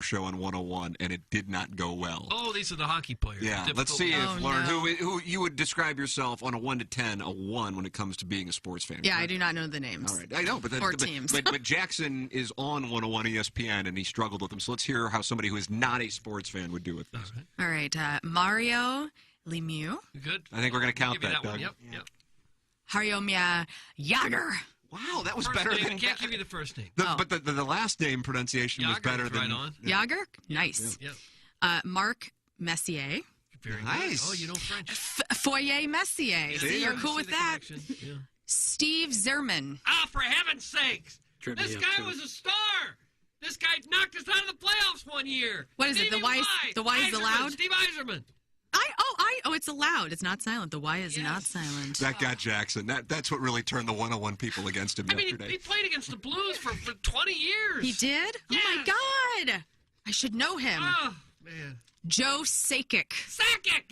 show on 101, and it did not go well. Oh, these are the hockey players. Yeah, let's see if Lauren, who you would describe yourself on a 1 to 10, a 1 when it comes to being a sports fan. Yeah, right? I do not know the names. All right, I know, but teams. but Jackson is on 101 ESPN, and he struggled with them. So let's hear how somebody who is not a sports fan would do with this. All right, Mario Lemieux. Good. I think we're going to count that, Doug. One. Yep. Jaromir Jagr. Wow, that was first better name, than... I can't give you the first name. But the last name pronunciation Jagr was better than... Right on. Jagr? Nice. Yeah. Marc Messier. Very nice. Good. Oh, you know French. Foyer Messier. Yeah, See, you're cool with that. Yeah. Steve Zerman. For heaven's sakes. This guy was a star. This guy knocked us out of the playoffs one year. What is it? The Y is allowed? Steve Yzerman. It's allowed. It's not silent. The Y is not silent. That got Jackson. That's what really turned the 101 people against him yesterday. He played against the Blues for 20 years. He did? Yes. Oh, my God. I should know him. Oh, man. Joe Sakic. Sakic!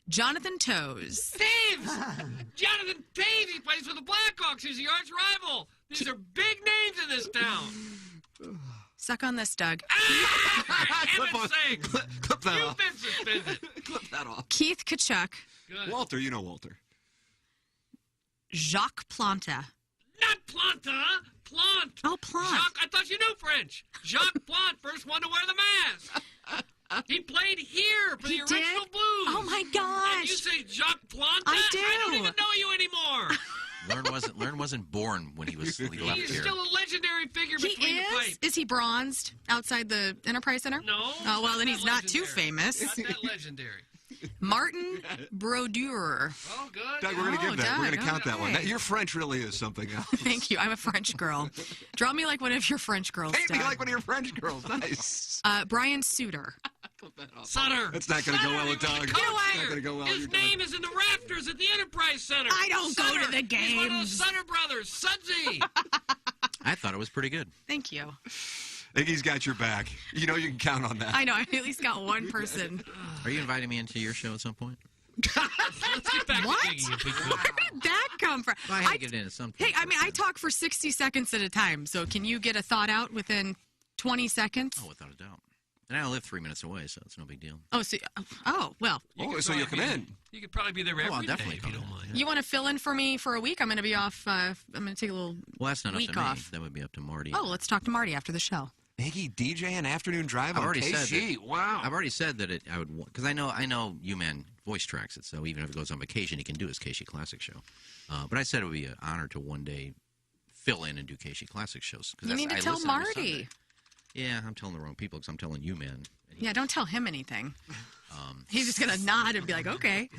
Jonathan Toews. Taves! Jonathan Taves. He plays for the Blackhawks. He's the arch rival. These are big names in this town. Suck on this, Doug. For heaven's sakes. Clip that You've off. been suspended. Clip that off. Keith Kachuk. Good. Walter, you know Walter. Jacques Planta. Not Planta. Plant. Oh, Plant. Jacques, I thought you knew French. Jacques Plant, first one to wear the mask. He played here for the original Blues. Oh, my gosh. And you say Jacques Planta? I do. I don't even know you anymore. Learn wasn't born when he was left here. He's still a legendary figure between the plate. Is he bronzed outside the Enterprise Center? No. Oh, well, then he's not too legendary. famous. Not that legendary. Martin Brodeur. Oh, good. Doug, we're going to give that. Doug, We're going to count that one. okay. Your French really is something else. Thank you. I'm a French girl. Draw me like one of your French girls, Paint me Doug. like one of your French girls. Nice. Brian Suter. Sutter. That's not going to go well with Doug. You know what? It's not going to go well. His name is in the rafters at the Enterprise Center. I don't go to the He's one of the games. Sutter brothers. Sudsy. I thought it was pretty good. Thank you. Iggy's got your back. You know you can count on that. I know. I at least got one person. Are you inviting me into your show at some point? Let's get back What? to Iggy if we could. Where did that come from? Well, I had to get in at some point. Hey, I mean, I talk for 60 seconds at a time, so can you get a thought out within 20 seconds? Oh, without a doubt. And I live 3 minutes away, so it's no big deal. Oh, well. So you'll come in. You could probably be there every I'll day definitely if you come don't in. mind. You want to fill in for me for a week? I'm going to be off. I'm going to take a little Well, that's not up week to me. off. That would be up to Marty. Oh, let's talk to Marty after the show. Iggy DJ an afternoon drive I've on already KC. said that. Wow. I've already said that I would, because I know U-Man voice tracks it, so even if it goes on vacation, he can do his KC Classic show. But I said it would be an honor to one day fill in and do KC Classic shows. You need to tell Marty. Yeah, I'm telling the wrong people because I'm telling U-Man. Yeah, don't tell him anything. He's just going to nod and be like, okay.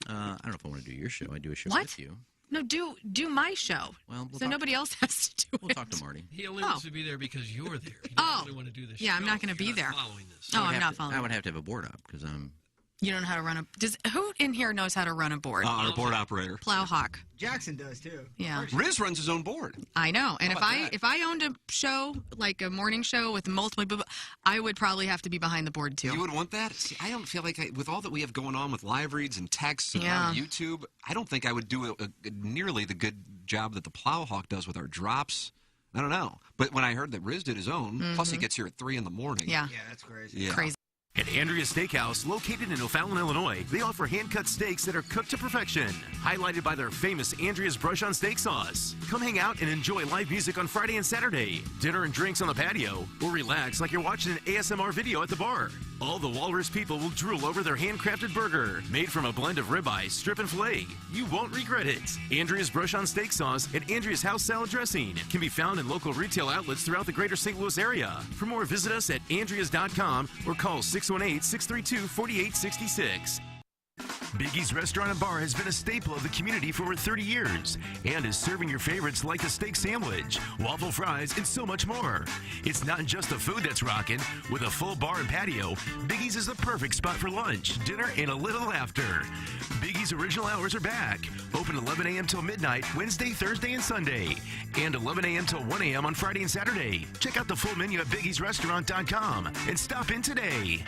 I don't know if I want to do your show. I do a show What? with you. No, do my show. Well, so nobody else has to do it. We'll talk to Marty. He only wants to be there because you're there. He doesn't really want to do this Yeah, show I'm not going to if you're be there. Following this. Oh, I'm not following. I would have to have a board up because I'm... You don't know how to run a... Who in here knows how to run a board? Our board operator. Plowhawk. Jackson does too. Yeah. Riz runs his own board. I know. And How about that? if I owned a show, like a morning show with multiple people, I would probably have to be behind the board too. You would want that? See, I don't feel like, with all that we have going on with live reads and texts and Yeah. on YouTube, I don't think I would do nearly the good job that the Plowhawk does with our drops. I don't know. But when I heard that Riz did his own, plus he gets here at 3 in the morning. Yeah. Yeah, that's crazy. Yeah. Crazy. At Andrea's Steakhouse, located in O'Fallon, Illinois, they offer hand-cut steaks that are cooked to perfection, highlighted by their famous Andrea's Brush-on Steak Sauce. Come hang out and enjoy live music on Friday and Saturday, dinner and drinks on the patio, or relax like you're watching an ASMR video at the bar. All the Walrus people will drool over their handcrafted burger, made from a blend of ribeye, strip, and filet. You won't regret it. Andrea's Brush-on Steak Sauce and Andrea's House Salad Dressing can be found in local retail outlets throughout the greater St. Louis area. For more, visit us at andreas.com or call 618-632-4866. Biggie's Restaurant and Bar has been a staple of the community for over 30 years and is serving your favorites like the steak sandwich, waffle fries, and so much more. It's not just the food that's rocking. With a full bar and patio, Biggie's is the perfect spot for lunch, dinner, and a little laughter. Biggie's original hours are back. Open 11 a.m. till midnight, Wednesday, Thursday, and Sunday. And 11 a.m. till 1 a.m. on Friday and Saturday. Check out the full menu at biggiesrestaurant.com and stop in today.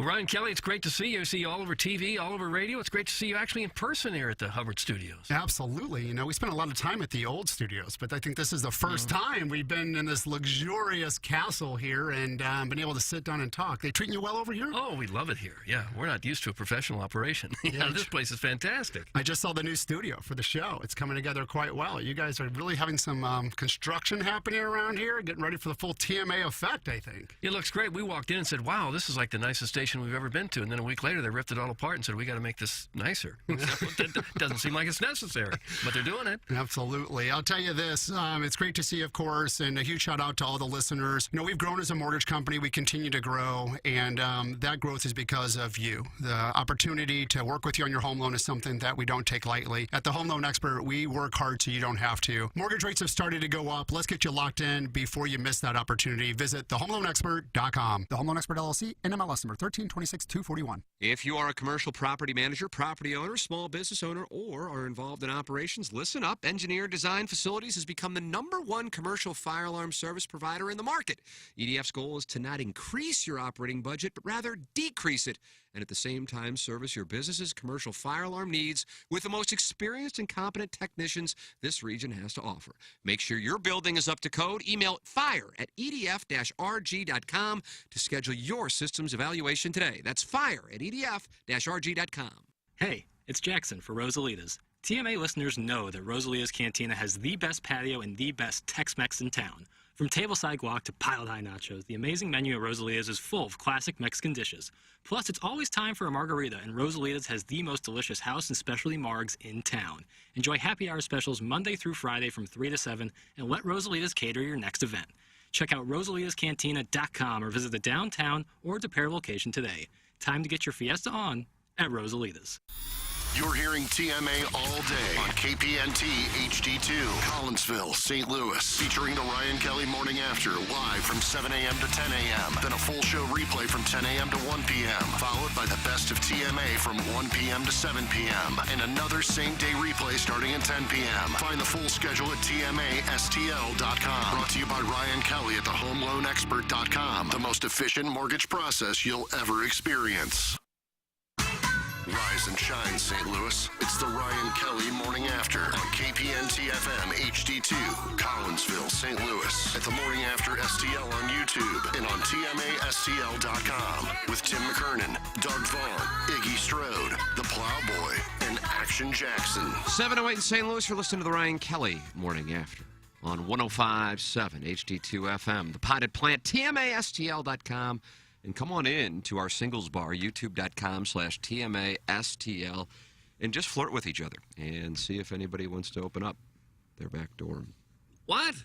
Well, Ryan Kelly, it's great to see you. I see you all over TV, all over radio. It's great to see you actually in person here at the Hubbard Studios. Absolutely. You know, we spent a lot of time at the old studios, but I think this is the first time we've been in this luxurious castle here and been able to sit down and talk. They treating you well over here? Oh, we love it here. Yeah, we're not used to a professional operation. This place is fantastic. I just saw the new studio for the show. It's coming together quite well. You guys are really having some construction happening around here, getting ready for the full TMA effect, I think. It looks great. We walked in and said, wow, this is like the nicest station we've ever been to. And then a week later, they ripped it all apart and said, we got to make this nicer. That doesn't seem like it's necessary, but they're doing it. Absolutely. I'll tell you this. It's great to see you, of course, and a huge shout out to all the listeners. You know, we've grown as a mortgage company. We continue to grow, and that growth is because of you. The opportunity to work with you on your home loan is something that we don't take lightly. At the Home Loan Expert, we work hard so you don't have to. Mortgage rates have started to go up. Let's get you locked in before you miss that opportunity. Visit thehomeloanexpert.com. The Home Loan Expert LLC, NMLS number 1326241. If you are a commercial property manager, property owner, small business owner, or are involved in operations, listen up. Engineer Design Facilities has become the #1 commercial fire alarm service provider in the market. EDF's goal is to not increase your operating budget, but rather decrease it, and at the same time service your business's commercial fire alarm needs with the most experienced and competent technicians this region has to offer. Make sure your building is up to code. Email fire@edf-rg.com to schedule your systems evaluation today. That's fire@edf-rg.com. Hey, it's Jackson for Rosalita's. TMA listeners know that Rosalita's Cantina has the best patio and the best Tex-Mex in town. From tableside guac to piled-high nachos, the amazing menu at Rosalita's is full of classic Mexican dishes. Plus, it's always time for a margarita, and Rosalita's has the most delicious house and specialty margs in town. Enjoy happy hour specials Monday through Friday from 3 to 7, and let Rosalita's cater your next event. Check out rosalitascantina.com or visit the downtown or DePere location today. Time to get your fiesta on at Rosalita's. You're hearing TMA all day on KPNT HD2, Collinsville, St. Louis, featuring the Ryan Kelly Morning After, live from 7 a.m. to 10 a.m. Then a full show replay from 10 a.m. to 1 p.m., followed by the best of TMA from 1 p.m. to 7 p.m., and another same-day replay starting at 10 p.m. Find the full schedule at TMASTL.com. Brought to you by Ryan Kelly at thehomeloanexpert.com, the most efficient mortgage process you'll ever experience. Rise and shine, St. Louis. It's the Ryan Kelly Morning After on KPNT FM HD2, Collinsville, St. Louis. At the Morning After STL on YouTube and on TMASTL.com with Tim McKernan, Doug Vaughn, Iggy Strode, The Plowboy, and Action Jackson. 7:08 in St. Louis. You're listening to the Ryan Kelly Morning After on 105.7 HD2 FM. The Potted Plant, TMASTL.com. And come on in to our singles bar, youtube.com/TMASTL, and just flirt with each other and see if anybody wants to open up their back door. What?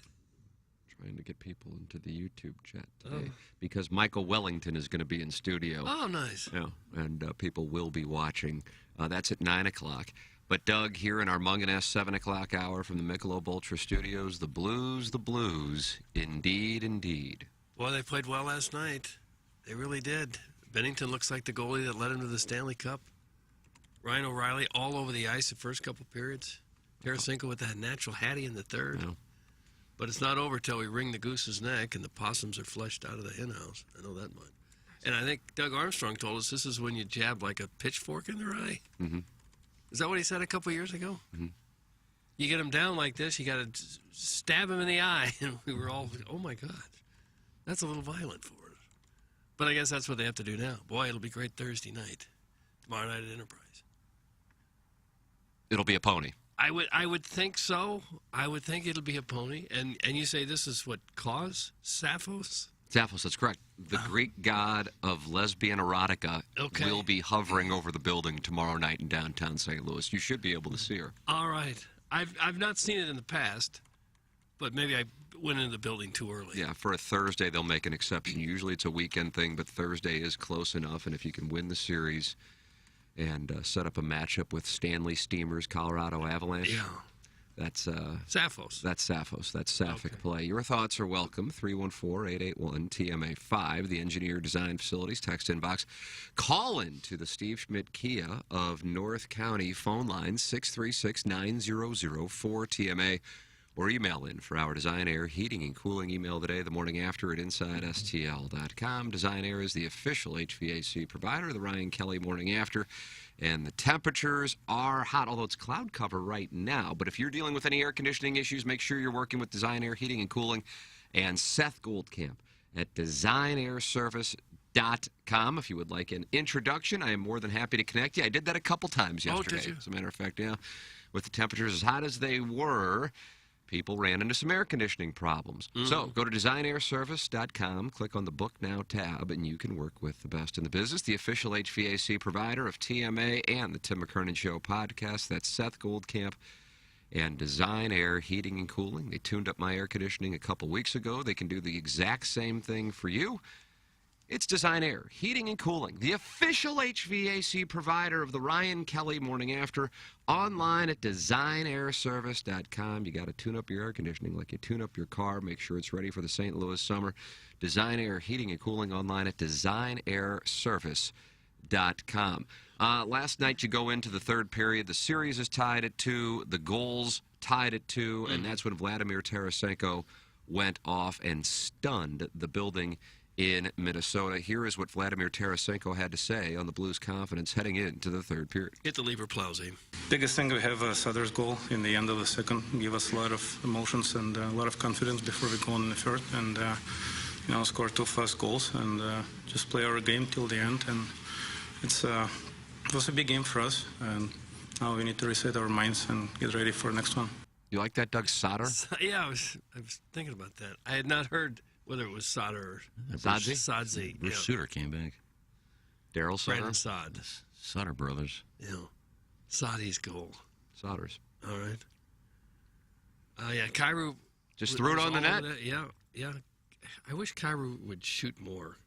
Trying to get people into the YouTube chat today because Michael Wellington is going to be in studio. Oh, nice. Yeah, and people will be watching. That's at 9 o'clock. But Doug, here in our Munganess 7 o'clock hour from the Michelob Ultra Studios, the blues, indeed, indeed. Boy, they played well last night. They really did. Bennington looks like the goalie that led him to the Stanley Cup. Ryan O'Reilly all over the ice the first couple periods. Tarasenko with that natural Hattie in the third. Yeah. But it's not over till we wring the goose's neck and the possums are flushed out of the hen house. I know that much. And I think Doug Armstrong told us this is when you jab like a pitchfork in their eye. Mm-hmm. Is that what he said a couple years ago? Mm-hmm. You get him down like this, you got to stab him in the eye. And we were all, oh, my God. That's a little violent for us. But I guess that's what they have to do now. Boy, it'll be great Thursday night. Tomorrow night at Enterprise. It'll be a pony. I would think so. I would think it'll be a pony. And you say this is what caused Sappho's? Sappho's, that's correct. The Greek god of lesbian erotica will be hovering over the building tomorrow night in downtown St. Louis. You should be able to see her. All right. I've not seen it in the past, but maybe I went into the building too early. Yeah, for a Thursday, they'll make an exception. Usually it's a weekend thing, but Thursday is close enough. And if you can win the series and set up a matchup with Stanley Steamers, Colorado Avalanche, that's Sappho's. That's Sappho's. That's Sapphic play. Your thoughts are welcome. 314-881-TMA5, the Engineer Design Facilities text inbox. Call in to the Steve Schmidt Kia of North County phone line, 636-9004-TMA. or email in for our Design Air heating and cooling email today, the morning after at InsideSTL.com. Design Air is the official HVAC provider of the Ryan Kelly Morning After. And the temperatures are hot, although it's cloud cover right now. But if you're dealing with any air conditioning issues, make sure you're working with Design Air Heating and Cooling and Seth Goldcamp at designairservice.com. If you would like an introduction, I am more than happy to connect you. I did that a couple times yesterday. Oh, did you? As a matter of fact, yeah. With the temperatures as hot as they were, people ran into some air conditioning problems. So go to designairservice.com, click on the Book Now tab, and you can work with the best in the business, the official HVAC provider of TMA and the Tim McKernan Show podcast. That's Seth Goldcamp and Design Air Heating and Cooling. They tuned up my air conditioning a couple weeks ago. They can do the exact same thing for you. It's Design Air Heating and Cooling, the official HVAC provider of the Ryan Kelly Morning After, online at designairservice.com. You got to tune up your air conditioning like you tune up your car. Make sure it's ready for the St. Louis summer. Design Air Heating and Cooling online at designairservice.com. Last night you go into the third period. The series is tied at 2. The goals tied at 2. And that's when Vladimir Tarasenko went off and stunned the building in Minnesota. Here is what Vladimir Tarasenko had to say on the Blues' confidence heading into the third period. Hit the lever plows, Abe. Biggest thing we have Sutter's goal in the end of the second. Give us a lot of emotions and a lot of confidence before we go in the third. And, score 2 fast goals and just play our game till the end. And it was a big game for us. And now we need to reset our minds and get ready for the next one. You like that, Doug Soder? Yeah, I was thinking about that. I had not heard whether it was Soder or Sadzi. Bruce Sutter came back. Daryl Soder? Brandon Sod. Sutter brothers. Yeah. Sadi's goal. Soder's. All right. Yeah, Kyrou. Just threw it on the net? Yeah. I wish Kyrou would shoot more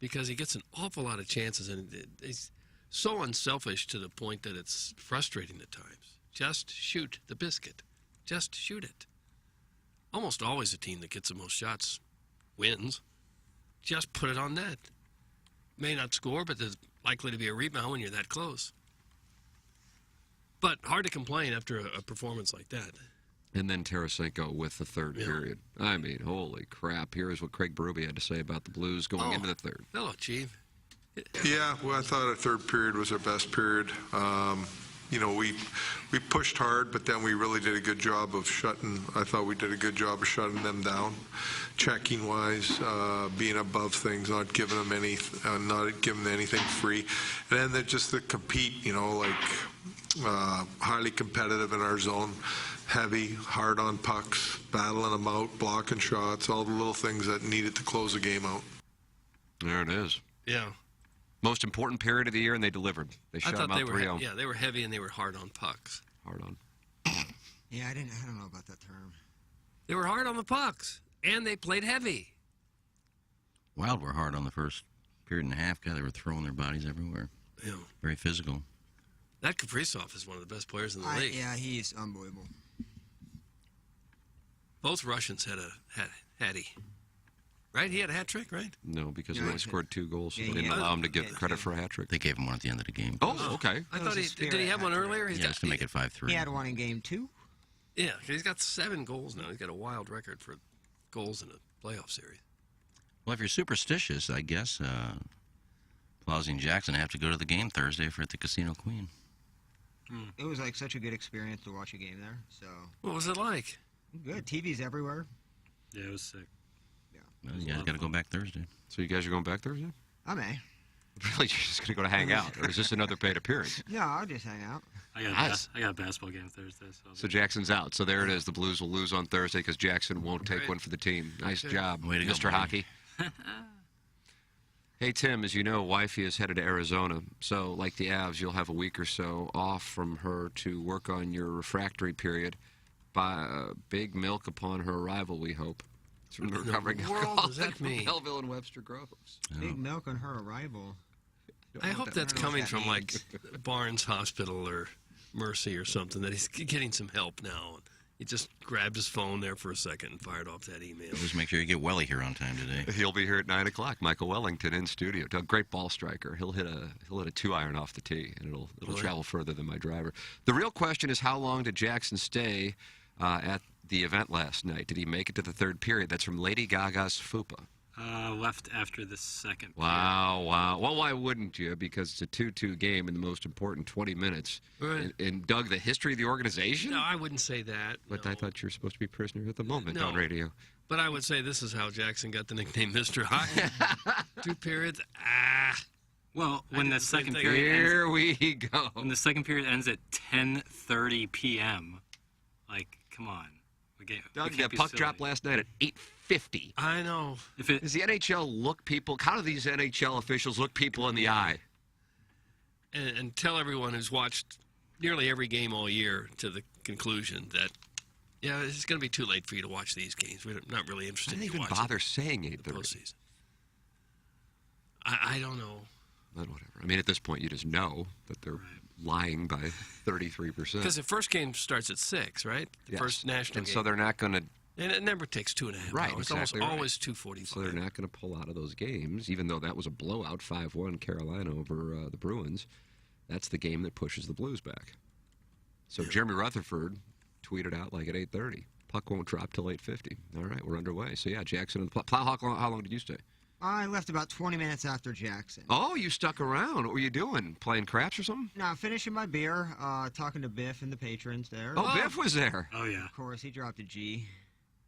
because he gets an awful lot of chances, and he's so unselfish to the point that it's frustrating at times. Just shoot the biscuit. Just shoot it. Almost always the team that gets the most shots wins. Just put it on net. May not score, but there's likely to be a rebound when you're that close. But hard to complain after a performance like that. And then Tarasenko with the third period. I mean, holy crap. Here's what Craig Berube had to say about the Blues going into the third. Hello, Chief. Yeah, well, I thought our third period was our best period. We pushed hard, but then we really did a good job of I thought we did a good job of shutting them down, checking-wise, being above things, not giving them anything free. And then just to compete, highly competitive in our zone, heavy, hard on pucks, battling them out, blocking shots, all the little things that needed to close the game out. There it is. Yeah. Most important period of the year, and they delivered. They shut them out 3-0. Yeah, they were heavy and they were hard on pucks. Hard on. Yeah, I don't know about that term. They were hard on the pucks, and they played heavy. Wild were hard on the first period and a half. God, they were throwing their bodies everywhere. Yeah. Very physical. That Kaprizov is one of the best players in the league. Yeah, he's unbelievable. Both Russians had Hattie. Right? He had a hat trick, right? No, because he only scored 2 goals. So they didn't allow him to get credit for a hat trick. They gave him one at the end of the game. Oh, okay. I thought did he have one earlier? Just to make it 5-3. He had one in game 2. Yeah, he's got 7 goals now. He's got a wild record for goals in a playoff series. Well, if you're superstitious, I guess Plowsy and Jackson have to go to the game Thursday at the Casino Queen. It was like such a good experience to watch a game there. So what was it like? Good. TVs everywhere. Yeah, it was sick. Well, you guys got to go back Thursday. So you guys are going back Thursday? I may. Really, you're just going to go to hang out, or is this another paid appearance? No, I'll just hang out. I got a basketball game Thursday. So Jackson's out. So there it is. The Blues will lose on Thursday because Jackson won't take one for the team. Nice job, Way to go, Mr. Hockey. Hey, Tim, as you know, wifey is headed to Arizona. So, like the Avs, you'll have a week or so off from her to work on your refractory period. Big milk upon her arrival, we hope. From the recovering alcoholic does that mean? Belleville and Webster Groves. Big milk on her arrival. I hope that's coming from like Barnes Hospital or Mercy or something, that he's getting some help now. He just grabbed his phone there for a second and fired off that email. Just make sure you get Welly here on time today. He'll be here at 9 o'clock. Michael Wellington in studio. A great ball striker. He'll hit a 2-iron off the tee, and it'll travel further than my driver. The real question is, how long did Jackson stay at the event last night. Did he make it to the third period? That's from Lady Gaga's Fupa. Left after the second period. Wow. Well, why wouldn't you? Because it's a 2-2 game in the most important 20 minutes. Right. And Doug, the history of the organization? No, I wouldn't say that. But no. I thought you were supposed to be prisoner at the moment No. on radio. But I would say this is how Jackson got the nickname Mr. Hockey. 2 periods. Well, when the second thing. period Here we go. when the second period ends at 10:30 p.m., like, come on. Doug, that puck dropped last night at 8:50. I know. Does the NHL look people? How do these NHL officials look people in the eye? And tell everyone who's watched nearly every game all year to the conclusion that, yeah, it's going to be too late for you to watch these games. We're not really interested I in didn't you even watching bother saying the 8:30. postseason. I don't know. But whatever. I mean, at this point, you just know that they're lying by 33%. Because the first game starts at 6, right? The Yes. first national And game. so they're not going to. And it never takes 2.5 Right, hours. exactly It's right. always 2:45. So they're not going to pull out of those games, even though that was a blowout 5-1 Carolina over the Bruins. That's the game that pushes the Blues back. So Jeremy Rutherford tweeted out like at 8:30. Puck won't drop till 8:50. All right, we're underway. So yeah, Jackson and the Plowhawk. How long did you stay? I left about 20 minutes after Jackson. Oh, you stuck around. What were you doing? Playing craps or something? Now, finishing my beer, talking to Biff and the patrons there. Oh, Biff was there. Oh, yeah. Of course, he dropped a G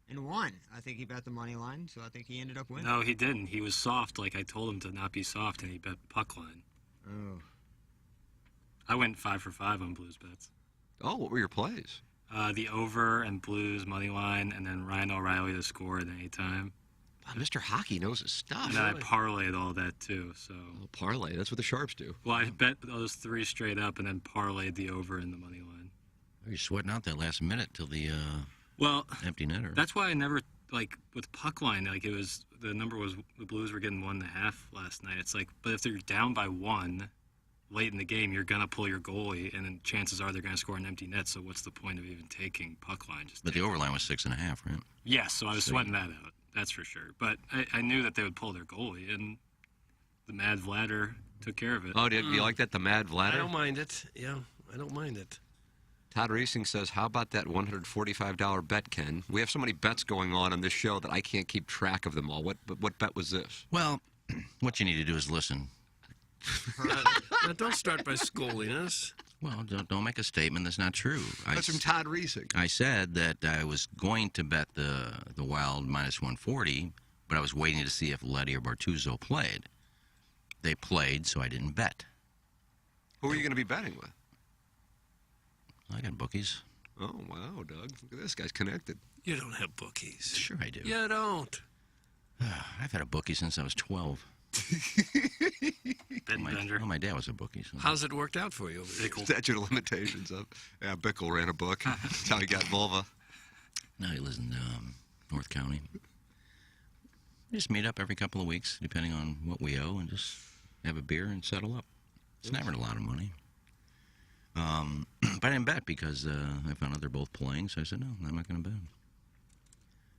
and won. I think he bet the money line, so I think he ended up winning. No, he didn't. He was soft, like I told him to not be soft, and he bet puck line. Oh. I went 5 for 5 on Blues bets. Oh, what were your plays? The over and Blues money line, and then Ryan O'Reilly to score at any time. Wow, Mr. Hockey knows his stuff. And then I parlayed all that too. So parlay. That's what the sharps do. Well, I bet those 3 straight up, and then parlayed the over in the money line. You're sweating out that last minute till the empty netter. That's why I never with puck line. Like the number was the Blues were getting 1.5 last night. It's like, but if they're down by 1 late in the game, you're gonna pull your goalie, and then chances are they're gonna score an empty net. So what's the point of even taking puck line? But the overline was 6.5, right? Yes, so I was sweating that out. That's for sure. But I knew that they would pull their goalie, and the Mad Vladder took care of it. Oh, do you like that, the Mad Vladder? I don't mind it. Yeah, I don't mind it. Todd Racing says, how about that $145 bet, Ken? We have so many bets going on this show that I can't keep track of them all. What bet was this? Well, what you need to do is listen. Now, don't start by scolding us. Well, don't make a statement that's not true. That's from Todd Reesing. I said that I was going to bet the Wild minus 140, but I was waiting to see if Letty or Bortuzzo played. They played, so I didn't bet. Who are you going to be betting with? I got bookies. Oh, wow, Doug. Look at this. Guy's connected. You don't have bookies. Sure I do. You don't. I've had a bookie since I was 12. My dad was a bookie. So. How's it worked out for you over there? Statute of limitations of. Yeah, Bickle ran a book. That's how he got vulva. Now he lives in North County. We just meet up every couple of weeks, depending on what we owe, and just have a beer and settle up. It's never a lot of money. But I didn't bet because I found out they're both playing, so I said, no, I'm not going to bet.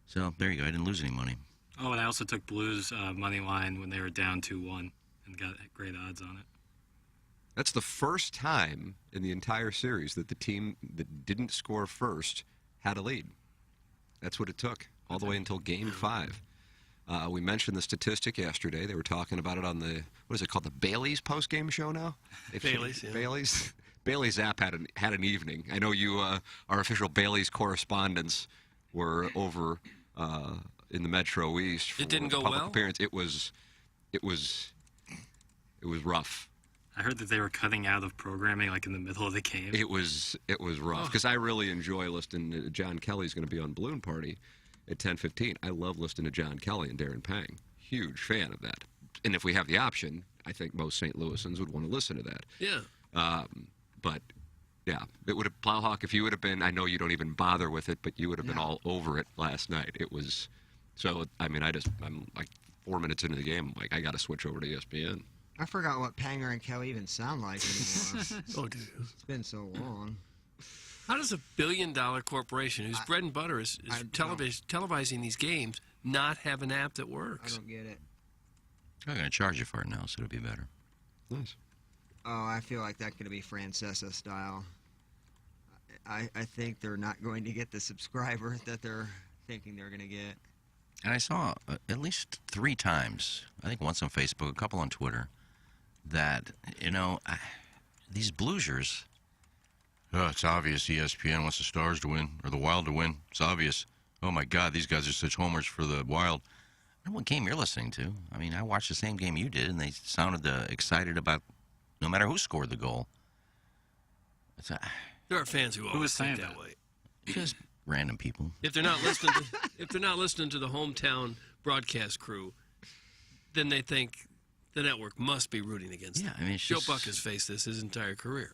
So there you go. I didn't lose any money. Oh, and I also took Blues money line when they were down 2-1 and got great odds on it. That's the first time in the entire series that the team that didn't score first had a lead. That's what it took, all the way until Game 5. We mentioned the statistic yesterday. They were talking about it on the, what is it called, the Bally's post-game show now? Bally's, yeah. Bally's. Bally's app had an evening. I know you, our official Bally's correspondents, were over in the Metro East for it didn't go public well? appearance. It was rough. I heard that they were cutting out of programming like in the middle of the game. It was rough because I really enjoy listening to John Kelly's going to be on Balloon Party at 10:15. I love listening to John Kelly and Darren Pang. Huge fan of that. And if we have the option, I think most St. Louisans would want to listen to that. Yeah. But yeah, it would have Plowhawk if you would have been. I know you don't even bother with it, but you would have been all over it last night. It was so. I mean, I'm like 4 minutes into the game. I'm like, I got to switch over to ESPN. I forgot what Panger and Kelly even sound like anymore. Oh, dude. It's been so long. How does a billion-dollar corporation whose bread and butter is televising these games not have an app that works? I don't get it. I'm going to charge you for it now, so it'll be better. Nice. Oh, I feel like that's going to be Francesa style. I think they're not going to get the subscriber that they're thinking they're going to get. And I saw at least 3 times, I think once on Facebook, a couple on Twitter, that, these Bluesers, it's obvious ESPN wants the Stars to win, or the Wild to win. It's obvious. Oh, my God, these guys are such homers for the Wild. I don't know what game you're listening to. I mean, I watched the same game you did, and they sounded excited about no matter who scored the goal. There are fans who always think saying that way. Just random people. If they're not listening, if they're not listening to the hometown broadcast crew, then they think the network must be rooting against them. I mean, it's Joe just- Buck has faced this his entire career.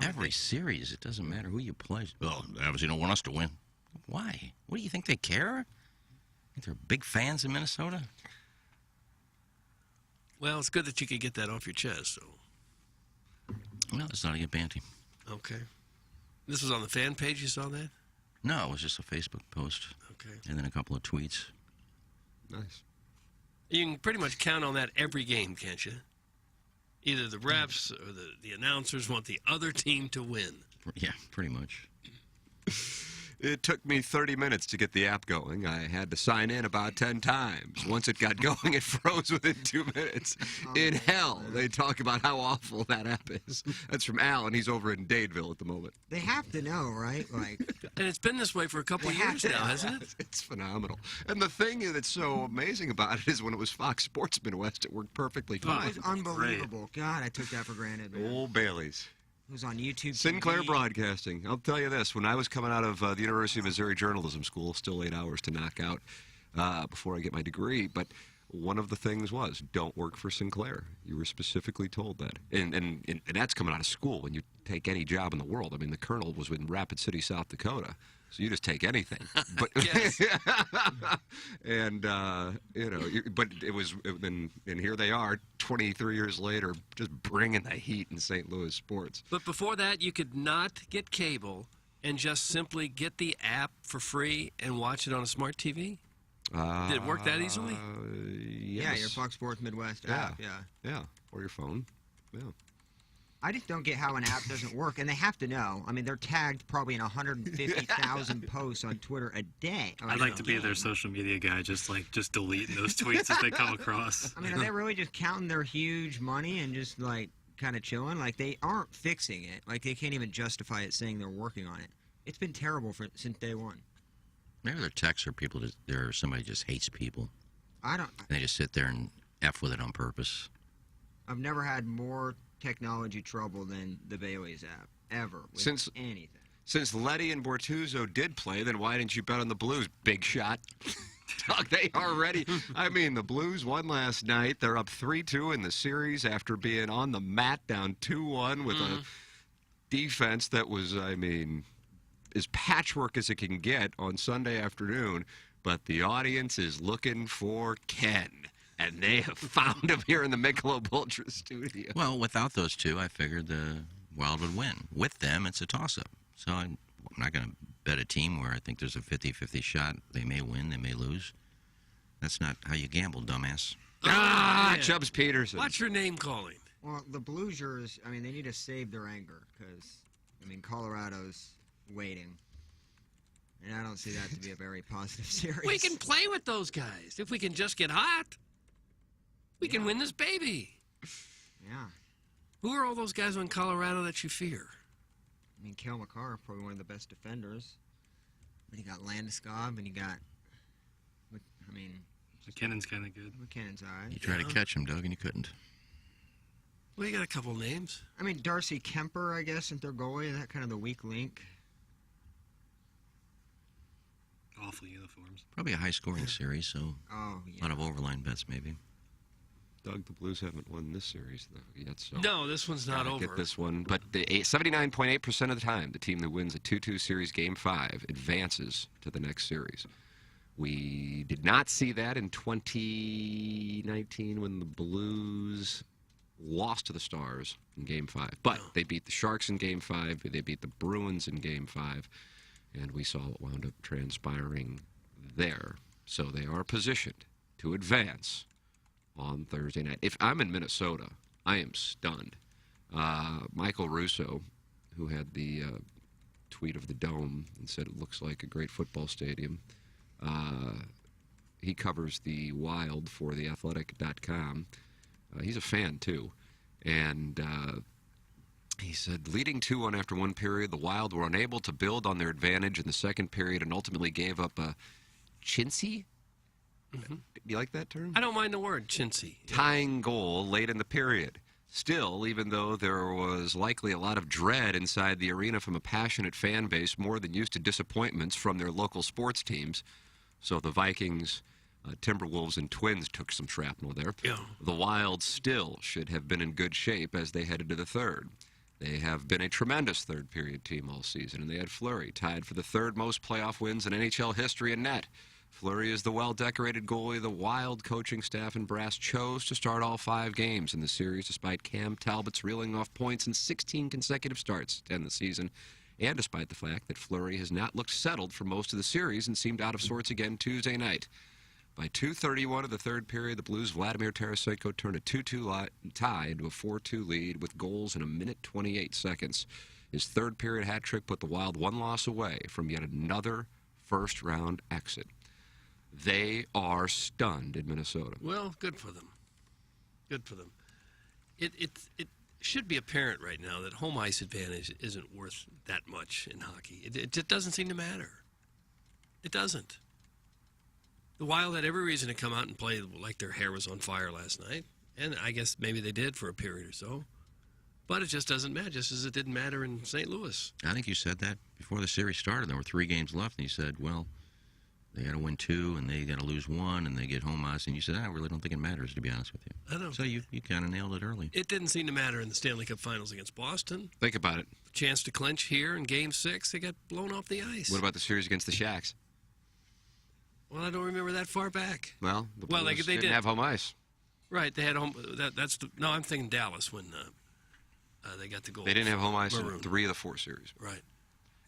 Every series, it doesn't matter who you play. Well, they obviously don't want us to win. Why? What do you think they care? Think they're big fans in Minnesota? Well, it's good that you could get that off your chest. So. No, it's not a good banty. Okay. This was on the fan page. You saw that? No, it was just a Facebook post. Okay. And then a couple of tweets. Nice. You can pretty much count on that every game, can't you? Either the refs or the announcers want the other team to win. Yeah, pretty much. It took me 30 minutes to get the app going. I had to sign in about 10 times. Once it got going, it froze within 2 minutes. In hell, they talk about how awful that app is. That's from Al, and he's over in Dadeville at the moment. They have to know, right? Like, And it's been this way for a couple of years now, hasn't it? It's phenomenal. And the thing that's so amazing about it is when it was Fox Sports Midwest, it worked perfectly it fine. was unbelievable. God, I took that for granted, man. Old Bailey's. It was on YouTube Sinclair TV. Broadcasting. I'll tell you this. When I was coming out of the University of Missouri Journalism School, still 8 hours to knock out before I get my degree, but one of the things was, don't work for Sinclair. You were specifically told that. And that's coming out of school when you take any job in the world. I mean, the colonel was in Rapid City, South Dakota. So you just take anything. But and but it was, and here they are, 23 years later, just bringing the heat in St. Louis sports. But before that, you could not get cable and just simply get the app for free and watch it on a smart TV? Did it work that easily? Yes. Yeah, your Fox Sports Midwest app, yeah. Or your phone. Yeah. I just don't get how an app doesn't work, and they have to know. I mean, they're tagged probably in 150,000 posts on Twitter a day. I'd like to be their social media guy, just deleting those tweets as they come across. I mean, are they really just counting their huge money and just, like, kind of chilling? Like, they aren't fixing it. Like, they can't even justify it saying they're working on it. It's been terrible since day one. Maybe their texts are people, somebody just hates people. I don't... And they just sit there and F with it on purpose. I've never had more technology trouble than the Bailey's app, ever, with anything. Since Letty and Bortuzzo did play, then why didn't you bet on the Blues, big shot? Doug, they are ready. I mean, the Blues won last night. They're up 3-2 in the series after being on the mat down 2-1 with a defense that was, I mean, as patchwork as it can get on Sunday afternoon. But the audience is looking for Ken. And they have found him here in the Michelob Ultra studio. Well, without those two, I figured the Wild would win. With them, it's a toss-up. So I'm not going to bet a team where I think there's a 50-50 shot. They may win, they may lose. That's not how you gamble, dumbass. Chubbs Peterson. What's your name calling? Well, the Bluesers, I mean, they need to save their anger because, I mean, Colorado's waiting. And I don't see that to be a very positive series. We can play with those guys. If we can just get hot, we can win this baby. Yeah. Who are all those guys on Colorado that you fear? I mean, Cale Makar, probably one of the best defenders. But you got Landeskog, and you got, I mean... McKinnon's kind of good. McKinnon's all right. You tried to catch him, Doug, and you couldn't. Well, you got a couple names. I mean, Darcy Kemper, I guess, isn't their goalie? Is that kind of the weak link? Awful uniforms. Probably a high-scoring series, so a lot of overline bets maybe. Doug, the Blues haven't won this series though yet. So no, this one's not over. Get this one, but 79.8% of the time, the team that wins a 2-2 series Game 5 advances to the next series. We did not see that in 2019 when the Blues lost to the Stars in Game 5. But they beat the Sharks in Game 5. They beat the Bruins in Game 5. And we saw what wound up transpiring there. So they are positioned to advance on Thursday night. If I'm in Minnesota, I am stunned. Michael Russo, who had the tweet of the Dome and said it looks like a great football stadium. He covers the Wild for theathletic.com. He's a fan, too. And he said, leading 2-1 after one period, the Wild were unable to build on their advantage in the second period and ultimately gave up a chintzy? Mm-hmm. You like that term? I don't mind the word, chintzy. Tying goal late in the period. Still, even though there was likely a lot of dread inside the arena from a passionate fan base more than used to disappointments from their local sports teams, so the Vikings, Timberwolves, and Twins took some shrapnel there. Yeah. The Wild still should have been in good shape as they headed to the third. They have been a tremendous third-period team all season, and they had Fleury tied for the third most playoff wins in NHL history in net. Fleury is the well-decorated goalie the Wild coaching staff and brass chose to start all 5 games in the series, despite Cam Talbot's reeling off points in 16 consecutive starts to end the season, and despite the fact that Fleury has not looked settled for most of the series and seemed out of sorts again Tuesday night. By 2:31 of the third period, the Blues' Vladimir Tarasenko turned a 2-2 tie into a 4-2 lead with goals in a minute 28 seconds. His third-period hat trick put the Wild one loss away from yet another first-round exit. They are stunned in Minnesota. Well, good for them. Good for them. It should be apparent right now that home ice advantage isn't worth that much in hockey. It just doesn't seem to matter. It doesn't. The Wild had every reason to come out and play like their hair was on fire last night, and I guess maybe they did for a period or so. But it just doesn't matter, just as it didn't matter in St. Louis. I think you said that before the series started. There were 3 games left, and you said, well, they got to win 2, and they got to lose 1, and they get home ice. And you said, I really don't think it matters, to be honest with you. I know. So you kind of nailed it early. It didn't seem to matter in the Stanley Cup Finals against Boston. Think about it. Chance to clinch here in Game 6. They got blown off the ice. What about the series against the Shacks? Well, I don't remember that far back. Well, the Well, Blues they didn't did. have home ice. Right, they had home. No, I'm thinking Dallas when they got the goal. They didn't have home ice Maroon. in 3 of the 4 series. Right.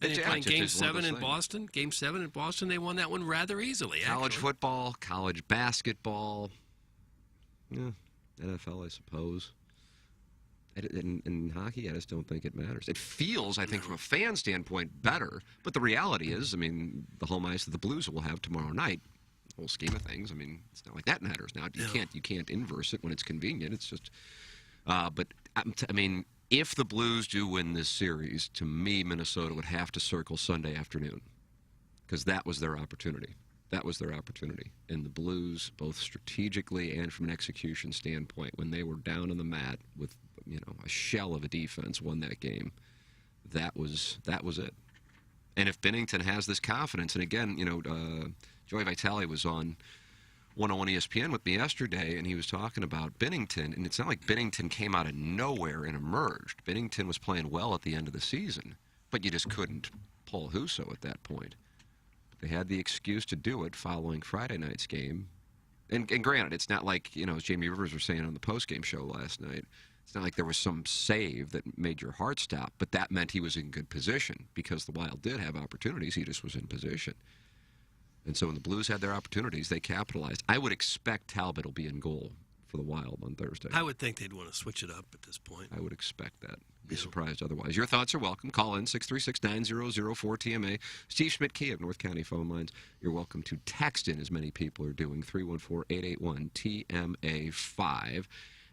And It's they're playing just Game one of 7 those in things. Boston. Game 7 in Boston, they won that one rather easily. College actually. football, college basketball, yeah, NFL, I suppose. In hockey, I just don't think it matters. It feels, I think, from a fan standpoint, better. But the reality is, I mean, the home ice that the Blues will have tomorrow night, the whole scheme of things, I mean, it's not like that matters now. You can't inverse it when it's convenient. It's just, but I mean, if the Blues do win this series, to me, Minnesota would have to circle Sunday afternoon, because that was their opportunity. That was their opportunity. And the Blues, both strategically and from an execution standpoint, when they were down on the mat with, you know, a shell of a defense, won that game. That was it. And if Binnington has this confidence, and again, you know, Joey Vitale was on 101 ESPN with me yesterday, and he was talking about Binnington, and it's not like Binnington came out of nowhere and emerged. Binnington was playing well at the end of the season, but you just couldn't pull Husso at that point. They had the excuse to do it following Friday night's game. And granted, it's not like, you know, as Jamie Rivers was saying on the postgame show last night, it's not like there was some save that made your heart stop, but that meant he was in good position because the Wild did have opportunities. He just was in position. And so when the Blues had their opportunities, they capitalized. I would expect Talbot will be in goal for the Wild on Thursday. I would think they'd want to switch it up at this point. I would expect that. Be surprised otherwise. Your thoughts are welcome. Call in 636-9004-TMA. Steve Schmidt Key of North County phone lines. You're welcome to text in, as many people are doing, 314-881-TMA5.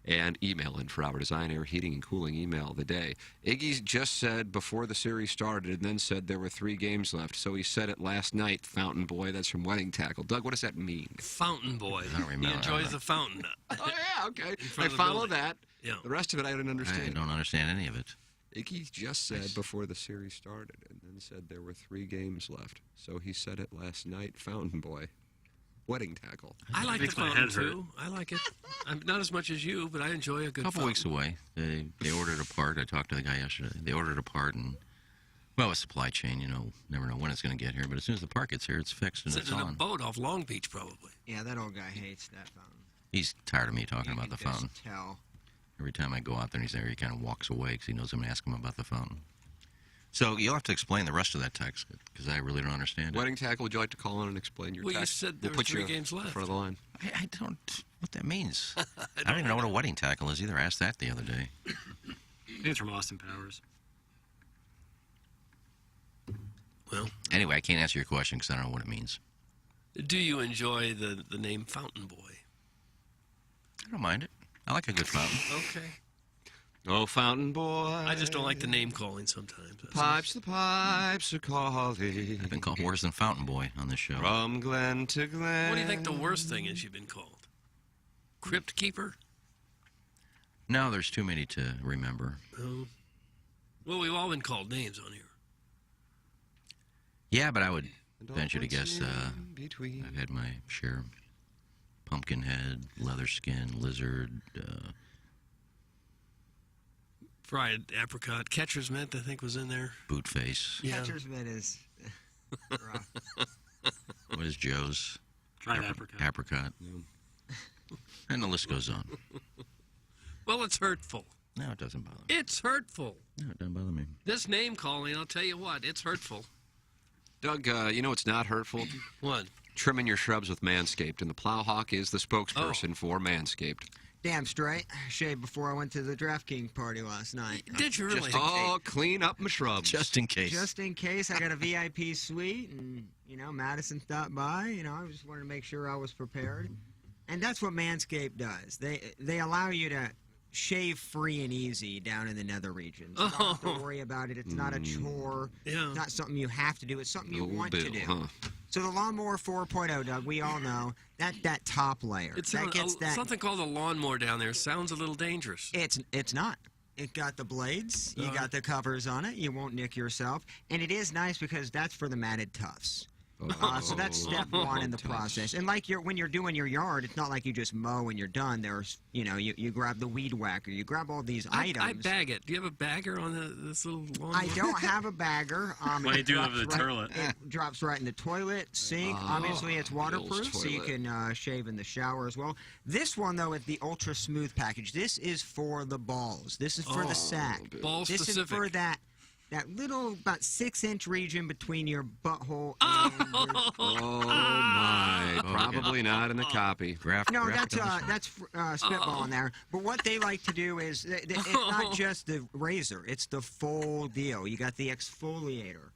And email in for our Design, Air, Heating, and Cooling email of the day. Iggy just said before the series started and then said there were 3 games left. So he said it last night, Fountain Boy. That's from Wedding Tackle. Doug, what does that mean? Fountain Boy. I don't remember. He enjoys the fountain. Oh, yeah, okay. front I of the follow building. that. Yeah. The rest of it I didn't understand. I don't understand any of it. Iggy just said before the series started and then said there were 3 games left. So he said it last night, Fountain Boy. Wedding Tackle. I like the Makes my fountain, head hurt. too. I like it. I'm not as much as you, but I enjoy a good A couple fountain. weeks away. They ordered a part. I talked to the guy yesterday. They ordered a part, and, well, a supply chain, you know, never know when it's going to get here. But as soon as the part gets here, it's fixed and it's Sitting in a on. boat off Long Beach, probably. Yeah, that old guy hates that fountain. He's tired of me talking You about the can just fountain. Tell. Every time I go out there and he's there, he kind of walks away because he knows I'm going to ask him about the fountain. So you'll have to explain the rest of that text because I really don't understand it. Wedding Tackle, would you like to call in and explain your Well, you text? said there we'll were put 3 you games left. in front of the line. I don't what that means. I don't even know what a wedding tackle is either. I asked that the other day. I think it's from Austin Powers. Well, Anyway, I can't answer your question because I don't know what it means. do you enjoy the name Fountain Boy? I don't mind it. I like a good fountain. Okay. Oh, Fountain Boy. I just don't like the name calling sometimes. The pipes are calling. I've been called worse than Fountain Boy on this show. From glen to glen. What do you think the worst thing is you've been called? Crypt Keeper? No, there's too many to remember. Oh. Well, we've all been called names on here. Yeah, but I would venture to guess I've had my share. Pumpkinhead, Leatherskin, Lizard. Fried apricot. Catcher's Mitt, I think, was in there. Bootface. Yeah. Catcher's mitt is rough. What is Joe's? Fried apricot. Apricot. And the list goes on. Well, it's hurtful. No, it doesn't bother me. It's hurtful. No, it doesn't bother me. This name calling, I'll tell you what, it's hurtful. Doug, you know it's not hurtful? What? Trimming your shrubs with Manscaped, and the Plowhawk is the spokesperson for Manscaped. Damn straight. Shaved before I went to the DraftKings party last night. Did you really? Clean up my shrubs. Just in case. Just in case. I got a VIP suite, and, Madison stopped by. I just wanted to make sure I was prepared. And that's what Manscaped does. They allow you to shave free and easy down in the nether regions. You don't have to worry about it. It's not a chore. Yeah. It's not something you have to do. It's something you want to do. Huh? So the Lawnmower 4.0, Doug, we all know that top layer. It's that gets that. something called a lawnmower down there. Sounds a little dangerous. It's not. It got the blades. You got the covers on it. You won't nick yourself. And it is nice because that's for the matted tufts. So that's step one in the process. And like when you're doing your yard, it's not like you just mow and you're done. There's, you grab the weed whacker. You grab all these items. I bag it. Do you have a bagger on this little lawnmower? I don't have a bagger. What do you do with the toilet? It drops right in the toilet, sink. Obviously, it's waterproof, so you can shave in the shower as well. This one, though, is the Ultra Smooth package. This is for the balls. This is for the sack. Ball this specific. is for that little about 6-inch region between your butthole and your... Oh, my. Probably not in the copy. No, that's spitball in there. But what they like to do is, it's not just the razor. It's the full deal. You got the exfoliator.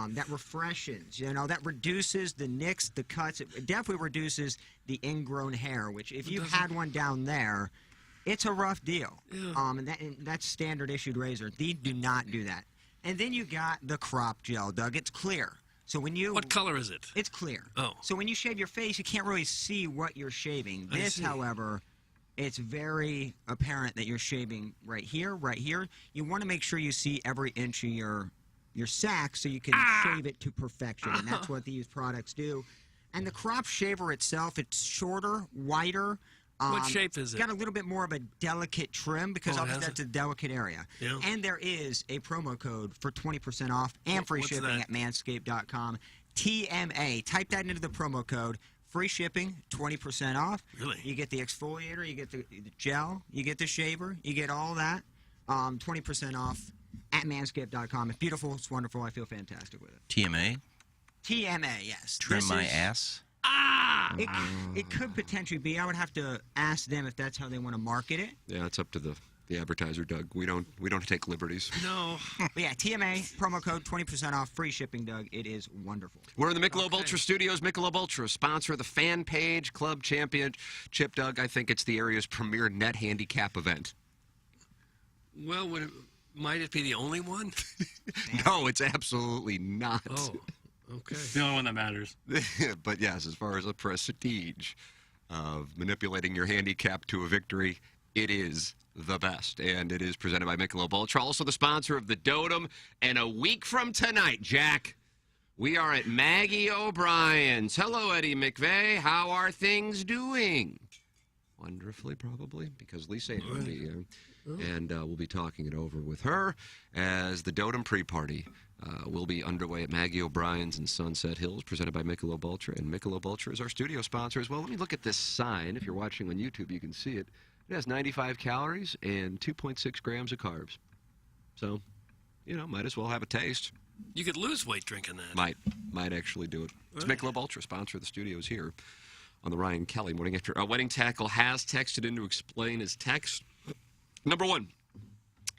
That refreshes, that reduces the nicks, the cuts. It definitely reduces the ingrown hair, which if you had one down there, it's a rough deal. Yeah. And that's standard issued razor. These do not do that. And then you got the crop gel, Doug. It's clear. So when you... What color is it? It's clear. Oh. So when you shave your face, you can't really see what you're shaving. This, however, it's very apparent that you're shaving right here, right here. You want to make sure you see every inch of your sack so you can shave it to perfection. And that's what these products do. And the crop shaver itself, it's shorter, wider. What shape is it? Got a little bit more of a delicate trim because obviously that's a delicate area. Yeah. And there is a promo code for 20% off and free shipping at manscaped.com. TMA. Type that into the promo code. Free shipping, 20% off. Really? You get the exfoliator, you get the gel, you get the shaver, you get all that. 20% off at manscaped.com. It's beautiful. It's wonderful. I feel fantastic with it. TMA? TMA, yes. Trim my ass? It could potentially be. I would have to ask them if that's how they want to market it. Yeah, it's up to the advertiser, Doug. We don't take liberties. No. But yeah, TMA, promo code, 20% off, free shipping, Doug. It is wonderful. We're in the Michelob Ultra Studios. Michelob Ultra, sponsor of the Fan Page Club Championship, Doug. I think it's the area's premier net handicap event. Well, might it be the only one? No, it's absolutely not. Oh, okay. The only one that matters. But yes, as far as the prestige of manipulating your handicap to a victory, it is the best. And it is presented by Michelob Ultra, also the sponsor of the Dotem. And a week from tonight, Jack, we are at Maggie O'Brien's. Hello, Eddie McVeigh. How are things doing? Wonderfully, probably, because Lisa Ann will be here. And we'll be talking it over with her as the Dotem pre-party will be underway at Maggie O'Brien's in Sunset Hills, presented by Michelob Ultra. And Michelob Ultra is our studio sponsor as well. Let me look at this sign. If you're watching on YouTube, you can see it. It has 95 calories and 2.6 grams of carbs. So, might as well have a taste. You could lose weight drinking that. Might actually do it. It's Michelob Ultra, sponsor of the studios here on the Ryan Kelly Morning After. Wedding Tackle has texted in to explain his text. Number one,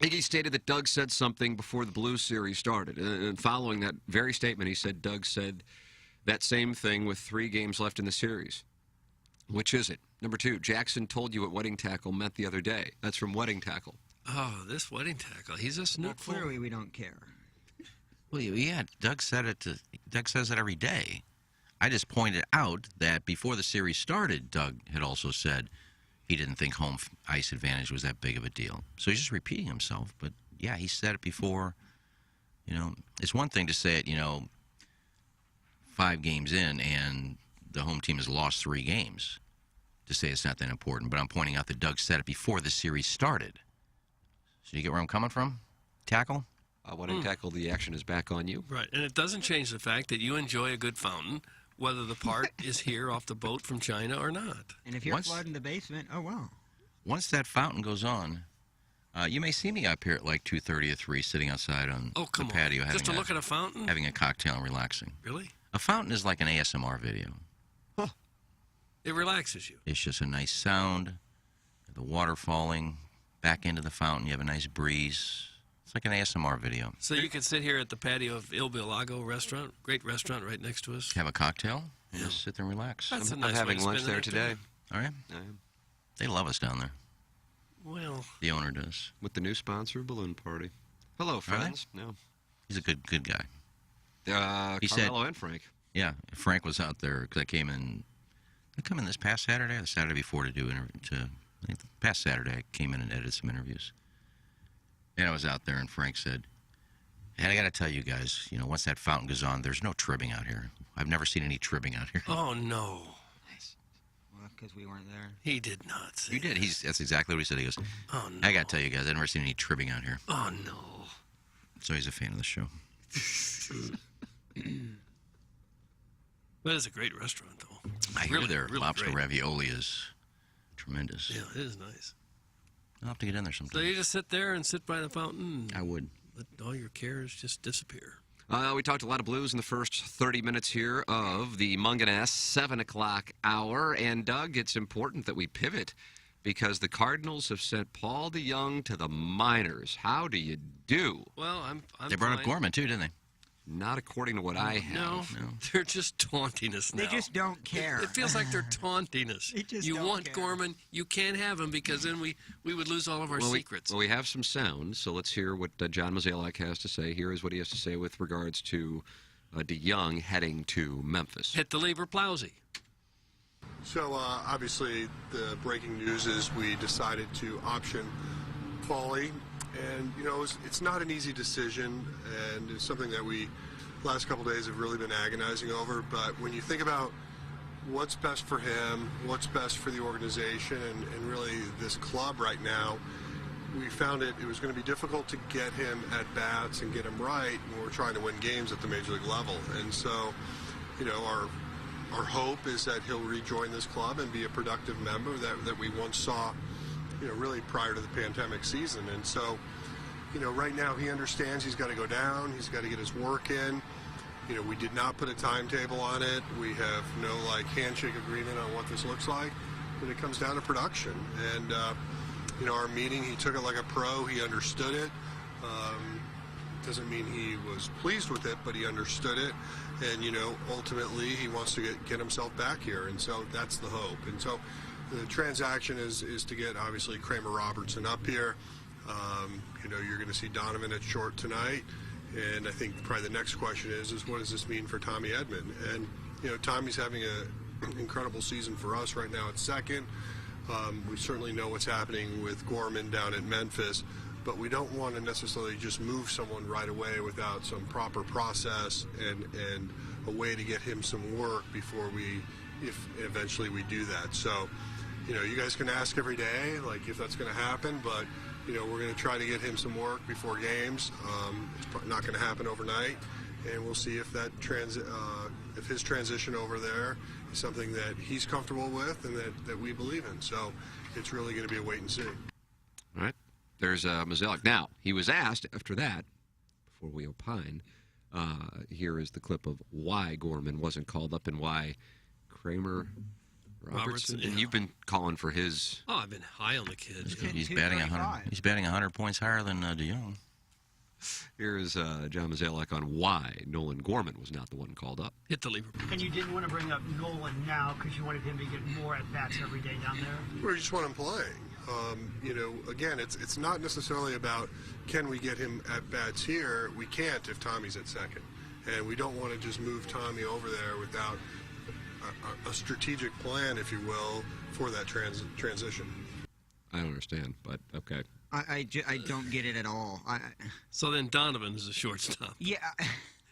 Iggy stated that Doug said something before the Blues series started. And following that very statement, he said Doug said that same thing with 3 games left in the series. Which is it? Number 2, Jackson told you what wedding tackle meant the other day. That's from Wedding Tackle. Oh, this wedding tackle. He's a snootful. Well, clearly we don't care. Well, yeah, Doug said it. Doug says it every day. I just pointed out that before the series started, Doug had also said he didn't think home ice advantage was that big of a deal. So he's just repeating himself. But, yeah, he said it before. You know, it's one thing to say it, 5 games in and the home team has lost 3 games, to say it's not that important. But I'm pointing out that Doug said it before the series started. So you get where I'm coming from? Tackle? Wedding Tackle, the action is back on you. Right, and it doesn't change the fact that you enjoy a good fountain, whether the part is here off the boat from China or not. And if you're flooding the basement, oh, well. Once that fountain goes on, you may see me up here at like 2:30 or 3 sitting outside on the patio. Just to look at a fountain? Having a cocktail and relaxing. Really? A fountain is like an ASMR video. Huh. It relaxes you. It's just a nice sound, the water falling back into the fountain. You have a nice breeze. It's like an ASMR video. So you can sit here at the patio of Il Bilago restaurant, great restaurant right next to us. Have a cocktail and just sit there and relax. That's I'm having lunch there today. All right. They love us down there. Well, the owner does. With the new sponsor, Balloon Party. Hello, friends. No. He's a good guy. He Carmelo and Frank. Yeah, Frank was out there because I came in this past Saturday or the Saturday before to do I think the past Saturday I came in and edited some interviews. And I was out there and Frank said, "And I got to tell you guys, once that fountain goes on, there's no tribbing out here. I've never seen any tribbing out here." Oh, no. Well, because we weren't there. He did not say. You did. That's exactly what he said. He goes, "Oh, no. I got to tell you guys, I've never seen any tribbing out here." Oh, no. So he's a fan of the show. That is a great restaurant, though. I hear their lobster ravioli is tremendous. Yeah, it is nice. I'll have to get in there sometime. So you just sit there and sit by the fountain? I would. Let all your cares just disappear. We talked a lot of Blues in the first 30 minutes here of the Munganess 7 o'clock hour. And, Doug, it's important that we pivot because the Cardinals have sent Paul DeJong to the minors. How do you do? Well, I'm They brought up Gorman, too, didn't they? Not according to what I have. No, they're just taunting us now. They just don't care. It feels like they're taunting us. You don't want care. Gorman, you can't have him because then we would lose all of our secrets. We have some sound, so let's hear what John Mozeliak has to say. Here is what he has to say with regards to DeJong heading to Memphis. Hit the lever, Plowsy. So obviously the breaking news is we decided to option Paulie. And, it's not an easy decision, and it's something that we, last couple days, have really been agonizing over. But when you think about what's best for him, what's best for the organization, and really this club right now, we found it was going to be difficult to get him at bats and get him right when we're trying to win games at the Major League level. And so, our hope is that he'll rejoin this club and be a productive member that we once saw really prior to the pandemic season. And so, right now he understands he's got to go down, he's got to get his work in. We did not put a timetable on it. We have no handshake agreement on what this looks like, but it comes down to production. And, our meeting, he took it like a pro, he understood it. Doesn't mean he was pleased with it, but he understood it. And, ultimately he wants to get himself back here. And so that's the hope. And so the transaction is to get, obviously, Kramer Robertson up here. You're going to see Donovan at short tonight. And I think probably the next question is what does this mean for Tommy Edman? And, Tommy's having an incredible season for us right now at second. We certainly know what's happening with Gorman down at Memphis, but we don't want to necessarily just move someone right away without some proper process and a way to get him some work before if eventually we do that. So, you guys can ask every day, if that's going to happen, but, we're going to try to get him some work before games. It's not going to happen overnight, and we'll see if if his transition over there is something that he's comfortable with and that we believe in. So it's really going to be a wait and see. All right. There's Mozeliak. Now, he was asked after that, before we opine, here is the clip of why Gorman wasn't called up and why Kramer Robertson. yeah. And you've been calling for his. Oh, I've been high on the kid. He's batting 100. He's batting 100 points higher than DeYoung. Here's John Mazalek on why Nolan Gorman was not the one called up. Hit the lever. And you didn't want to bring up Nolan now because you wanted him to get more at-bats every day down there? We just want him playing. Again, it's not necessarily about can we get him at-bats here. We can't if Tommy's at second. And we don't want to just move Tommy over there without a strategic plan, if you will, for that transition. I don't understand, but okay. I don't get it at all. So then Donovan is a shortstop. Yeah.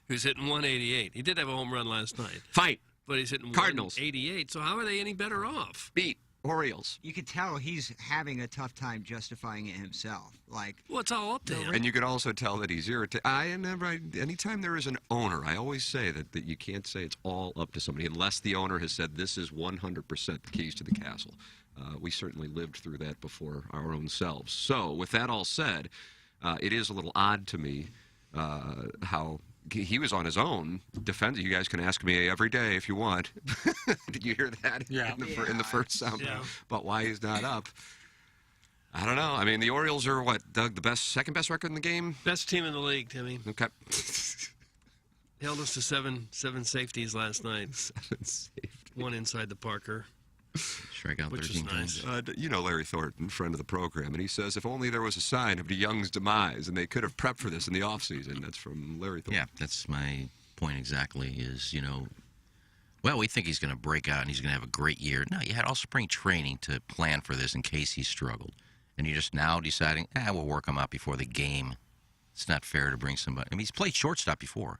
Who's hitting 188. He did have a home run last night. Fight. But he's hitting Cardinals. 188. So how are they any better off? Beat Orioles. You could tell he's having a tough time justifying it himself. Well, it's all up to him. And you could also tell that he's irritated. Anytime there is an owner, I always say that you can't say it's all up to somebody unless the owner has said this is 100% the keys to the castle. We certainly lived through that before our own selves. So, with that all said, it is a little odd to me how he was on his own defending. You guys can ask me every day if you want. Did you hear that? Yeah. In the first sound about why he's not up? I don't know. I mean, the Orioles are what, Doug? The second best record in the game. Best team in the league, Timmy. Okay. Held us to seven safeties last night. 7 safeties. One inside the Parker. Strike out Which 13 is times. You know Larry Thornton, friend of the program, and he says, if only there was a sign of DeYoung's demise, and they could have prepped for this in the offseason. That's from Larry Thornton. Yeah, that's my point exactly is, well, we think he's going to break out and he's going to have a great year. No, you had all spring training to plan for this in case he struggled. And you're just now deciding, we'll work him out before the game. It's not fair to bring somebody. I mean, he's played shortstop before.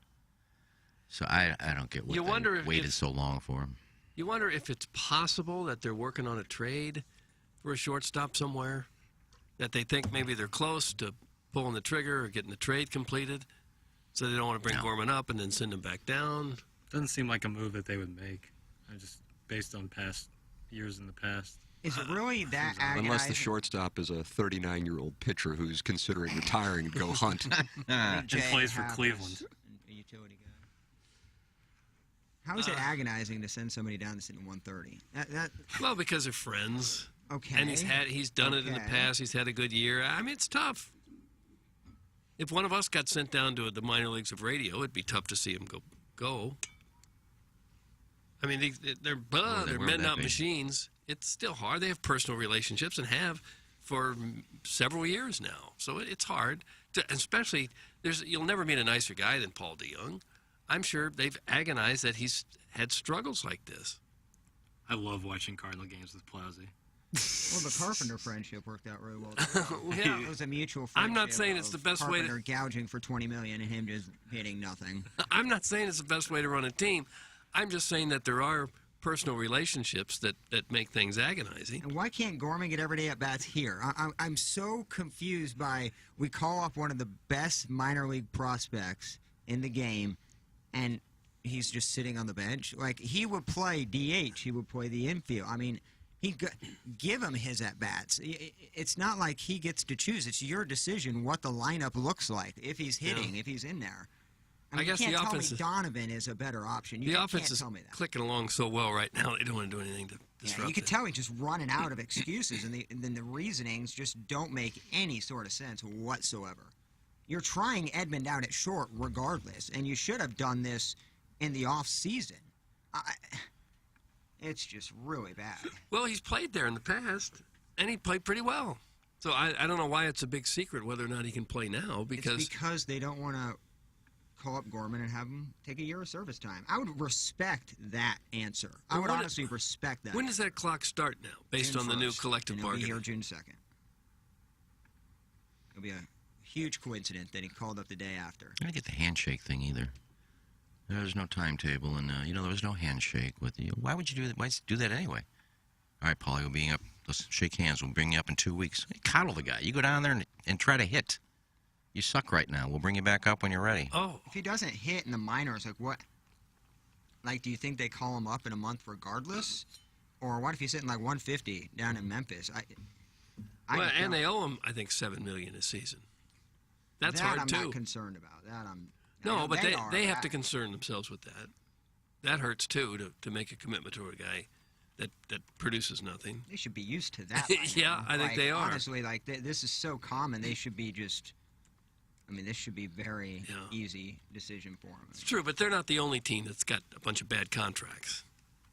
So I don't get what they waited so long for him. You wonder if it's possible that they're working on a trade for a shortstop somewhere, that they think maybe they're close to pulling the trigger or getting the trade completed, so they don't want to bring Gorman up and then send him back down. Doesn't seem like a move that they would make, just based on past years in the past. Is it really that agonizing? Unless the shortstop is a 39-year-old pitcher who's considering retiring to go hunt. And plays for Cleveland. A utility guy. How is it agonizing to send somebody down to sit in 130? Well, because they're friends. Okay. And he's done it in the past. He's had a good year. I mean, it's tough. If one of us got sent down to the minor leagues of radio, it'd be tough to see him go. I mean, they're men, not machines. It's still hard. They have personal relationships and have for several years now. So it's hard. Especially, you'll never meet a nicer guy than Paul DeYoung. I'm sure they've agonized that he's had struggles like this. I love watching Cardinal games with Plowsy. Well, the Carpenter friendship worked out really well. Yeah. It was a mutual friendship. I'm not saying it's the best way to... Carpenter gouging for $20 million and him just hitting nothing. I'm not saying it's the best way to run a team. I'm just saying that there are personal relationships that make things agonizing. And why can't Gorman get everyday at-bats here? I'm so confused by we call up one of the best minor league prospects in the game, and he's just sitting on the bench. Like, he would play DH. He would play the infield. I mean, give him his at-bats. It's not like he gets to choose. It's your decision what the lineup looks like, if he's hitting, if he's in there. I mean, guess you the can't offense tell me Donovan is a better option. The offense is clicking along so well right now, they don't want to do anything to disrupt you it. can tell he's just running out of excuses, and then the reasonings just don't make any sort of sense whatsoever. You're trying Edmund out at short regardless, and you should have done this in the off-season. It's just really bad. Well, he's played there in the past, and he played pretty well. So I don't know why it's a big secret whether or not he can play now. It's because they don't want to call up Gorman and have him take a year of service time. I would respect that answer. I would honestly respect that. When does that clock start now, based June on the new 1st, collective and bargaining? It'll be here June 2nd. It'll be a huge coincidence that he called up the day after. I didn't get the handshake thing either. There's no timetable, and there was no handshake with you. Why would you do that? Why do that anyway? All right, Paulie, we'll be up. Let's shake hands. We'll bring you up in 2 weeks. Hey, coddle the guy. You go down there and try to hit. You suck right now. We'll bring you back up when you're ready. Oh. If he doesn't hit in the minors, like what? Like, do you think they call him up in a month regardless? Or what if he's hitting like 150 down in Memphis? And they owe him, I think, $7 million a season. That's that hard I'm too. not concerned about. No, but they have to concern themselves with that. That hurts too to make a commitment to a guy that produces nothing. They should be used to that. Yeah, I think they are. Honestly, like this is so common. They should be just. I mean, this should be very easy decision for them. It's true, but they're not the only team that's got a bunch of bad contracts.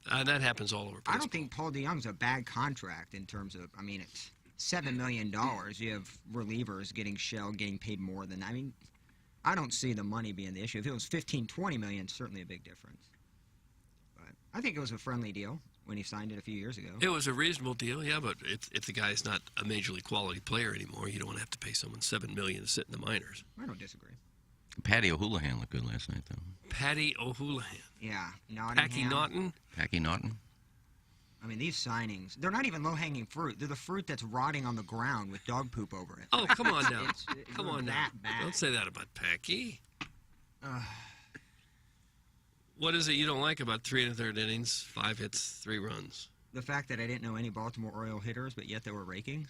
That happens all over baseball. I don't think Paul DeYoung's a bad contract in terms of. I mean, it's $7 million. You have relievers getting shelled, getting paid more than. I mean, I don't see the money being the issue. If it was 15, 20 million, certainly a big difference. But I think it was a friendly deal when he signed it a few years ago. It was a reasonable deal, yeah, but if the guy's not a major league quality player anymore, you don't want to have to pay someone $7 million to sit in the minors. I don't disagree. Patty O'Houlihan looked good last night, though. Patty O'Houlihan. Yeah, Packy Naughton. Packy Naughton. I mean, these signings, they're not even low-hanging fruit. They're the fruit that's rotting on the ground with dog poop over it. Oh, come on now. Come They're on now. that bad. Don't say that about Packy. What is it you don't like about 3 1/3 innings, 5 hits, 3 runs? The fact that I didn't know any Baltimore Oriole hitters, but yet they were raking,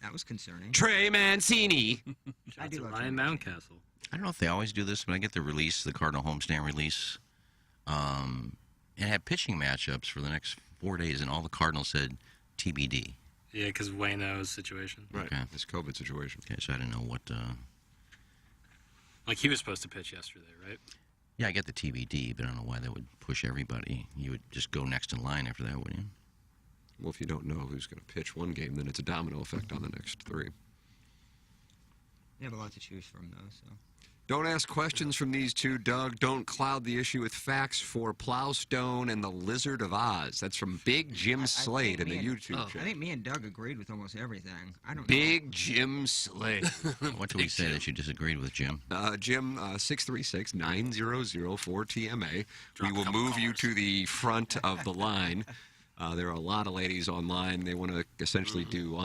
that was concerning. Trey Mancini. I do love Ryan Mountcastle. I don't know if they always do this, but I get the release, the Cardinal homestand release, and had pitching matchups for the next 4 days, and all the Cardinals said TBD. Yeah, because Waino's situation. Right, Okay. this COVID situation. Okay, so I didn't know what... Like, he was supposed to pitch yesterday, right? Yeah, I get the TBD, but I don't know why they would push everybody. You would just go next in line after that, wouldn't you? Well, if you don't know who's going to pitch one game, then it's a domino effect on the next 3. They have a lot to choose from, though, so... Don't ask questions from these two, Doug. Don't cloud the issue with facts for Plowstone and the Lizard of Oz. That's from Big Jim Slade in the YouTube I channel. think me and Doug agreed with almost everything. I don't Big Jim Slade. What do we say that you disagreed with, Jim? Jim, 636-9004-TMA. We will move you to the front of the line. There are a lot of ladies online. They want to essentially do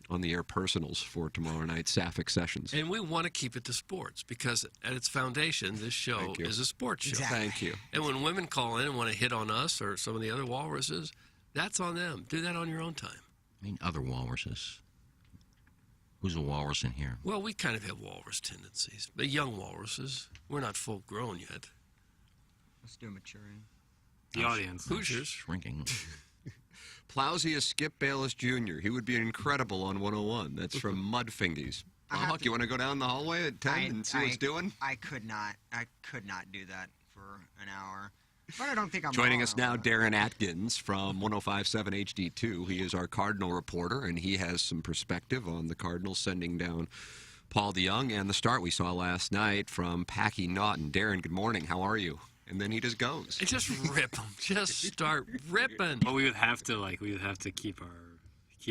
on-the-air personals for tomorrow night's Sapphic Sessions. And we want to keep it to sports because at its foundation, this show is a sports show. Exactly. Thank you. And when women call in and want to hit on us or some of the other walruses, that's on them. Do that on your own time. I mean, other walruses. Who's a walrus in here? Well, we kind of have walrus tendencies. The young walruses. We're not full grown yet. We're still maturing. The audience. Hoosiers. Shrinking. Plowsy is Skip Bayless Jr. He would be incredible on 101. That's from Mudfingies. Huck, you want to go down the hallway at 10 and see what's doing? I could not do that for an hour. But I don't think I'm Joining wrong. us now, Darren Atkins from 105.7 HD2. He is our Cardinal reporter, and he has some perspective on the Cardinals sending down Paul DeYoung and the start we saw last night from Packy Naughton. Darren, good morning. How are you? And then he just goes. Just rip them. Just start ripping. But we would have to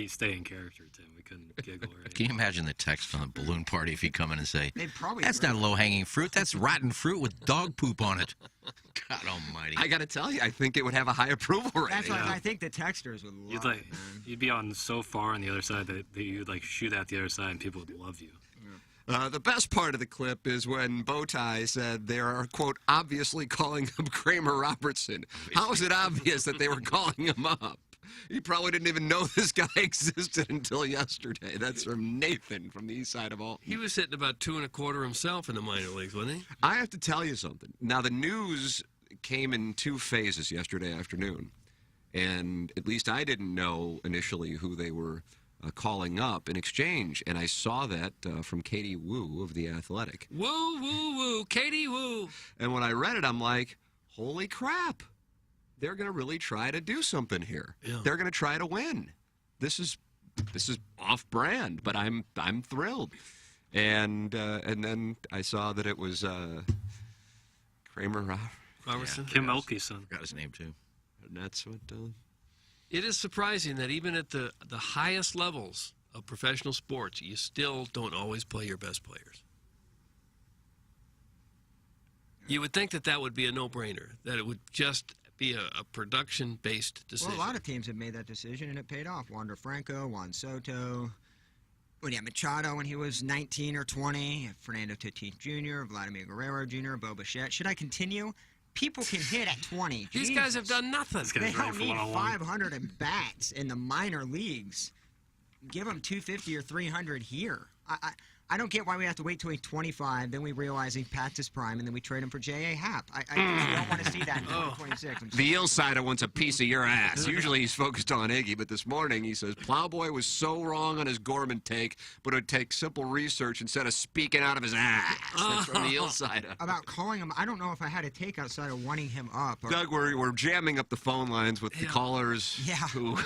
stay in character, Tim. We couldn't giggle or anything. Can you imagine the text from the balloon party if you come in and say, They'd probably that's not low-hanging fruit, that's rotten fruit with dog poop on it. God almighty. I got to tell you, I think it would have a high approval rating. That's what I think the texters would love it, man. You'd be on so far on the other side that you'd like shoot at the other side and people would love you. The best part of the clip is when Bowtie said they are, quote, obviously calling him Kramer Robertson. How is it obvious that they were calling him up? He probably didn't even know this guy existed until yesterday. That's from Nathan from the east side of Alton. He was hitting about 2 1/4 himself in the minor leagues, wasn't he? I have to tell you something. Now, the news came in 2 phases yesterday afternoon. And at least I didn't know initially who they were calling up in exchange. And I saw that from Katie Woo of The Athletic. Woo, woo, woo. Katie Woo. And when I read it, I'm like, holy crap. They're going to really try to do something here. Yeah. They're going to try to win. This is off-brand, but I'm thrilled. And then I saw that it was Kramer Robertson. Kim Elke's son. Forgot his name, too. And that's what... It is surprising that even at the highest levels of professional sports, you still don't always play your best players. You would think that would be a no-brainer, that it would just be a production-based decision. Well, a lot of teams have made that decision, and it paid off. Wander Franco, Juan Soto, Machado when he was 19 or 20, Fernando Tatis Jr., Vladimir Guerrero Jr., Bo Bichette. Should I continue? People can hit at 20. These guys have done nothing. They don't need 500 at bats in the minor leagues. Give them 250 or 300 here. I don't get why we have to wait till he's 25, then we realize he's past his prime, and then we trade him for J.A. Happ. I just don't want to see that in 2026. The Illsider wants a piece of your ass. Usually he's focused on Iggy, but this morning he says Plowboy was so wrong on his Gorman take, but it would take simple research instead of speaking out of his ass. That's from the Illsider. About calling him, I don't know if I had a take outside of wanting him up. Or, Doug, we're jamming up the phone lines with the callers who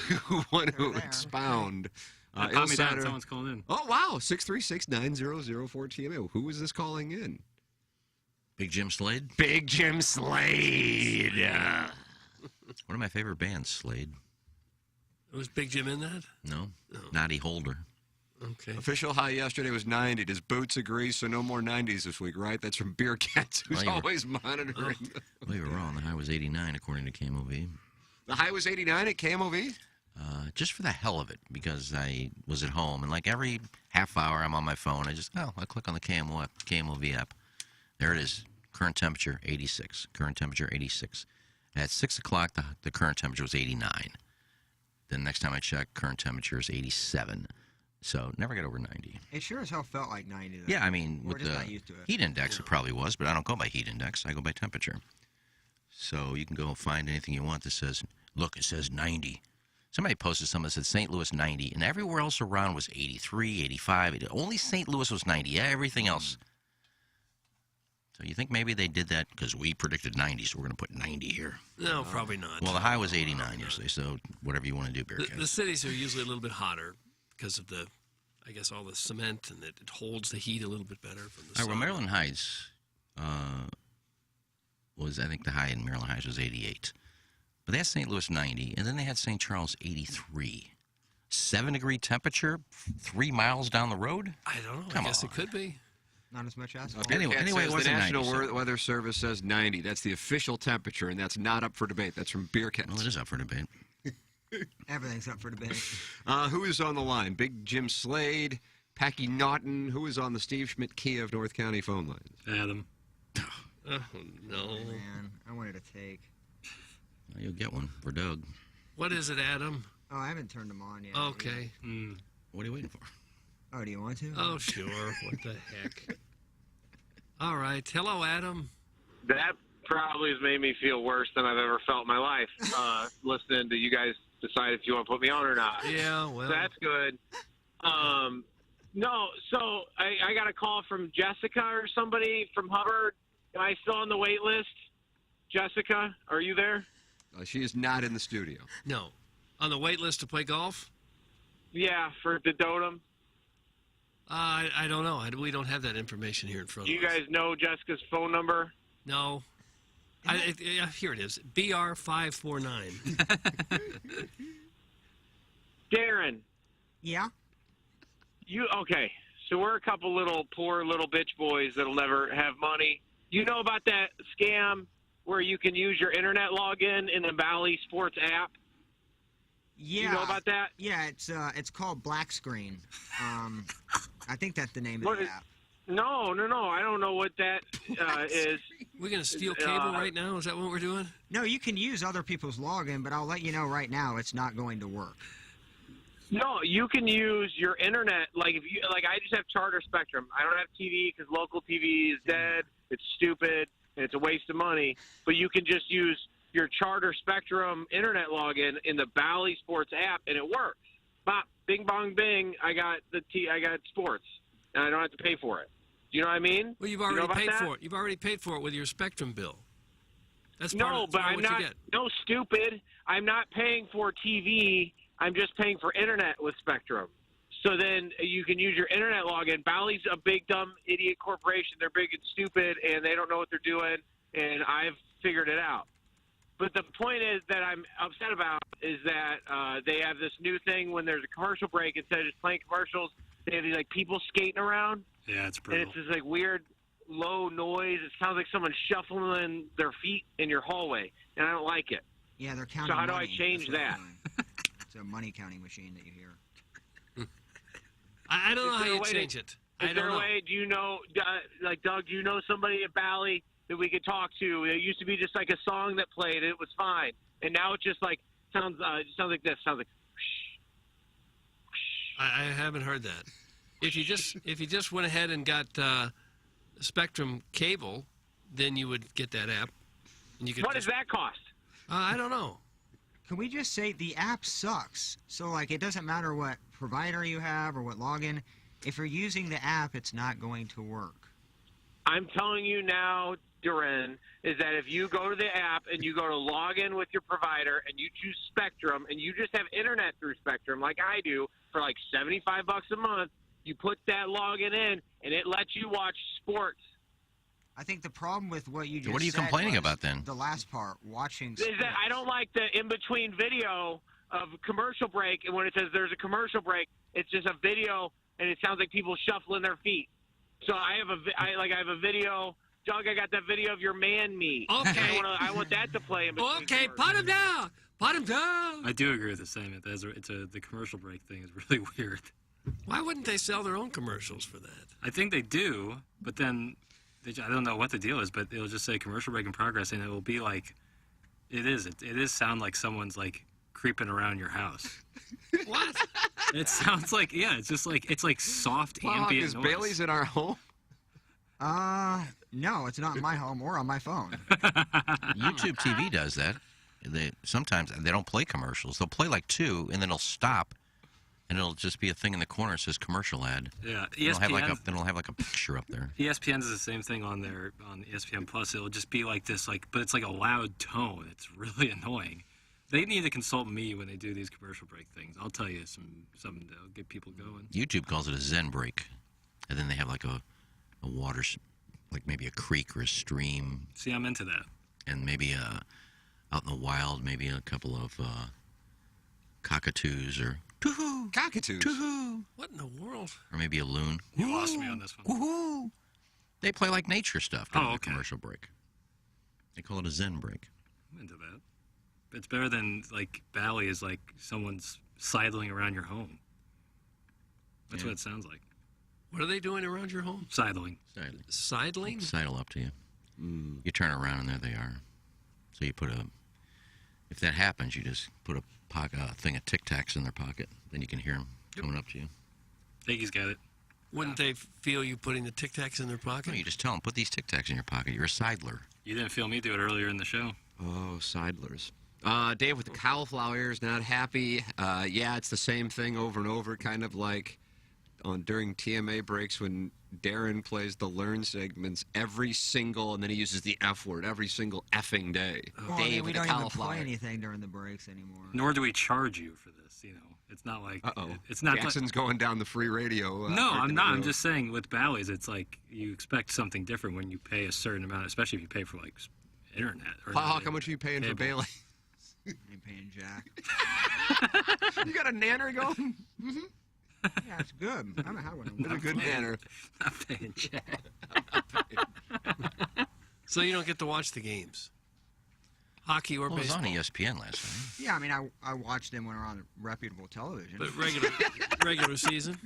want to expound. Calm me down. Someone's calling in. Oh, wow. 636-9004-TMA. Who is this calling in? Big Jim Slade? Big Jim Slade. One of my favorite bands, Slade. Was Big Jim in that? No. Noddy Holder. Okay. Official high yesterday was 90. Does Boots agree? So no more 90s this week, right? That's from Beer Cats, who's always monitoring. Well, you were wrong. The high was 89, according to KMOV. The high was 89 at KMOV? Just for the hell of it, because I was at home, and like every half hour I'm on my phone, I click on the KMOV app. There it is. Current temperature, 86. Current temperature, 86. At 6 o'clock, the current temperature was 89. Then next time I checked, current temperature is 87. So never get over 90. It sure as hell felt like 90, though. Yeah, I mean, We're with just the not used to it. heat index, it probably was, but I don't go by heat index. I go by temperature. So you can go find anything you want that says, look, it says 90. Somebody posted something that said St. Louis 90, and everywhere else around was 83, 85. Only St. Louis was 90. Yeah, everything else. So you think maybe they did that because we predicted 90, so we're going to put 90 here? No, probably not. Well, the high was 89 yesterday, so whatever you want to do, Bear The cities are usually a little bit hotter because of I guess, all the cement, and it holds the heat a little bit better from the sun. Well, Maryland Heights I think the high in Maryland Heights was 88. But they had St. Louis 90, and then they had St. Charles 83. 7-degree temperature 3 miles down the road? I don't know. Come I guess on. it could be. Not as much asphalt. Anyway, it the wasn't National 90, Weather Service says 90. That's the official temperature, and that's not up for debate. That's from Beer Cats. Well, it is up for debate. Everything's up for debate. Who is on the line? Big Jim Slade, Packy Naughton. Who is on the Steve Schmidt Kia of North County phone lines? Adam. Oh, no. Man, I wanted to take. Well, you'll get one for Doug. What is it, Adam? Oh, I haven't turned them on yet. Okay. What are you waiting for? Oh, do you want to? Oh, sure. What the heck? All right. Hello, Adam. That probably has made me feel worse than I've ever felt in my life, listening to you guys decide if you want to put me on or not. Yeah, well. So that's good. No, so I got a call from Jessica or somebody from Hubbard. Am I still on the wait list? Jessica, are you there? She is not in the studio. No. On the wait list to play golf? Yeah, for the Dotem. I don't know. We don't have that information here in front Do of you us. guys know Jessica's phone number? No. Here it is. BR549. Darren. Yeah? Okay, so we're a couple poor little bitch boys that'll never have money. You know about that scam where you can use your internet login in the Bally Sports app? Yeah. You know about that? Yeah, it's called Black Screen. I think that's the name of the app. No. I don't know what that is. We're going to steal cable right now? Is that what we're doing? No, you can use other people's login, but I'll let you know right now it's not going to work. No, you can use your internet. I just have Charter Spectrum. I don't have TV because local TV is dead. It's stupid and it's a waste of money. But you can just use your Charter Spectrum internet login in the Bally Sports app, and it works. Bop, bing, bong, bing. I got sports, and I don't have to pay for it. Do you know what I mean? Well, you've already paid for it. You've already paid for it with your Spectrum bill. That's part but of I'm what not. you get. No, stupid. I'm not paying for TV. I'm just paying for internet with Spectrum. So then you can use your internet login. Bally's a big, dumb, idiot corporation. They're big and stupid, and they don't know what they're doing, and I've figured it out. But the point is that I'm upset about is that they have this new thing when there's a commercial break, instead of just playing commercials, they have these people skating around. Yeah, it's brutal. And it's this weird low noise. It sounds like someone shuffling their feet in your hallway, and I don't like it. Yeah, they're counting So how do I money. change that? It's a money counting machine that you hear. I don't know Is how there a you way change to- it. Is there a way, do you know, Doug, do you know somebody at Bally that we could talk to? It used to be just a song that played, and it was fine. And now it just sounds like this. Sounds like, I haven't heard that. if you just went ahead and got Spectrum cable, then you would get that app. And you could What does that cost? I don't know. Can we just say the app sucks? So, like, it doesn't matter what provider you have or what login. If you're using the app, it's not going to work. I'm telling you now, Duran, is that if you go to the app and you go to log in with your provider and you choose Spectrum and you just have internet through Spectrum like I do for like $75 a month, you put that login in and it lets you watch sports. I think the problem with what you just What are you said complaining was about then? The last part, watching Is that I don't like the in-between video of commercial break, and when it says there's a commercial break, it's just a video and it sounds like people shuffling their feet. So I have a video. Doug, I got that video of your man meat. Okay. I want that to play in between. Okay, put him down. Put him down. I do agree with the same. The commercial break thing is really weird. Why wouldn't they sell their own commercials for that? I think they do, but then I don't know what the deal is, but it'll just say commercial break in progress, and it will be like, it is sound like someone's like creeping around your house. What? It sounds like, yeah, it's like soft ambient is noise. Bailey's in our home? No, it's not in my home or on my phone. YouTube TV does that. Sometimes they don't play commercials. They'll play like 2, and then it'll stop, and it'll just be a thing in the corner that says commercial ad. Yeah, Then it'll have like a picture up there. ESPN does the same thing on ESPN Plus. It'll just be like this, but it's like a loud tone. It's really annoying. They need to consult me when they do these commercial break things. I'll tell you something that'll get people going. YouTube calls it a Zen break, and then they have like a water, like maybe a creek or a stream. See, I'm into that. And maybe out in the wild, maybe a couple of cockatoos or Toohoo! Cockatoos. Toohoo! What in the world? Or maybe a loon. You lost me on this one. Woohoo! They play like nature stuff during the commercial break. They call it a Zen break. I'm into that. It's better than like Bally is like someone's sidling around your home. That's what it sounds like. What are they doing around your home? Sidling. Sidling? Sidle up to you. You turn around and there they are. So you put if that happens, you just put a thing of Tic Tacs in their pocket. Then you can hear them coming up to you. Iggy's got it. Wouldn't they feel you putting the Tic Tacs in their pocket? No, you just tell them, put these Tic Tacs in your pocket. You're a sidler. You didn't feel me do it earlier in the show. Oh, sidlers. Dave with the cauliflower ears, not happy. Yeah, it's the same thing over and over, kind of like during TMA breaks when Darren plays the learn segments every single, and then he uses the F word every single effing day. Well, Dave we with the don't even cauliflower. play anything during the breaks anymore. Nor do we charge you for this. You know, it's not like it's not. Jackson's going down the free radio. No, I'm not. I'm just saying with Bally's, it's like you expect something different when you pay a certain amount, especially if you pay for like internet. Or How much are you paying for Bailey? Ain't paying jack. You got a nanner going? Mm-hmm. Yeah, it's good. I haven't had one. It's a good nanner. I'm paying jack. So you don't get to watch the games? Hockey or Well, it was baseball? on ESPN last night. Yeah, I mean, I watched them when they were on reputable television. But regular season?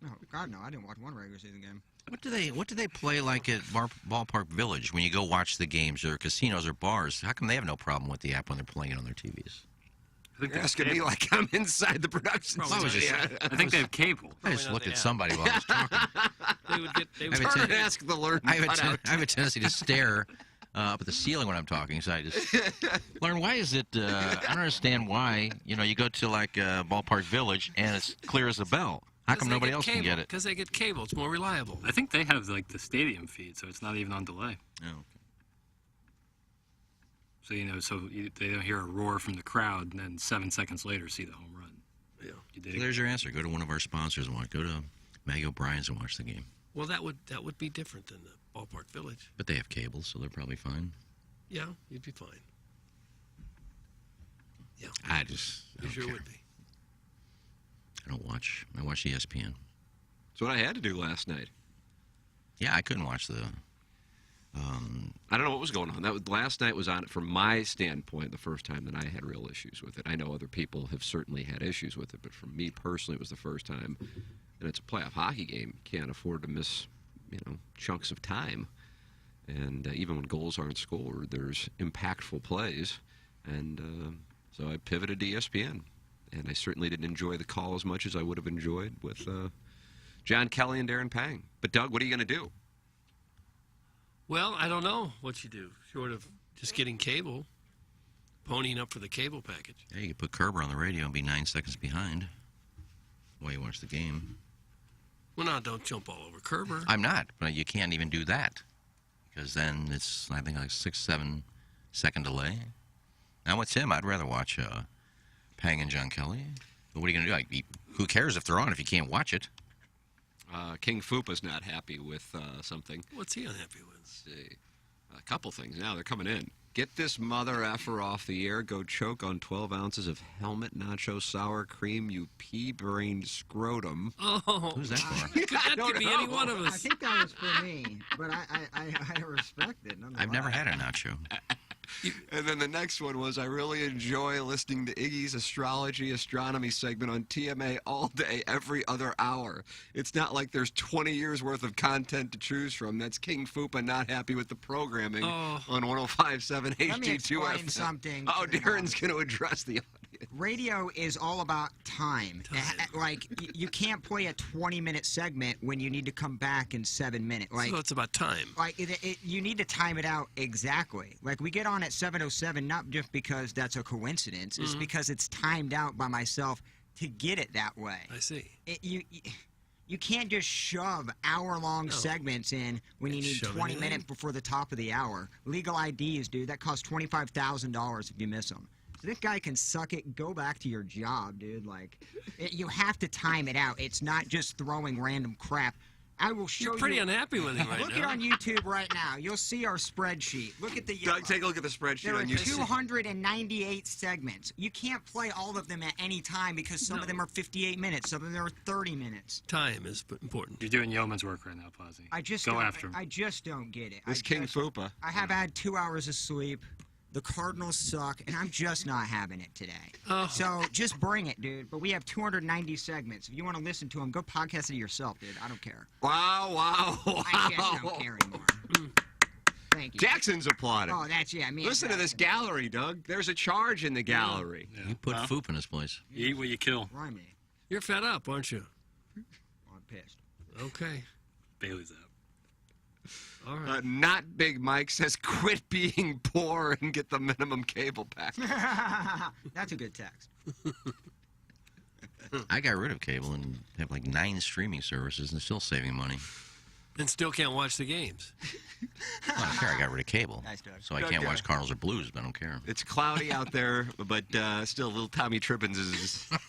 No, God, no. I didn't watch one regular season game. What do they play like at Ballpark Village when you go watch the games, or casinos or bars? How come they have no problem with the app when they're playing it on their TVs? You're asking me like I'm inside the production. I think they have cable. I just looked at somebody while I was talking. They would turn and ask the learn. I have a tendency to stare up at the ceiling when I'm talking, so I just learn. Why is it? I don't understand why. You know, you go to like Ballpark Village and it's clear as a bell. How come nobody else can get it? Because they get cable. It's more reliable. I think they have like the stadium feed, so it's not even on delay. Oh, okay. So they don't hear a roar from the crowd, and then 7 seconds later see the home run. Yeah. So there's your answer. Go to one of our sponsors and watch. Go to Maggie O'Brien's and watch the game. Well, that would be different than the Ballpark Village. But they have cable, so they're probably fine. Yeah, you'd be fine. Yeah. I don't sure care. would be. I don't watch. I watch ESPN. That's what I had to do last night. Yeah, I couldn't watch the. I don't know what was going on. Last night was on, from my standpoint, the first time that I had real issues with it. I know other people have certainly had issues with it, but for me personally, it was the first time. And it's a playoff hockey game. You can't afford to miss, chunks of time. And even when goals aren't scored, there's impactful plays. And so I pivoted to ESPN. And I certainly didn't enjoy the call as much as I would have enjoyed with John Kelly and Darren Pang. But, Doug, what are you going to do? Well, I don't know what you do, short of just getting cable, ponying up for the cable package. Yeah, you could put Kerber on the radio and be 9 seconds behind while you watch the game. Well, no, don't jump all over Kerber. I'm not, but you can't even do that because then it's, I think, like 6-7 second delay. Now, with Tim, I'd rather watch Pang and John Kelly. But what are you going to do? Who cares if they're on if you can't watch it? King Fupa's not happy with something. What's he unhappy with? Let's see. A couple things. Now they're coming in. Get this mother effer off the air. Go choke on 12 ounces of helmet nacho sour cream, you pea-brained scrotum. Oh. Who's that for? That could be any one of us. I think that was for me, but I respect it. I've never had a nacho. And then the next one was, I really enjoy listening to Iggy's Astronomy segment on TMA all day, every other hour. It's not like there's 20 years worth of content to choose from. That's King Fupa not happy with the programming on 105.7 HD2 Let me explain FM. something. Oh, Darren's going to address the audience. Radio is all about time. Like, you can't play a 20-minute segment when you need to come back in 7 minutes. Like, So it's about time. Like, you need to time it out exactly. Like, we get on at 7:07 not just because that's a coincidence. It's because it's timed out by myself to get it that way. I see. You can't just shove hour-long segments in when you need 20 minutes before the top of the hour. Legal IDs, dude, that costs $25,000 if you miss them. So this guy can suck it. Go back to your job, dude. Like, you have to time it out. It's not just throwing random crap. I will show you. You're pretty unhappy with him right Look now. it on YouTube right now. You'll see our spreadsheet. Look at the yellow. Doug, take a look at the spreadsheet There are on YouTube. 298 segments. You can't play all of them at any time because some of them are 58 minutes. Some of them are 30 minutes. Time is important. You're doing yeoman's work right now, Posey. I just Go don't, after him. I just don't get it. This King Fupa. I have had 2 hours of sleep. The Cardinals suck, and I'm just not having it today. Oh. So just bring it, dude. But we have 290 segments. If you want to listen to them, go podcast it yourself, dude. I don't care. Wow. I just don't care anymore. Thank you. Jackson's applauding. Oh, that's, yeah, me. Listen to this gallery, Doug. There's a charge in the gallery. Yeah. You put Foop in his place. You eat what you kill. Why me? You're fed up, aren't you? I'm pissed. Okay. Bailey's out. All right. Not Big Mike says, quit being poor and get the minimum cable pack. That's a good text. I got rid of cable and have like 9 streaming services and still saving money. And still can't watch the games. I don't care. I got rid of cable. Nice, Doug. So I can't watch Cardinals or Blues, but I don't care. It's cloudy out there, but still, little Tommy Trippins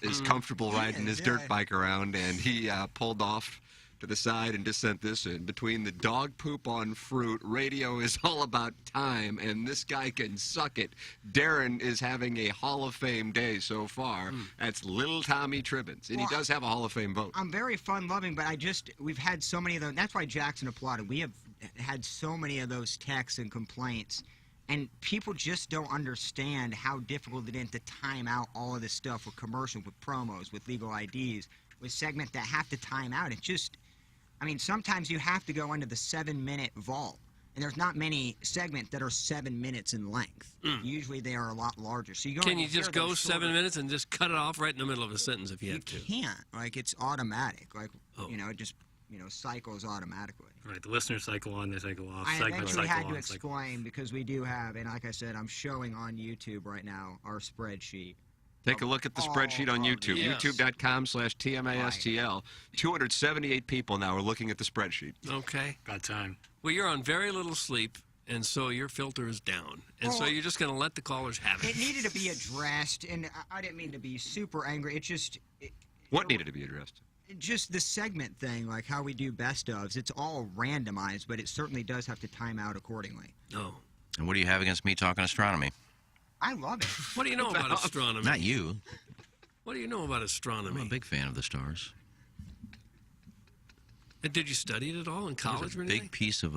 is comfortable riding his dirt bike around, and he pulled off to the side and just sent this in. Between the dog poop on fruit, radio is all about time, and this guy can suck it. Darren is having a Hall of Fame day so far. That's little Tommy Tribbins, and he does have a Hall of Fame vote. I'm very fun-loving, but we've had so many of those. That's why Jackson applauded. We have had so many of those texts and complaints, and people just don't understand how difficult it is to time out all of this stuff with commercials, with promos, with legal IDs, with segments that have to time out. It's just, I mean, sometimes you have to go into the 7-minute vault, and there's not many segments that are 7 minutes in length. Usually they are a lot larger. So Can you just go 7 minutes and just cut it off right in the middle of a sentence if you have to? You can't. Like, it's automatic. Like, it just, cycles automatically. Right, the listeners cycle on, they cycle off. I Segments eventually cycle had to on, cycle explain because we do have, and like I said, I'm showing on YouTube right now our spreadsheet. Take a look at the spreadsheet on YouTube, youtube.com/TMASTL. 278 people now are looking at the spreadsheet. Okay. Got time. Well, you're on very little sleep, and so your filter is down. And so you're just going to let the callers have it. It needed to be addressed, and I didn't mean to be super angry. It just... What needed to be addressed? Just the segment thing, like how we do best ofs. It's all randomized, but it certainly does have to time out accordingly. Oh. And what do you have against me talking astronomy? I love it. What do you know about astronomy? Not you. What do you know about astronomy? I'm a big fan of the stars. And did you study it at all in college There's or a anything? big piece of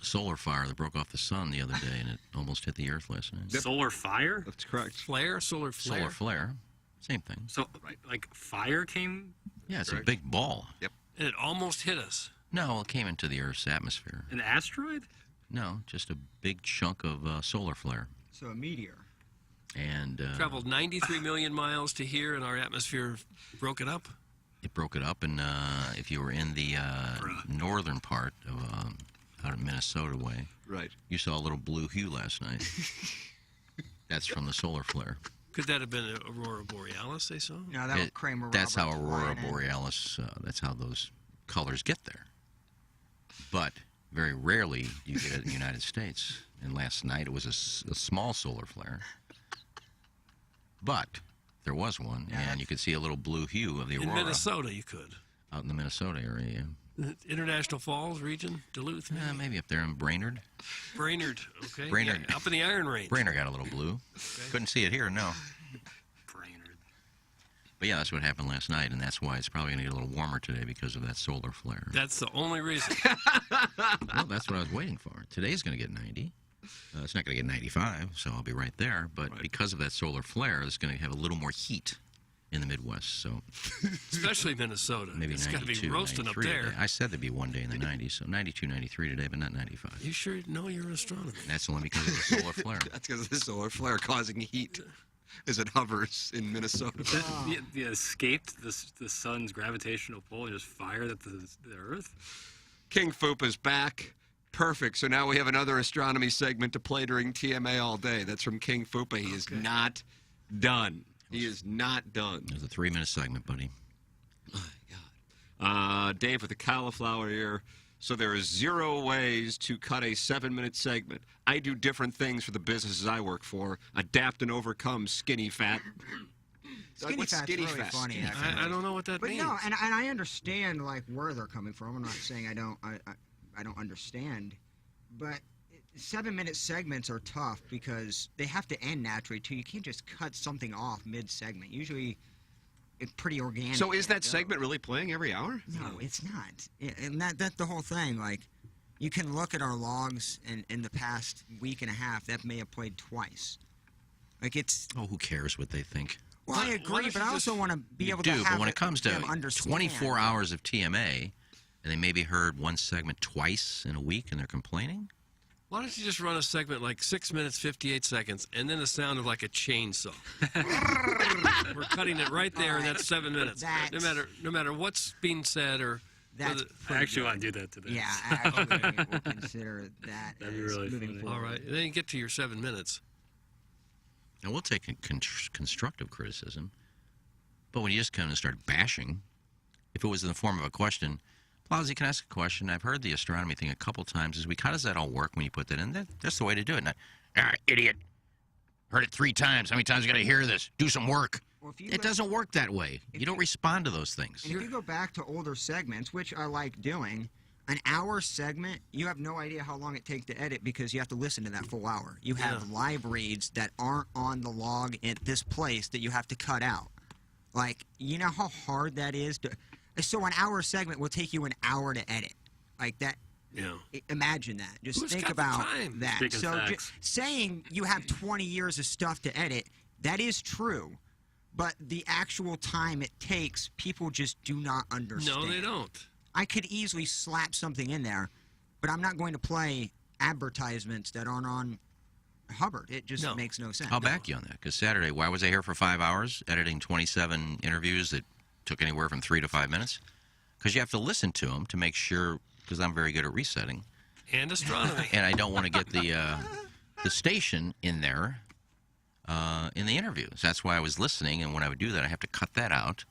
solar fire that broke off the sun the other day, and it almost hit the Earth last night. Solar fire? That's correct. Flare? Solar flare? Solar flare. Same thing. So, like, fire came? Yeah, it's a big ball. Yep. And it almost hit us. No, it came into the Earth's atmosphere. An asteroid? No, just a big chunk of solar flare. So a meteor. And Traveled 93 million miles to here, and our atmosphere broke it up? it broke it up, and if you were in the northern part of out of Minnesota way, right, you saw a little blue hue last night. That's from the solar flare. Could that have been an Aurora Borealis they saw? No, that was Kramer. That's how Roberts Aurora flying in. Borealis, that's how those colors get there. But very rarely do you get it in the United States. And last night it was a small solar flare. But there was one, and you could see a little blue hue of the aurora. In Minnesota, you could. Out in the Minnesota area, International Falls region, Duluth, maybe? maybe up there in Brainerd. Brainerd, okay. Brainerd. Yeah, up in the Iron Range. Brainerd got a little blue. Okay. Couldn't see it here, no. But yeah, that's what happened last night, and that's why it's probably going to get a little warmer today because of that solar flare. That's the only reason. Well, that's what I was waiting for. Today's going to get 90. It's not going to get 95, so I'll be right there. But because of that solar flare, it's going to have a little more heat in the Midwest. So Especially Minnesota. maybe it's got to be 92, roasting up 93 there. today. I said there'd be one day in the 90s, so 92, 93 today, but not 95. You sure know you're an astronomer? That's only because of the solar flare. That's because of the solar flare causing heat as it hovers in Minnesota. The escaped the sun's gravitational pull and just fired at the Earth. King Fupa's back. Perfect. So now we have another astronomy segment to play during TMA all day. That's from King Fupa. He is not done. He is not done. It was a 3-minute segment, buddy. Dave with the cauliflower ear. So there are 0 ways to cut a 7-minute segment. I do different things for the businesses I work for. Adapt and overcome skinny fat. Skinny What's fat's skinny really fat? funny. Skinny actually. fat. I don't know what that But means. no, and I understand like where they're coming from. I'm not saying I don't understand, but 7-minute segments are tough because they have to end naturally too. You can't just cut something off mid-segment. Usually, it's pretty organic. So is that segment really playing every hour? No, it's not. And that's the whole thing. Like, you can look at our logs, and in the past week and a half, that may have played twice. Like, it's. Oh, who cares what they think? Well, I agree, but I also want to be able to have but when it comes to them understand. 24 hours of TMA, and they maybe heard one segment twice in a week, and they're complaining? Why don't you just run a segment like 6 minutes, 58 seconds, and then the sound of like a chainsaw? We're cutting it right there, and that's 7 minutes. No matter what's being said or. That's I actually want to do that today. Yeah, I actually will consider that That'd be as really moving funny. forward. All right, then you get to your 7 minutes. Now, we'll take constructive criticism, but when you just come and start bashing, if it was in the form of a question, Plowsy, can I ask a question? I've heard the astronomy thing a couple times. How does that all work when you put that in? That's the way to do it. Not, idiot. Heard it 3 times. How many times I got to hear this? Do some work. Well, It doesn't work that way. You don't respond to those things. And if you go back to older segments, which I like doing, an hour segment, you have no idea how long it takes to edit because you have to listen to that full hour. You have live reads that aren't on the log at this place that you have to cut out. Like, you know how hard that is? So an hour segment will take you an hour to edit. Like that. Yeah. Imagine that. Just Who's think got the about time? that. Speaking So facts. saying you have 20 years of stuff to edit, that is true. But the actual time it takes, people just do not understand. No, they don't. I could easily slap something in there, but I'm not going to play advertisements that aren't on Hubbard. It just makes no sense. I'll back you on that, because Saturday, why was I here for 5 hours editing 27 interviews that took anywhere from 3 to 5 minutes? Because you have to listen to them to make sure, because I'm very good at resetting. And astronomy. And I don't want to get the station in there in the interviews. That's why I was listening, and when I would do that, I have to cut that out,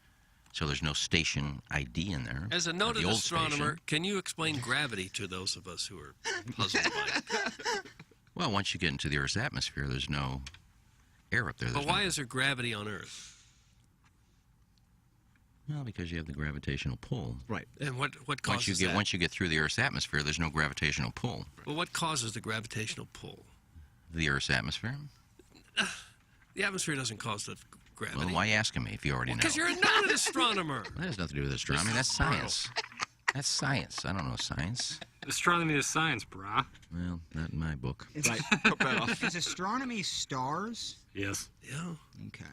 so there's no station ID in there. As a of noted the old astronomer, station. can you explain gravity to those of us who are puzzled by it? Well, once you get into the Earth's atmosphere, there's no air up there. But why is there gravity on Earth? Well, because you have the gravitational pull. Right. And what causes that? Once you get through the Earth's atmosphere, there's no gravitational pull. Well, what causes the gravitational pull? The Earth's atmosphere? The atmosphere doesn't cause the gravity. Well, why are you asking me if you already know? Because you're a noted astronomer. That has nothing to do with astronomy. That's science. That's science. I don't know science. Astronomy is science, brah. Well, not in my book. Is astronomy stars? Yes. Yeah. Okay.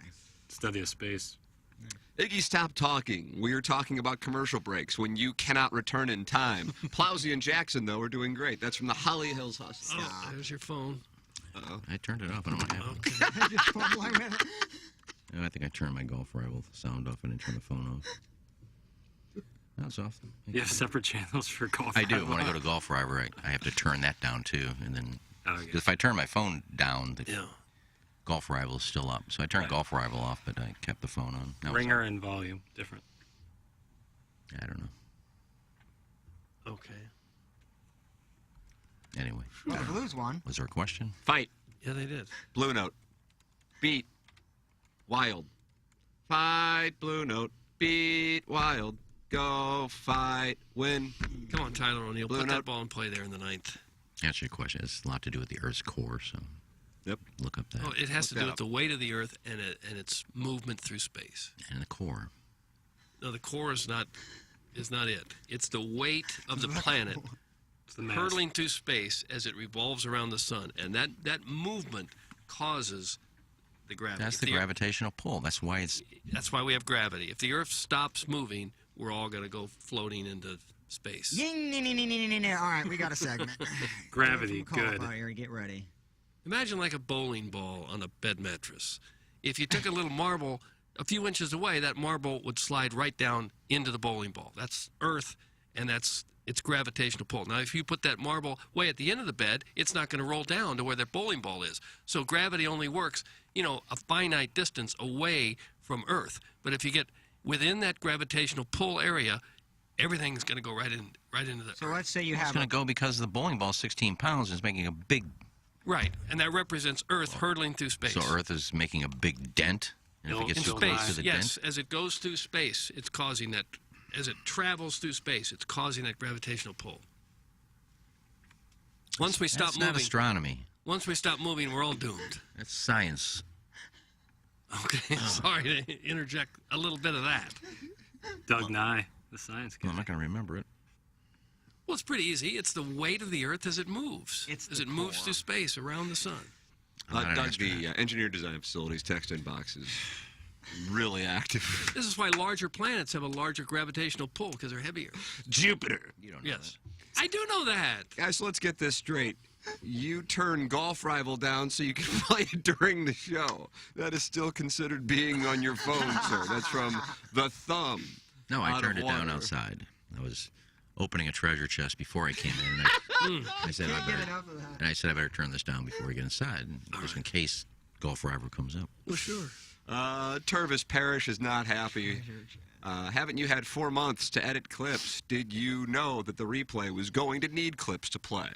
Study of space. Iggy, stop talking. We're talking about commercial breaks when you cannot return in time. Plowsy and Jackson, though, are doing great. That's from the Holly Hills Hospital. Oh, there's your phone. Uh-oh. I turned it off. I don't know what happened. I think I turned my golf rival sound off and then turned the phone off. That was off. You have separate channels for golf. I do. When I go to Golf Rival, I have to turn that down too, and then because if I turn my phone down, the Golf Rival is still up. So I turned Golf Rival off, but I kept the phone on. That Ringer and volume different. I don't know. Okay. Anyway. Well, the Blues won. Was there a question? Fight. Yeah, they did. Blue Note. Beat. Wild. Fight. Blue Note. Beat. Wild. Go. Fight. Win. Come on, Tyler O'Neill. Blue Put Note. that ball in play there in the ninth. Answer your question. It's a lot to do with the Earth's core, so look up that. Oh, it has to Look do that with the weight of the Earth and its movement through space. And the core. No, the core is not it. It's the weight of the planet hurtling through space as it revolves around the sun, and that movement causes the gravity. That's the gravitational pull. That's why we have gravity. If the Earth stops moving, we're all going to go floating into space. All right, we got a segment. Gravity, good. good. Here, get ready. Imagine like a bowling ball on a bed mattress. If you took a little marble a few inches away, that marble would slide right down into the bowling ball. That's Earth, and that's its gravitational pull. Now, if you put that marble way at the end of the bed, it's not going to roll down to where that bowling ball is. So gravity only works, a finite distance away from Earth. But if you get within that gravitational pull area, everything's going to go right into the. So let's say you have. It's going to go because the bowling ball is 16 pounds and is making a big. Right, and that represents Earth hurtling through space. So Earth is making a big dent. And if it gets in too space, close to the yes, dent, as it goes through space, it's causing that. As it travels through space, it's causing that gravitational pull. Once we stop that's moving, not astronomy. Once we stop moving, we're all doomed. That's science. Okay, sorry to interject a little bit of that. Doug Nye, the science guy. Well, I'm not going to remember it. Well, it's pretty easy. It's the weight of the Earth as it moves. As it moves through space around the sun. Doug, the engineer design facilities text inbox is really active. This is why larger planets have a larger gravitational pull, because they're heavier. Jupiter. You don't know Yes. I do know that. Guys, let's get this straight. You turn Golf Rival down so you can play it during the show. That is still considered being on your phone, sir. That's from the thumb. No, I turned it down outside. I was opening a treasure chest before I came in. And I said I better turn this down before we get inside, just in case Golf Rival comes up. Well, sure. Tervis Parrish is not happy. Haven't you had 4 months to edit clips? Did you know that the replay was going to need clips to play?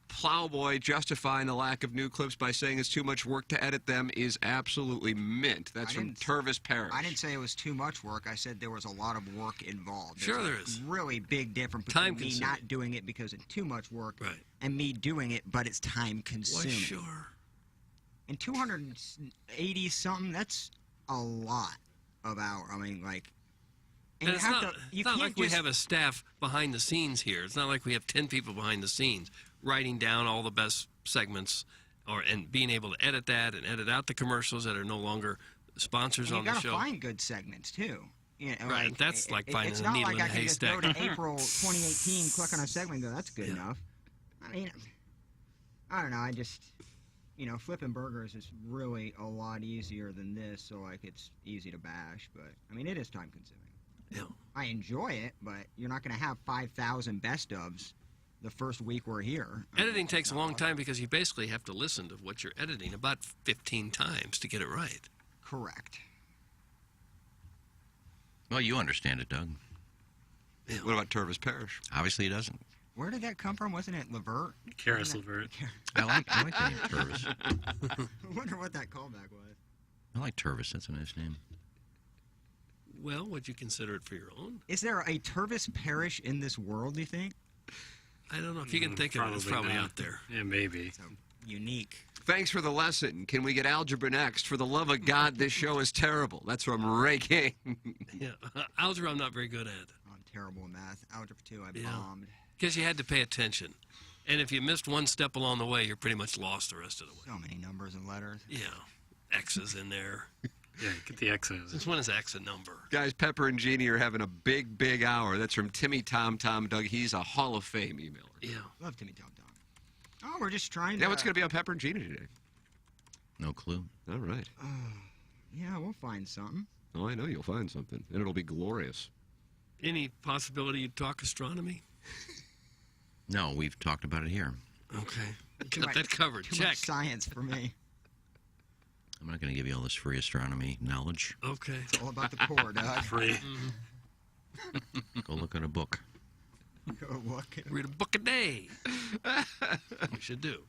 Plowboy justifying the lack of new clips by saying it's too much work to edit them is absolutely mint. That's from Tervis Parrish. I didn't say it was too much work. I said there was a lot of work involved. Sure there is. Really big difference between me not doing it because it's too much work and me doing it, but it's time consuming. Why, sure. And 280 something, that's a lot of hours. I mean, like. And it's not like we have a staff behind the scenes here. It's not like we have 10 people behind the scenes writing down all the best segments and being able to edit that and edit out the commercials that are no longer sponsors on the show. You got to find good segments, too. You know, right, that's like finding a needle in a haystack. It's not like I can just go to April 2018, click on a segment and go, that's good enough. I mean, I don't know. I just, flipping burgers is really a lot easier than this, so, it's easy to bash. But, I mean, it is time-consuming. Yeah. I enjoy it, but you're not going to have 5,000 best-ofs the first week we're here. Editing takes a long time because you basically have to listen to what you're editing about 15 times to get it right. Correct. Well, you understand it, Doug. Yeah. What about Tervis Parrish? Obviously he doesn't. Where did that come from? Wasn't it Levert? Karis Levert. I like the name Tervis. I wonder what that callback was. I like Tervis. That's a nice name. Well, would you consider it for your own? Is there a Tervis Parish in this world, do you think? I don't know. If you can think of it, it's probably out there. Yeah, maybe. So unique. Thanks for the lesson. Can we get algebra next? For the love of God, this show is terrible. That's from Ray King. Yeah, algebra I'm not very good at. I'm terrible in math. Algebra 2, I bombed. Because you had to pay attention. And if you missed one step along the way, you're pretty much lost the rest of the way. So many numbers and letters. Yeah. X's in there. Yeah, get the X's. Since when is X a number? Guys, Pepper and Jeannie are having a big, big hour. That's from Timmy Tom Tom Doug. He's a Hall of Fame emailer. Yeah. Love Timmy Tom Tom. Oh, we're just trying to... Yeah, what's going to be on Pepper and Jeannie today? No clue. All right. Yeah, we'll find something. Oh, I know you'll find something. And it'll be glorious. Any possibility you'd talk astronomy? No, we've talked about it here. Okay. Got that covered. Too Check. much science for me. I'm not going to give you all this free astronomy knowledge. Okay. It's all about the poor, Doug. Free. Go look at a book. Go look. Read a book a day. We should do.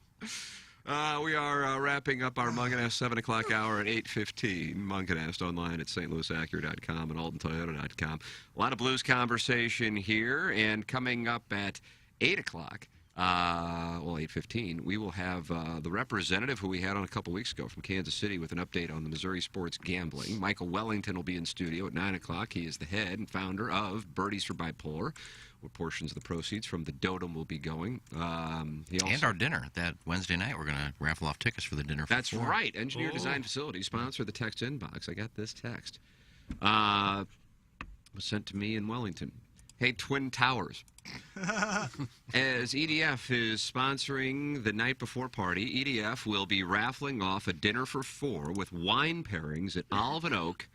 We are wrapping up our Munganast 7 o'clock hour at 8:15. Munganast online at stlouisacura.com and aldentoyota.com. A lot of Blues conversation here, and coming up at 8 o'clock, 8:15, we will have the representative who we had on a couple weeks ago from Kansas City with an update on the Missouri sports gambling. Michael Wellington will be in studio at 9 o'clock. He is the head and founder of Birdies for Bipolar, where portions of the proceeds from the Dotem will be going. And our dinner that Wednesday night. We're going to raffle off tickets for the dinner. That's for 4. right. Engineer Design Facilities sponsor the text inbox. I got this text. Was sent to me in Wellington. Hey, Twin Towers. As EDF is sponsoring the night before party, EDF will be raffling off a dinner for 4 with wine pairings at Olive and Oak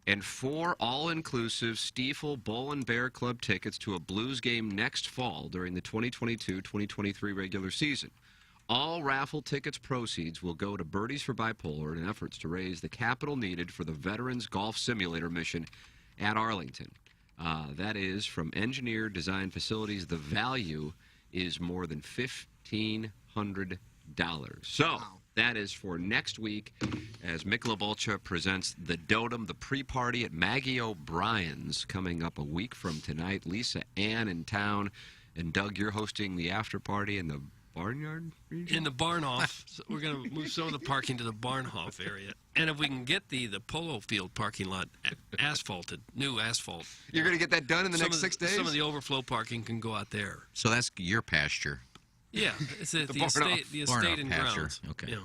and 4 all-inclusive Stiefel Bull and Bear Club tickets to a Blues game next fall during the 2022-2023 regular season. All raffle tickets proceeds will go to Birdies for Bipolar in efforts to raise the capital needed for the Veterans Golf Simulator mission at Arlington. That is from Engineer Design Facilities. The value is more than $1,500. So that is for next week as Michelob Ultra presents the Dotem, the pre-party at Maggie O'Brien's coming up a week from tonight. Lisa Ann in town. And Doug, you're hosting the after party in the Barnyard region? In the Barnhof. So we're going to move some of the parking to the Barnhof area. And if we can get the polo field parking lot asphalted, new asphalt. You're going to get that done in the next 6 days? Some of the overflow parking can go out there. So that's your pasture. Yeah, it's at the Barnhof. estate and pasture. grounds. Okay. Yeah.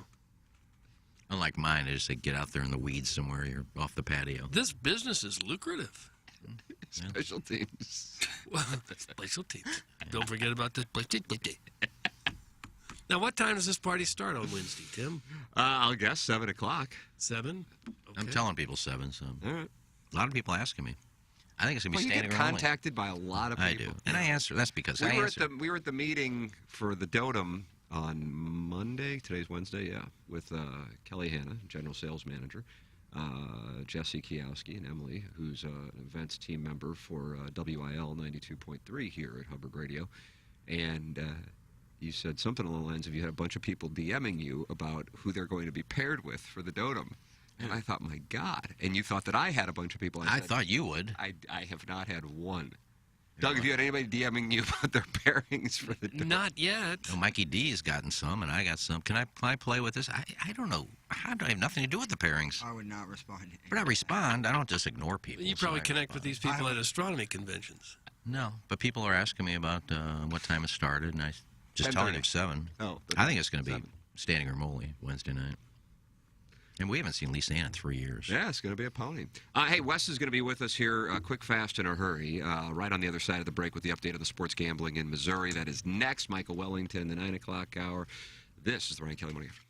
Unlike mine, I just say get out there in the weeds somewhere. You're off the patio. This business is lucrative. Special teams. Well, special teams. Don't forget about the special teams. Now, what time does this party start on Wednesday, Tim? I'll guess 7 o'clock. 7? Okay. I'm telling people 7. So All right. a lot of people asking me. I think it's going to be You standing get room only. contacted by a lot of people. I do. And I answer. That's because I answer. We were at the meeting for the Dotem on Monday. Today's Wednesday, yeah, with Kelly Hanna, General Sales Manager, Jesse Kiowski, and Emily, who's an events team member for WIL 92.3 here at Hubbard Radio. And you said something along the lines of you had a bunch of people DMing you about who they're going to be paired with for the Dotem. And I thought, my God. And you thought that I had a bunch of people. I thought you would. I have not had one. Doug, have you had anybody DMing you about their pairings for the Dotem? Not yet. Well, Mikey D has gotten some, and I got some. Can I play with this? I don't know. How do I have nothing to do with the pairings? I would not respond. But I respond. I don't just ignore people. You so probably I connect with respond. these people at astronomy conventions. No, but people are asking me about what time it started, and I just 10:30. telling them 7. Oh, I think it's going to be 7. standing room only Wednesday night. And we haven't seen Lisa Ann in 3 years. Yeah, it's going to be a pony. Hey, Wes is going to be with us here, quick, fast, in a hurry, right on the other side of the break with the update of the sports gambling in Missouri. That is next. Michael Wellington, the 9 o'clock hour. This is the Ryan Kelly Morning After.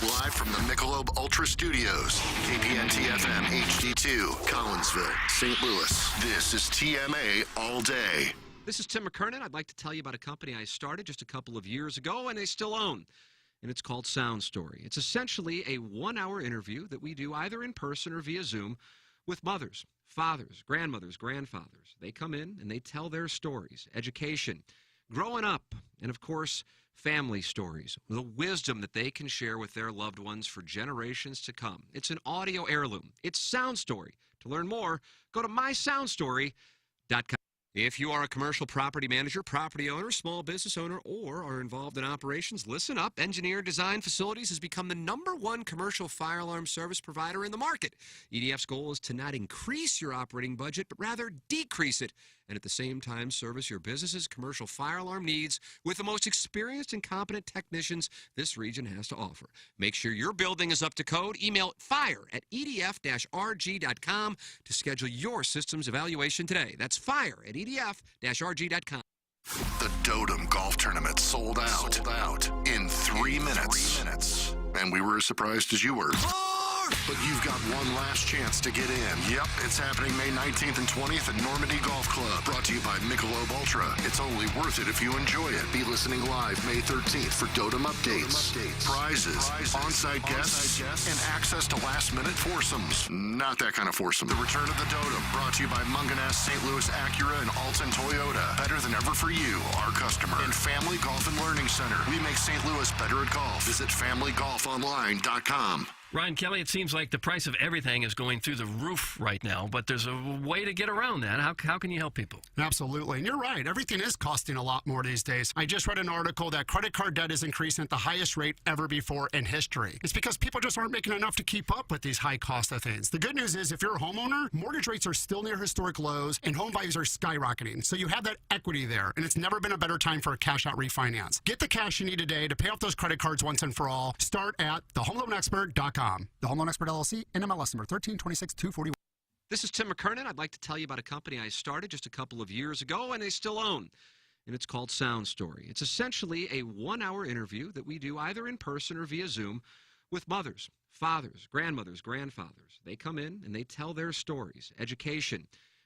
Live from the Michelob Ultra Studios, KPNT FM HD2, Collinsville, St. Louis. This is TMA All Day. This is Tim McKernan. I'd like to tell you about a company I started just a couple of years ago, and I still own. And it's called Sound Story. It's essentially a 1-hour interview that we do either in person or via Zoom with mothers, fathers, grandmothers, grandfathers. They come in and they tell their stories, education, growing up, and of course, family stories, the wisdom that they can share with their loved ones for generations to come. It's an audio heirloom. It's Sound Story. To learn more, go to mysoundstory.com. If you are a commercial property manager, property owner, small business owner, or are involved in operations, listen up. Engineer Design Facilities has become the #1 commercial fire alarm service provider in the market. EDF's goal is to not increase your operating budget, but rather decrease it, and at the same time service your business's commercial fire alarm needs with the most experienced and competent technicians this region has to offer. Make sure your building is up to code. Email fire@edf-rg.com to schedule your systems evaluation today. That's fire@edf-rg.com. The Dotem Golf Tournament sold out in 3 minutes. And we were as surprised as you were. But you've got one last chance to get in. Yep, it's happening May 19th and 20th at Normandy Golf Club. Brought to you by Michelob Ultra. It's only worth it if you enjoy it. Be listening live May 13th for Dotem updates, prizes, on-site guests, and access to last-minute foursomes. Not that kind of foursome. The return of the Dotem, brought to you by Munganess, St. Louis Acura, and Alton Toyota. Better than ever for you, our customer. And Family Golf and Learning Center. We make St. Louis better at golf. Visit FamilyGolfOnline.com. Ryan Kelly, it seems like the price of everything is going through the roof right now, but there's a way to get around that. How can you help people? Absolutely. And you're right. Everything is costing a lot more these days. I just read an article that credit card debt is increasing at the highest rate ever before in history. It's because people just aren't making enough to keep up with these high cost of things. The good news is if you're a homeowner, mortgage rates are still near historic lows and home values are skyrocketing. So you have that equity there, and it's never been a better time for a cash out refinance. Get the cash you need today to pay off those credit cards once and for all. Start at thehomeloanexpert.com. The Home Loan Expert LLC, NMLS number 1326241. This is Tim McKernan. I'd like to tell you about a company I started just a couple of years ago and I still own. And it's called Sound Story. It's essentially a 1-hour interview that we do either in person or via Zoom with mothers, fathers, grandmothers, grandfathers. They come in and they tell their stories, education,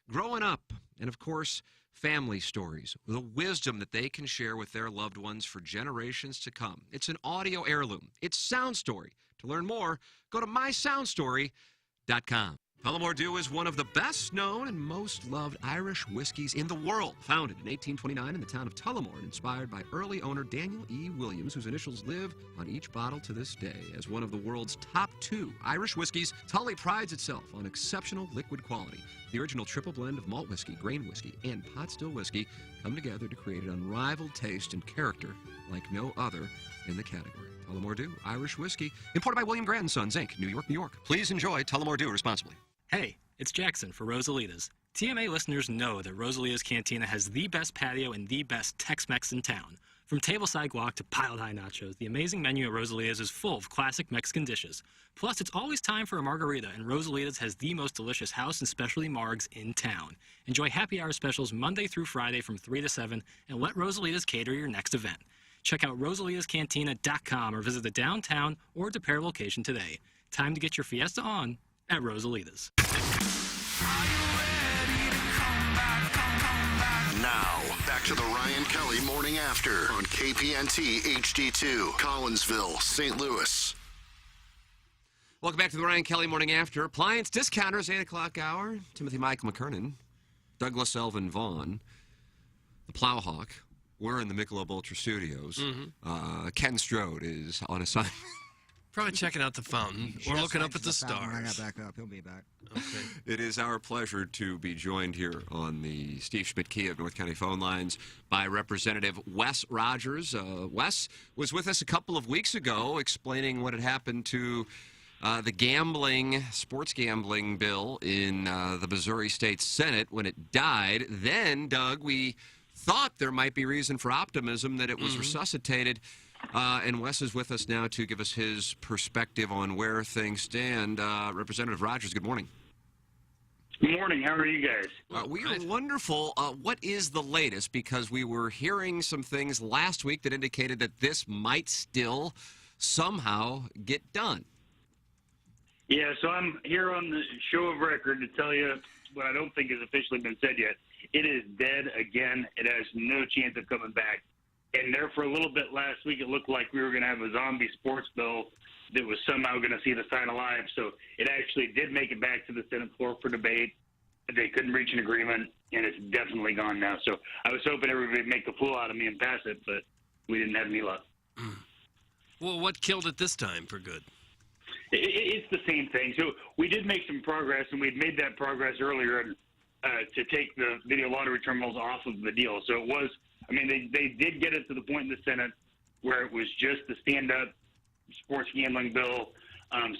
growing up, and of course, family stories, the wisdom that they can share with their loved ones for generations to come. It's an audio heirloom. It's Sound Story. To learn more, go to mysoundstory.com. Tullamore Dew is one of the best known and most loved Irish whiskeys in the world. Founded in 1829 in the town of Tullamore and inspired by early owner Daniel E. Williams, whose initials live on each bottle to this day. As one of the world's top 2 Irish whiskeys, Tully prides itself on exceptional liquid quality. The original triple blend of malt whiskey, grain whiskey, and pot still whiskey come together to create an unrivaled taste and character like no other in the category. Tullamore Dew, Irish whiskey, imported by William Grant & Sons, Inc., New York, New York. Please enjoy Tullamore Dew responsibly. Hey, it's Jackson for Rosalitas. TMA listeners know that Rosalitas Cantina has the best patio and the best Tex-Mex in town. From tableside guac to piled high nachos, the amazing menu at Rosalitas is full of classic Mexican dishes. Plus, it's always time for a margarita, and Rosalitas has the most delicious house and specialty margs in town. Enjoy happy hour specials Monday through Friday from 3 to 7, and let Rosalitas cater your next event. Check out rosalitascantina.com or visit the downtown or DePere location today. Time to get your fiesta on at Rosalitas. Now, back to the Ryan Kelly Morning After on KPNT HD2, Collinsville, St. Louis. Welcome back to the Ryan Kelly Morning After. Appliance Discounters, 8 o'clock hour. Timothy Michael McKernan, Douglas Elvin Vaughn, the Plowhawk. We're in the Michelob Ultra Studios. Mm-hmm. Ken Strode is on assignment. Probably checking out the fountain or looking up at the stars. Back up. He'll be back. Okay. It is our pleasure to be joined here on the Steve Schmidt Key of North County phone lines by Representative Wes Rogers. Wes was with us a couple of weeks ago explaining what had happened to the sports gambling bill in the Missouri State Senate when it died. Then, Doug, we thought there might be reason for optimism that it was resuscitated. And Wes is with us now to give us his perspective on where things stand. Representative Rogers, good morning. Good morning. How are you guys? We are wonderful. What is the latest? Because we were hearing some things last week that indicated that this might still somehow get done. Yeah, so I'm here on the show of record to tell you what I don't think has officially been said yet. It is dead again. It has no chance of coming back. And there for a little bit last week, it looked like we were going to have a zombie sports bill that was somehow going to see the sign alive. So it actually did make it back to the Senate floor for debate. They couldn't reach an agreement, and it's definitely gone now. So I was hoping everybody would make a fool out of me and pass it, but we didn't have any luck. Well, what killed it this time for good? It's the same thing. So we did make some progress, and we'd made that progress earlier to take the video lottery terminals off of the deal. So it was, I mean, they did get it to the point in the Senate where it was just the stand-up sports gambling bill.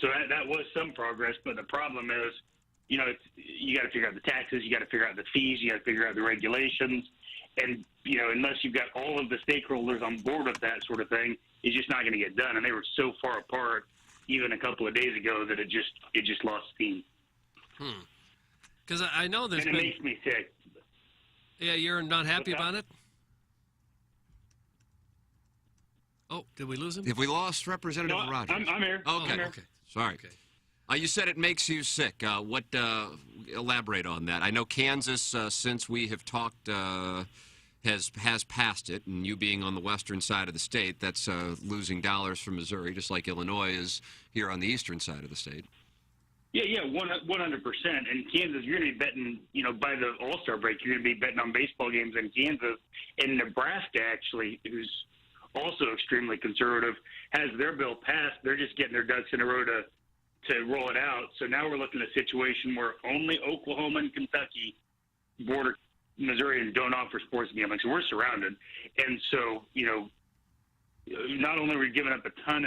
So that was some progress, but the problem is, you know, you got to figure out the taxes, you got to figure out the fees, you got to figure out the regulations, and, you know, unless you've got all of the stakeholders on board with that sort of thing, it's just not going to get done. And they were so far apart even a couple of days ago that it just lost steam. Because I know there's and it makes me sick. Yeah, you're not happy about it? Oh, did we lose him? Have we lost Representative Rogers? I'm here. Okay. I'm here. Okay. Sorry. Okay. You said it makes you sick. Elaborate on that. I know Kansas, since we have talked, has passed it, and you being on the western side of the state, that's losing dollars from Missouri, just like Illinois is here on the eastern side of the state. Yeah, 100%. And Kansas, you're going to be betting, by the All-Star break, you're going to be betting on baseball games in Kansas. And Nebraska, actually, who's also extremely conservative, has their bill passed. They're just getting their ducks in a row to roll it out. So now we're looking at a situation where only Oklahoma and Kentucky border Missouri and don't offer sports gambling. So we're surrounded. And so, not only are we giving up a ton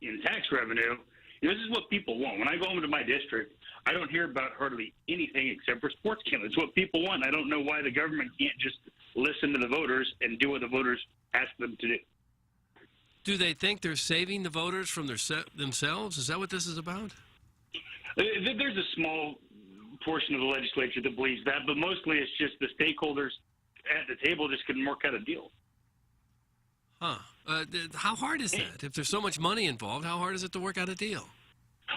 in tax revenue, this is what people want. When I go home to my district, I don't hear about hardly anything except for sports gambling. It's what people want. I don't know why the government can't just listen to the voters and do what the voters ask them to do. Do they think they're saving the voters from themselves? Is that what this is about? There's a small portion of the legislature that believes that, but mostly it's just the stakeholders at the table just couldn't work out a deal. Huh. How hard is that? If there's so much money involved, how hard is it to work out a deal?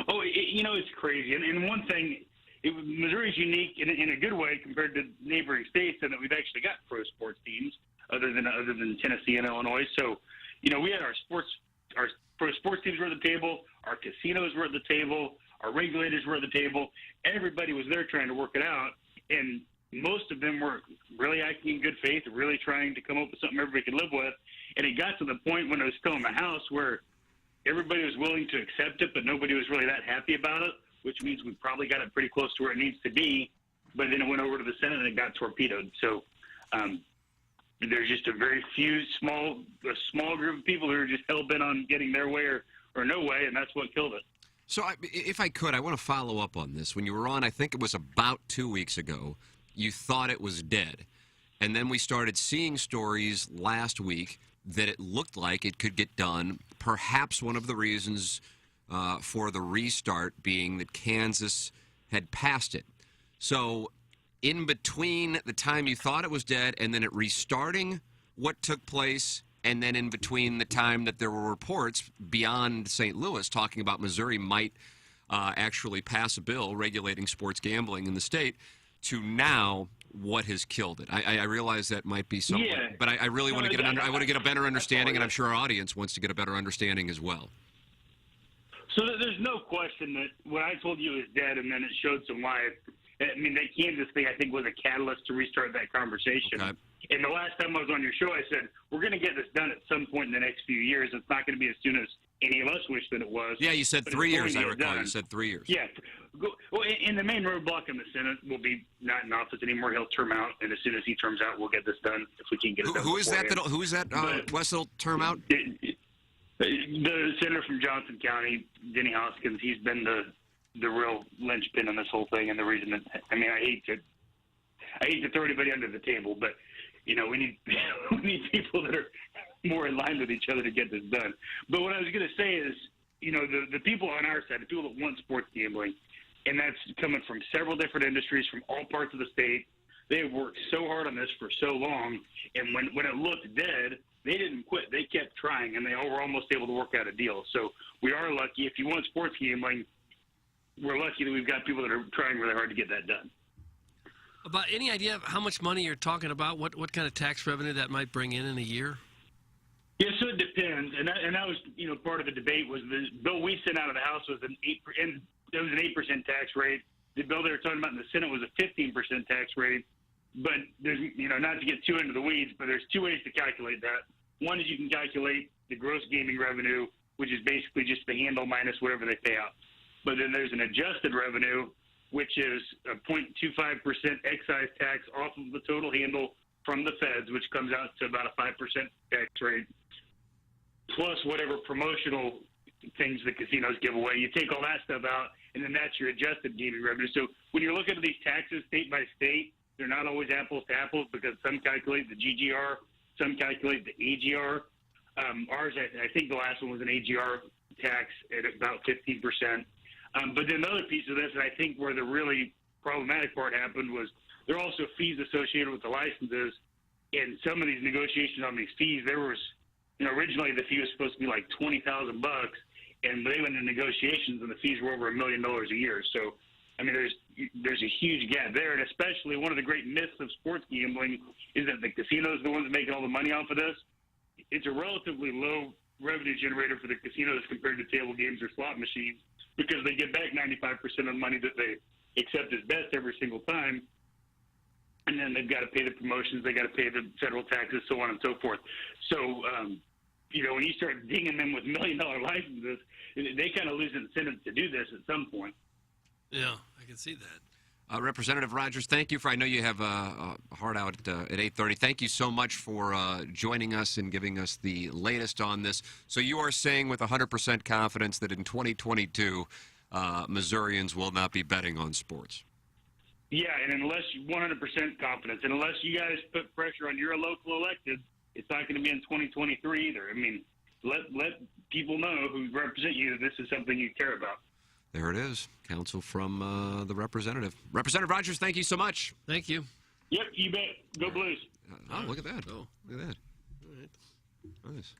Oh, it's crazy. And one thing, Missouri's unique in a good way compared to neighboring states in that we've actually got pro sports teams other than Tennessee and Illinois. So, we had our pro sports teams were at the table, our casinos were at the table, our regulators were at the table. Everybody was there trying to work it out, and most of them were really acting in good faith, really trying to come up with something everybody could live with. And it got to the point when it was still in the House where everybody was willing to accept it, but nobody was really that happy about it, which means we probably got it pretty close to where it needs to be. But then it went over to the Senate and it got torpedoed. So there's just a very few small group of people who are just hell-bent on getting their way or no way, and that's what killed it. So if I could, I want to follow up on this. When you were on, I think it was about 2 weeks ago, you thought it was dead. And then we started seeing stories last week that it looked like it could get done. Perhaps one of the reasons for the restart being that Kansas had passed it. So in between the time you thought it was dead and then it restarting, what took place? And then in between the time that there were reports beyond St. Louis talking about Missouri might actually pass a bill regulating sports gambling in the state, to now what has killed it. I realize that might be somewhat, but I really want to get I want to get a better understanding, and I'm sure our audience wants to get a better understanding as well. So there's no question that what I told you is dead, and then it showed some life. I mean, that Kansas thing, I think, was a catalyst to restart that conversation. Okay. And the last time I was on your show, I said, we're going to get this done at some point in the next few years. It's not going to be as soon as any of us wish that it was. Yeah, you said 3 years, I recall. You said 3 years. Yeah. Well, and the main roadblock in the Senate will be not in office anymore. He'll term out, and as soon as he terms out, we'll get this done if we can't get it done. Who is that, Wes, that'll term out? The senator from Johnson County, Denny Hoskins, he's been the real linchpin in this whole thing, and the reason that, I mean, I hate to throw anybody under the table, but we need people that are more in line with each other to get this done. But what I was going to say is, the people on our side, the people that want sports gambling, and that's coming from several different industries from all parts of the state. They have worked so hard on this for so long, and when it looked dead, they didn't quit. They kept trying, and they were almost able to work out a deal. So we are lucky. If you want sports gambling, we're lucky that we've got people that are trying really hard to get that done. About any idea of how much money you're talking about? What kind of tax revenue that might bring in a year? Yeah, so it depends, and that was part of the debate. Was the bill we sent out of the House was an 8% tax rate. The bill they were talking about in the Senate was a 15% tax rate. But there's not to get too into the weeds, but there's two ways to calculate that. One is you can calculate the gross gaming revenue, which is basically just the handle minus whatever they pay out. But then there's an adjusted revenue, which is a 0.25% excise tax off of the total handle from the feds, which comes out to about a 5% tax rate, plus whatever promotional things the casinos give away. You take all that stuff out, and then that's your adjusted gaming revenue. So when you're looking at these taxes state by state, they're not always apples to apples because some calculate the GGR, some calculate the AGR. Ours, I think the last one was an AGR tax at about 15%. But then the other piece of this, and I think where the really problematic part happened, was there are also fees associated with the licenses. And some of these negotiations on these fees, there was, originally the fee was supposed to be like $20,000, and they went into negotiations, and the fees were over $1 million a year. So, I mean, there's a huge gap there, and especially one of the great myths of sports gambling is that the casinos are the ones making all the money off of this. It's a relatively low revenue generator for the casinos compared to table games or slot machines because they get back 95% of the money that they accept as best every single time. And then they've got to pay the promotions, they got to pay the federal taxes, so on and so forth. So, when you start dinging them with $1 million licenses, they kind of lose incentive to do this at some point. Yeah, I can see that. Representative Rogers, thank you for. I know you have a hard out at 8:30. Thank you so much for joining us and giving us the latest on this. So you are saying with 100% confidence that in 2022, Missourians will not be betting on sports. Yeah, and unless 100% confidence, and unless you guys put pressure on your local elected, it's not going to be in 2023 either. I mean, let people know who represent you that this is something you care about. There it is. Counsel from the representative. Representative Rogers, thank you so much. Thank you. Yep, you bet. Go Blues. Look at that. Oh, look at that. All right. Nice.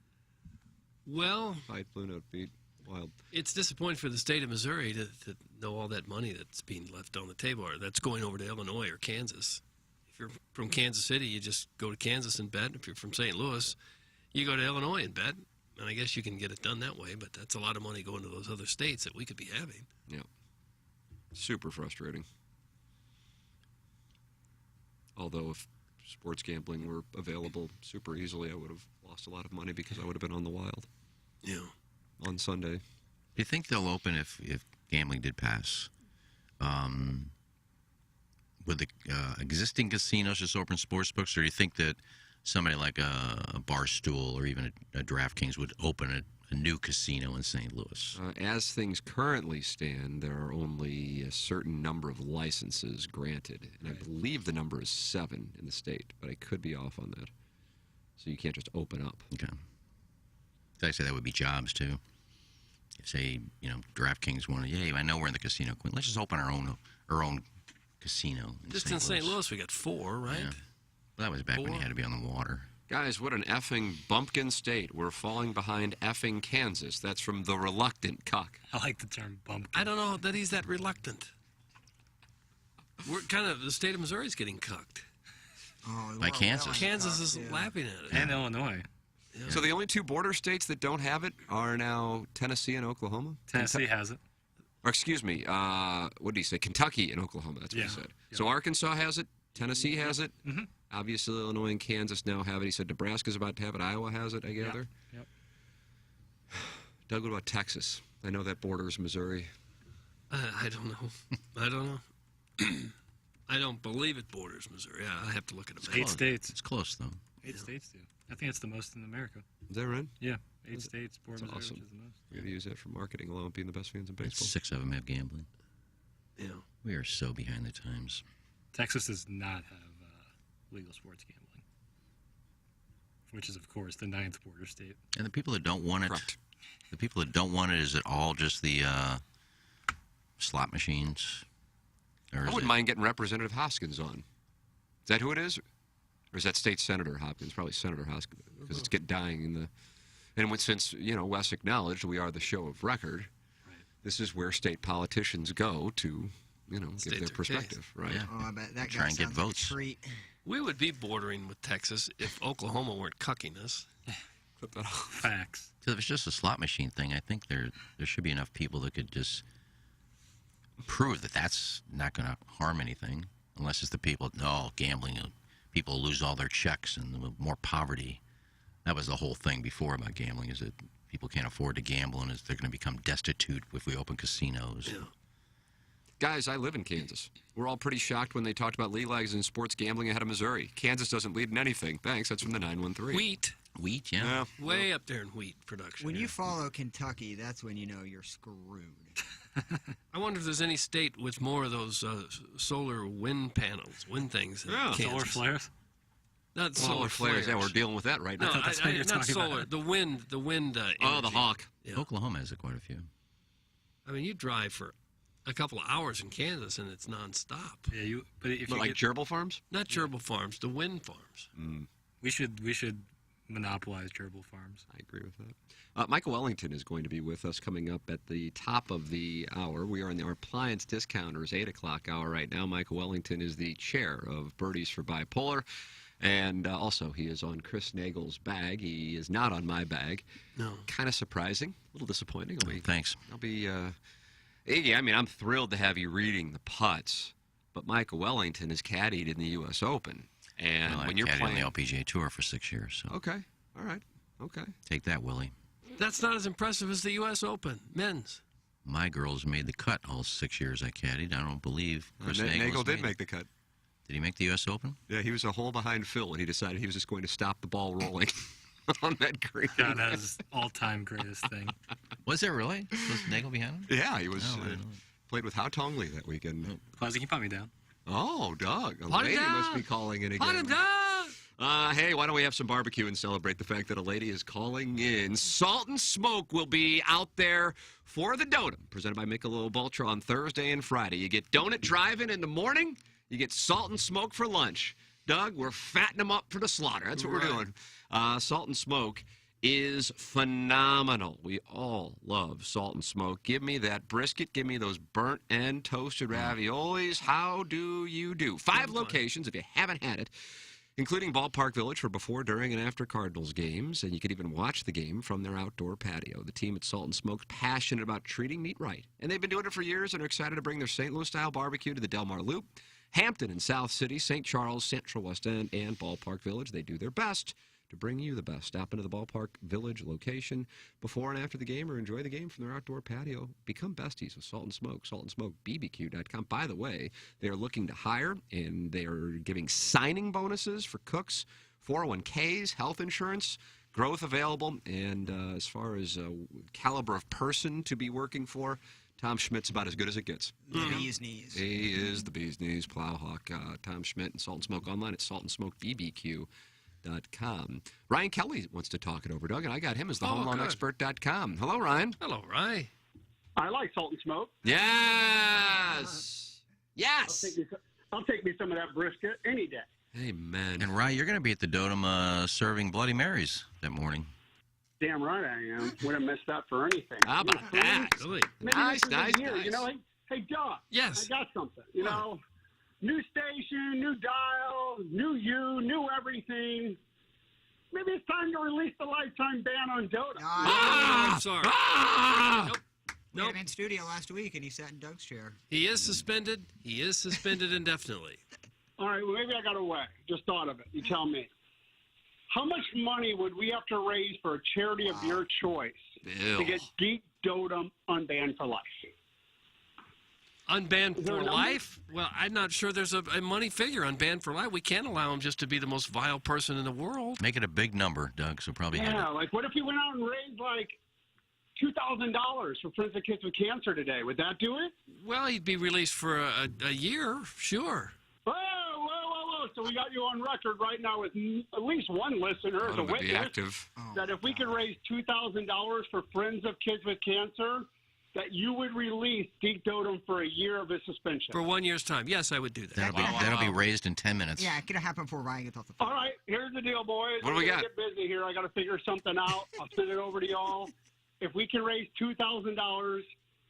Well, Fight Blue Note beat. Wild. It's disappointing for the state of Missouri to know all that money that's being left on the table or that's going over to Illinois or Kansas. If you're from Kansas City, you just go to Kansas and bet. If you're from St. Louis, you go to Illinois and bet. And I guess you can get it done that way, but that's a lot of money going to those other states that we could be having. Yeah. Super frustrating. Although if sports gambling were available super easily, I would have lost a lot of money because I would have been on the wild. Yeah. On Sunday. Do you think they'll open if gambling did pass? Would the existing casinos just open sports books, or do you think that somebody like a Barstool or even a DraftKings would open a new casino in St. Louis? As things currently stand, there are only a certain number of licenses granted, and I believe the number is 7 in the state, but I could be off on that. So you can't just open up. Okay. So I say that would be jobs too. If say DraftKings wanted, I know we're in the casino queen. Let's just open our own casino. Just in St. Louis, we got 4, right? Yeah. Well, that was back when you had to be on the water. Guys, what an effing bumpkin state. We're falling behind effing Kansas. That's from the reluctant cuck. I like the term bumpkin. I don't know that he's that reluctant. We're the state of Missouri is getting cucked. By Kansas. Kansas is laughing at it. And Illinois. Yeah. So the only 2 border states that don't have it are now Tennessee and Oklahoma? Tennessee has it. Or excuse me, what did he say? Kentucky and Oklahoma, that's what he said. Yeah. So Arkansas has it, Tennessee has it, Mm-hmm. obviously Illinois and Kansas now have it. He said Nebraska's about to have it, Iowa has it, I gather. Yep. Doug, what about Texas? I know that borders Missouri. I don't know. I don't believe it borders Missouri. I have to look at it. 8 states. It's close, though. 8 states do. I think it's the most in America. Is that right? Yeah, 8 states border Missouri, awesome. which is the most. We're going to use that for marketing along with being the best fans in baseball. 6 of them have gambling. Yeah. We are so behind the times. Texas does not have legal sports gambling, which is, of course, the 9th border state. And the people that don't want it, Correct. the people that don't want it, is it all just the slot machines? Or I is wouldn't it- mind getting Representative Hoskins on. Is that who it is? Or is that State Senator Hopkins? Probably Senator Hoskins, because it's dying in the... And since, Wes acknowledged we are the show of record, this is where state politicians go to, give their perspective, right? Yeah. Oh, I bet that Try guy and get sounds like a votes. treat. We would be bordering with Texas if Oklahoma weren't cucking us. Clip that off. Facts. So if it's just a slot machine thing, I think there should be enough people that could just prove that that's not going to harm anything, unless it's the people, gambling, people lose all their checks and more poverty. That was the whole thing before about gambling, is that people can't afford to gamble and they're going to become destitute if we open casinos. Yeah. Guys, I live in Kansas. We're all pretty shocked when they talked about legalizing sports gambling ahead of Missouri. Kansas doesn't lead in anything. Thanks, that's from the 913. Wheat, yeah. Way up there in wheat production. When you follow Kentucky, that's when you know you're screwed. I wonder if there's any state with more of those solar wind panels, wind things. Than Kansas. Solar flares? Not solar flares. Yeah, we're dealing with that right No, now. not solar. The wind. the energy. hawk. Yeah. Oklahoma has quite a few. I mean, you drive for a couple of hours in Kansas and it's nonstop. Yeah, but if But you like get, gerbil farms? Not gerbil farms, the wind farms. we should monopolize gerbil farms. I agree with that. Michael Wellington is going to be with us coming up at the top of the hour. We are in our appliance discounters 8 o'clock hour right now. Michael Wellington is the chair of Birdies for Bipolar. And also, he is on Chris Nagel's bag. He is not on my bag. No. Kind of surprising. A little disappointing. Thanks. I'll be, yeah, I mean, I'm thrilled to have you reading the putts. But Michael Wellington has caddied in the U.S. Open. And Well, when I you're caddied playing. on the LPGA Tour for 6 years. So. Okay. All right. Okay. Take that, Willie. That's not as impressive as the U.S. Open, men's. My girls made the cut all 6 years I caddied. I don't believe Chris Nagel did make the cut. Did he make the U.S. Open? Yeah, he was a hole behind Phil, and he decided he was just going to stop the ball rolling on that green. God, that was all-time greatest thing. Was there really? Was Nagel behind him? Yeah, he was. Oh, I didn't know. Played with Hao Tong Lee that weekend. Fuzzy, can you put me down? Oh, Doug. A Put him lady must down. be calling in Put again. him down! Hey, why don't we have some barbecue and celebrate the fact that a lady is calling in? Salt and Smoke will be out there for the Dotem, presented by Michelob Ultra on Thursday and Friday. You get donut driving in the morning, you get Salt and Smoke for lunch. Doug, we're fattening them up for the slaughter. That's what we're doing. Salt and Smoke is phenomenal. We all love Salt and Smoke. Give me that brisket. Give me those burnt and toasted raviolis. How do you do? 5 locations if you haven't had it, including Ballpark Village for before, during, and after Cardinals games. And you can even watch the game from their outdoor patio. The team at Salt and Smoke's passionate about treating meat right. And they've been doing it for years and are excited to bring their St. Louis-style barbecue to the Del Mar Loop, Hampton and South City, St. Charles, Central West End, and Ballpark Village. They do their best to bring you the best. Stop into the Ballpark Village location before and after the game, or enjoy the game from their outdoor patio. Become besties with Salt and Smoke, saltandsmokebbq.com. By the way, they are looking to hire, and they are giving signing bonuses for cooks, 401ks, health insurance, growth available, and as far as caliber of person to be working for, Tom Schmidt's about as good as it gets. The bee's knees. He is the bee's knees, Plowhawk. Tom Schmidt and Salt and Smoke online at saltandsmokebbq.com. Ryan Kelly wants to talk it over, Doug, and I got him as the homeloanexpert.com. Hello, Ryan. Hello, Ryan. I like Salt and Smoke. Yes. Yes. I'll take me some of that brisket any day. Amen. And Ryan, you're going to be at the Dotem serving Bloody Marys that morning. Damn right I am. Wouldn't miss that for anything. How about that? Really? Maybe Nice, this is nice, the year. nice. You know, hey, Doc. Yes. I got something. You know, new station, new dial, new you, new everything. Maybe it's time to release the lifetime ban on Dota. I'm sorry. Nope. We had him in studio last week, and he sat in Doug's chair. He is suspended. He is suspended indefinitely. All right, well, maybe I got away. Just thought of it. You tell me. How much money would we have to raise for a charity of your choice to get Geek Dotem unbanned for life? Unbanned Is there for a number? life? Well, I'm not sure there's a money figure unbanned for life. We can't allow him just to be the most vile person in the world. Make it a big number, Doug, so probably have Yeah, it. like what if you went out and raised like $2,000 for Friends of Kids with Cancer today? Would that do it? Well, he'd be released for a year, sure. Whoa, whoa, whoa, whoa. So we got you on record right now with at least one listener as a Ought to be witness active. that if we could raise $2,000 for Friends of Kids with Cancer, that you would release Geek Dotem for a year of his suspension. For 1 year's time. Yes, I would do that. That'll be raised in 10 minutes. Yeah, it could happen before Ryan gets off the phone. All right, here's the deal, boys. What do we I'm gonna got? Get busy here. I got to figure something out. I'll send it over to y'all. If we can raise $2,000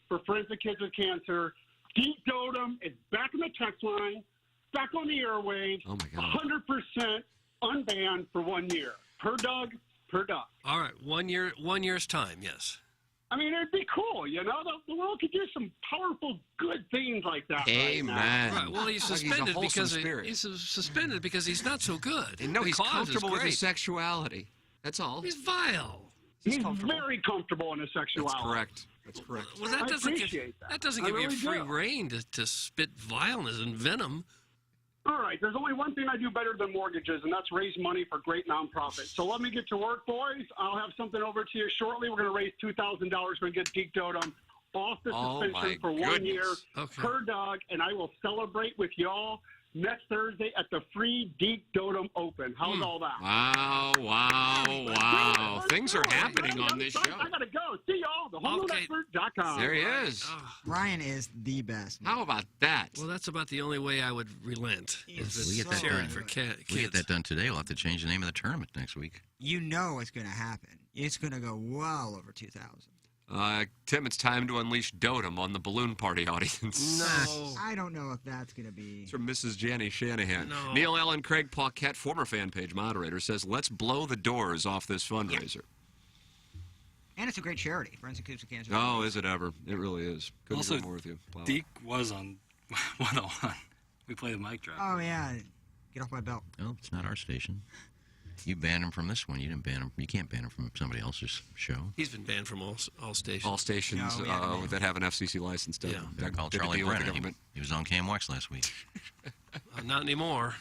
for Friends of Kids with Cancer, Geek Dotem is back in the text line, back on the airwaves, Oh, my God. 100% unbanned for 1 year. Per Doug, per Doug. All right, 1 year's time, yes. I mean, it'd be cool, you know? The world could do some powerful, good things like that. Amen. Right now. Right, well, he's Doug, he's a suspended wholesome because spirit. he's suspended because he's not so good. And no, The he's cause is comfortable with great. his sexuality. That's all. He's vile. He's very comfortable in his sexuality. That's correct. That's correct. Well, that I doesn't give appreciate that. that doesn't I give really you free do. reign to spit vileness and venom. All right, there's only one thing I do better than mortgages, and that's raise money for great nonprofits. So let me get to work, boys. I'll have something over to you shortly. We're going to raise $2,000. We're going to get Geek Dotem off the Oh, suspension my for 1 year goodness. Okay. per dog, and I will celebrate with y'all next Thursday at the free Deep Dotem Open. How's all that? Wow. Things are happening on this show. I got to go. See y'all. TheHomeRunExpert.com. There he is. Ryan is the best. How about that? Well, that's about the only way I would relent. Is We get that cheering done. for kids. We get that done today. We'll have to change the name of the tournament next week. You know it's going to happen. It's going to go well over 2,000. Tim, it's time to unleash Dotem on the balloon party audience. No. I don't know if that's going to be. It's from Mrs. Janny Shanahan. No. Neil Allen Craig Paquette, former fan page moderator, says, let's blow the doors off this fundraiser. And it's a great charity, Friends of Kids with Cancer. Oh, is it ever? It really is. Couldn't Also, agree more with you. Plow. Deke was on 101. We played a mic drop. Oh, yeah. Get off my belt. Oh, it's not our station. You banned him from this one. You didn't ban him. You can't ban him from somebody else's show. He's been banned from all stations. All stations that have an FCC license. Yeah. They're called Charlie Brennan. He was on KMWX last week. Not anymore.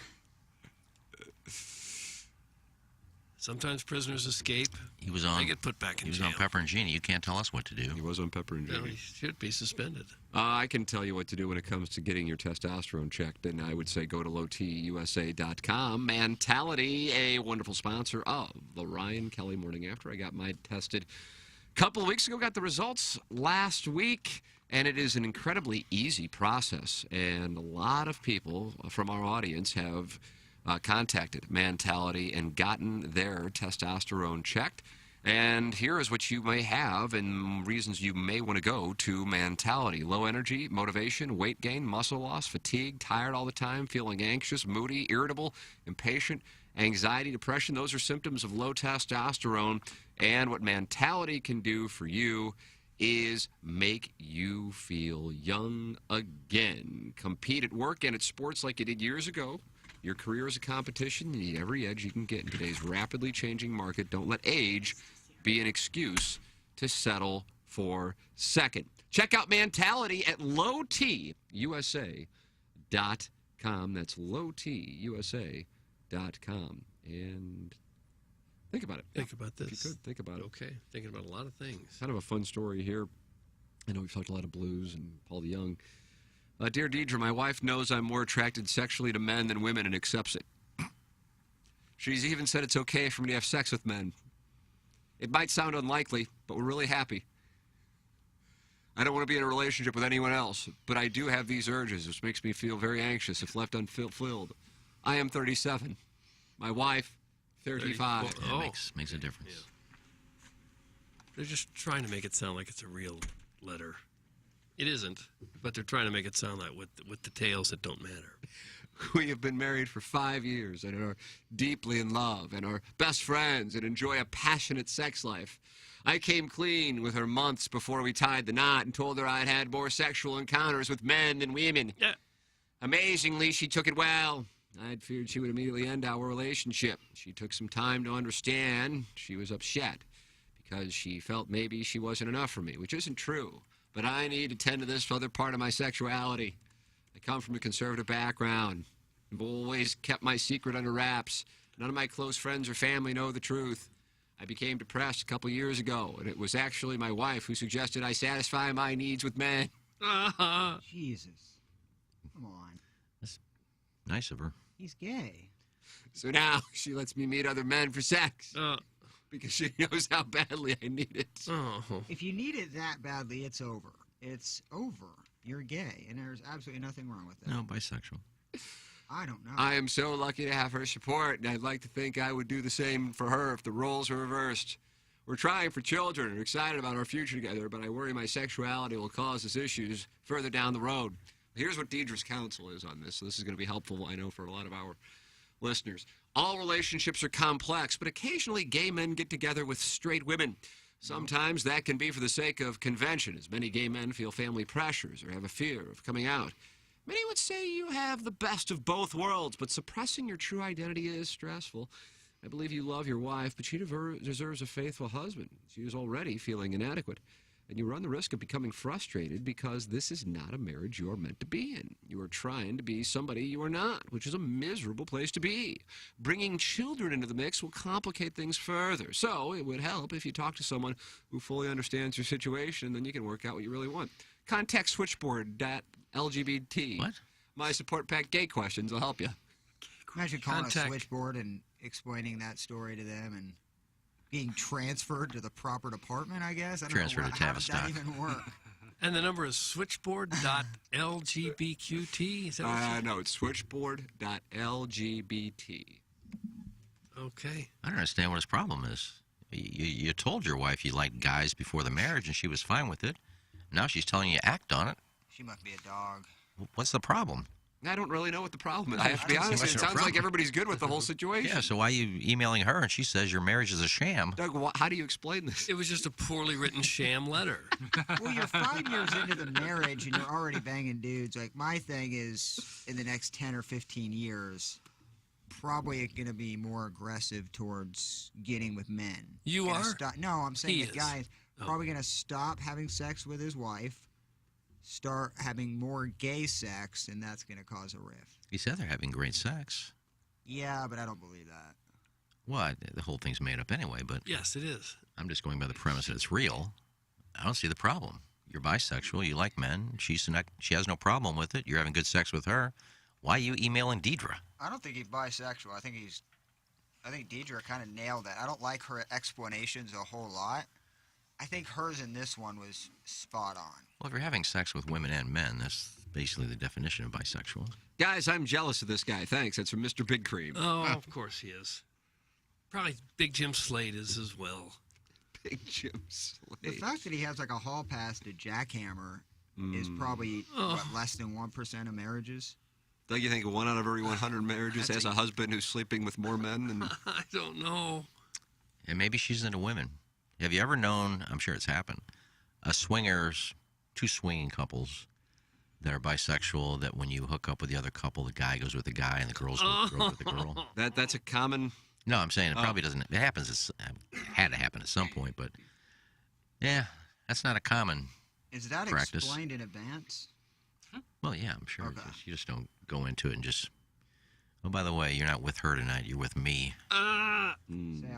Sometimes prisoners escape. He was on. They get put back in He was jail. on Pepper and Genie. You can't tell us what to do. He was on Pepper and No, Genie. he should be suspended. I can tell you what to do when it comes to getting your testosterone checked, and I would say go to lowtusa.com. Mentality, a wonderful sponsor of the Ryan Kelly Morning After. I got mine tested a couple of weeks ago, got the results last week, and it is an incredibly easy process, and a lot of people from our audience have contacted Mentality and gotten their testosterone checked. And here is what you may have and reasons you may want to go to Mentality. Low energy, motivation, weight gain, muscle loss, fatigue, tired all the time, feeling anxious, moody, irritable, impatient, anxiety, depression. Those are symptoms of low testosterone. And what Mentality can do for you is make you feel young again. Compete at work and at sports like you did years ago. Your career is a competition. You need every edge you can get in today's rapidly changing market. Don't let age be an excuse to settle for second. Check out Mentality at lowtusa.com. That's lowtusa.com. And think about it. Think about this. If you could, think about it. Okay. Thinking about a lot of things. Kind of a fun story here. I know we've talked a lot of blues and Paul the Young. Dear Deidre, my wife knows I'm more attracted sexually to men than women and accepts it. She's even said it's okay for me to have sex with men. It might sound unlikely, but we're really happy. I don't want to be in a relationship with anyone else, but I do have these urges, which makes me feel very anxious if left unfulfilled. I am 37. My wife, 35. Yeah, makes a difference. Yeah. They're just trying to make it sound like it's a real letter. It isn't, but they're trying to make it sound like with details that don't matter. We have been married for 5 years and are deeply in love and are best friends and enjoy a passionate sex life. I came clean with her months before we tied the knot and told her I'd had more sexual encounters with men than women. Yeah. Amazingly, she took it well. I'd feared she would immediately end our relationship. She took some time to understand. She was upset because she felt maybe she wasn't enough for me, which isn't true. But I need to tend to this other part of my sexuality. I come from a conservative background. I've always kept my secret under wraps. None of my close friends or family know the truth. I became depressed a couple years ago, and it was actually my wife who suggested I satisfy my needs with men. Jesus. Come on. That's nice of her. He's gay. So now she lets me meet other men for sex. Because she knows how badly I need it. If you need it that badly, it's over. It's over. You're gay, and there's absolutely nothing wrong with that. No, bisexual. I don't know. I am so lucky to have her support, and I'd like to think I would do the same for her if the roles were reversed. We're trying for children and excited about our future together, but I worry my sexuality will cause us issues further down the road. Here's what Deidre's counsel is on this. So this is going to be helpful, I know, for a lot of our listeners. All relationships are complex, but occasionally gay men get together with straight women. Sometimes that can be for the sake of convention, as many gay men feel family pressures or have a fear of coming out. Many would say you have the best of both worlds, but suppressing your true identity is stressful. I believe you love your wife, but she deserves a faithful husband. She is already feeling inadequate. And you run the risk of becoming frustrated because this is not a marriage you are meant to be in. You are trying to be somebody you are not, which is a miserable place to be. Bringing children into the mix will complicate things further. So it would help if you talk to someone who fully understands your situation, and then you can work out what you really want. Contact switchboard.lgbt. What? My support pack gay questions will help you. Imagine calling Contact. a switchboard and explaining that story to them and being transferred to the proper department, I guess. I don't Transferred know to how does that Tavistock. even work? And the number is switchboard.lgbqt. Is that what No, it's switchboard.lgbt. Okay. I don't understand what his problem is. You told your wife you liked guys before the marriage, and she was fine with it. Now she's telling you to act on it. She must be a dog. What's the problem? I don't really know what the problem is. I have to be I don't see honest. much It of a sounds like problem. everybody's good with the whole situation. Yeah, so why are you emailing her and she says your marriage is a sham? Doug, how do you explain this? It was just a poorly written sham letter. Well, you're 5 years into the marriage and you're already banging dudes. Like, my thing is, in the next 10 or 15 years, probably going to be more aggressive towards getting with men. You Gonna are? No, I'm saying He the is. guy is Oh. probably going to stop having sex with his wife, start having more gay sex, and that's going to cause a rift. He said they're having great sex. Yeah, but I don't believe that. Well, the whole thing's made up anyway, but Yes, it is. I'm just going by the premise that it's real. I don't see the problem. You're bisexual. You like men. She has no problem with it. You're having good sex with her. Why are you emailing Deidre? I don't think he's bisexual. I think Deidre kind of nailed that. I don't like her explanations a whole lot. I think hers in this one was spot on. Well, if you're having sex with women and men, that's basically the definition of bisexual. Guys, I'm jealous of this guy. Thanks. That's from Mr. Big Cream. Oh, of course he is. Probably Big Jim Slade is as well. Big Jim Slade. The fact that he has like a hall pass to jackhammer is probably less than 1% of marriages. Doug, you think 1 out of every 100 marriages has a husband who's sleeping with more men than... I don't know. And maybe she's into women. Have you ever known, I'm sure it's happened, two swinging couples that are bisexual, that when you hook up with the other couple, the guy goes with the guy and the girl goes with the girl? That's a common... No, I'm saying it probably doesn't. It happens. It had to happen at some point, but yeah, that's not a common Is that practice. explained in advance? Well, yeah, I'm sure. Okay. You just don't go into it and just. Oh, by the way, you're not with her tonight. You're with me. Say, I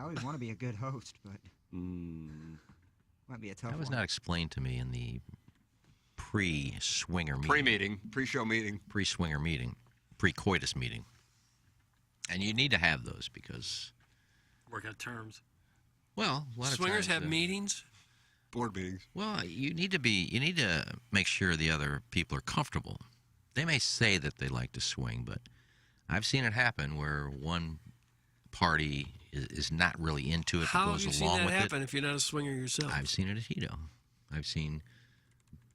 always want to be a good host, but might be a tough That was one. not explained to me in the pre-swinger meeting. Pre-meeting, pre-show meeting. Pre-swinger meeting. Pre-coitus meeting. And you need to have those because, Work out terms. well, a lot of Swingers times, have meetings? Board meetings. Well, you need to make sure the other people are comfortable. They may say that they like to swing, but I've seen it happen where one party is not really into it, How but have you goes seen along that with happen if you're not a swinger yourself? I've seen it at Hito. I've seen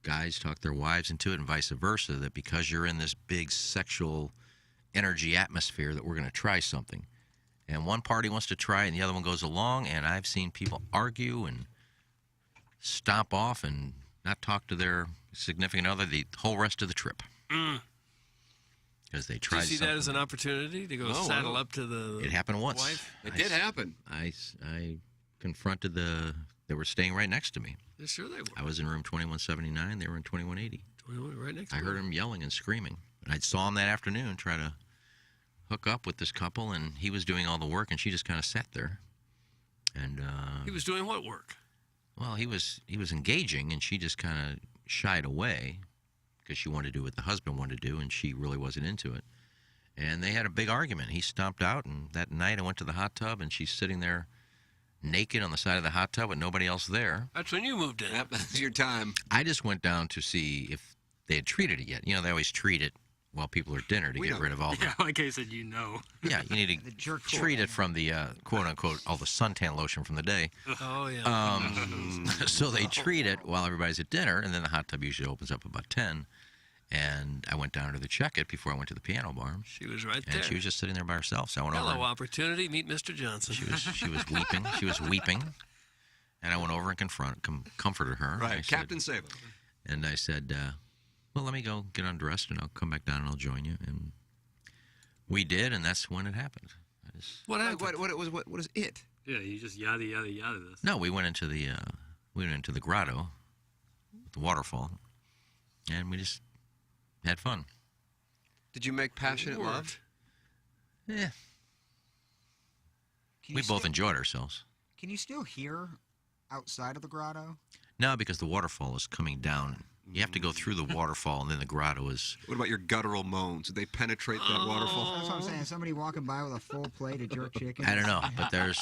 guys talk their wives into it and vice versa, that because you're in this big sexual energy atmosphere that we're going to try something. And one party wants to try it and the other one goes along, and I've seen people argue and stomp off and not talk to their significant other the whole rest of the trip. Because they Do tried you see something. that as an opportunity to go No, saddle no. up to the It happened once. wife? It did happen. I confronted they were staying right next to me. Yeah, sure they were. I was in room 2179. They were in 2180. Right next to I heard him yelling and screaming. And I saw him that afternoon try to hook up with this couple, and he was doing all the work, and she just kind of sat there. And He was doing what work? well, he was engaging, and she just kind of shied away because she wanted to do what the husband wanted to do, and she really wasn't into it. And they had a big argument. He stomped out, and that night I went to the hot tub, and she's sitting there naked on the side of the hot tub with nobody else there. That's when you moved in. Yep, that's your time. I just went down to see if they had treated it yet. You know, they always treat it while people are at dinner to get rid of all the... Yeah, like I said, you know. Yeah, you need to treat it from the quote-unquote, all the suntan lotion from the day. Oh, yeah. So they treat it while everybody's at dinner, and then the hot tub usually opens up about 10. And I went down to the check-it before I went to the piano bar. She was right and there. she was just sitting there by herself. So I went over. Hello, opportunity. Meet Mr. Johnson. She was weeping. She was weeping. And I went over and comforted her. Right, I Captain Sable. And I said, well, let me go get undressed, and I'll come back down and I'll join you. And we did, and that's when it happened. What happened? What is it? Yeah, you just yada yada yada this. No, we went into the grotto, the waterfall, and we just had fun. Did you make passionate love? Yeah. We both enjoyed ourselves. Can you still hear outside of the grotto? No, because the waterfall is coming down You have to go through the waterfall, and then the grotto is. What about your guttural moans? Did they penetrate that waterfall? That's what I'm saying. Somebody walking by with a full plate of jerk chicken. I don't know, but it's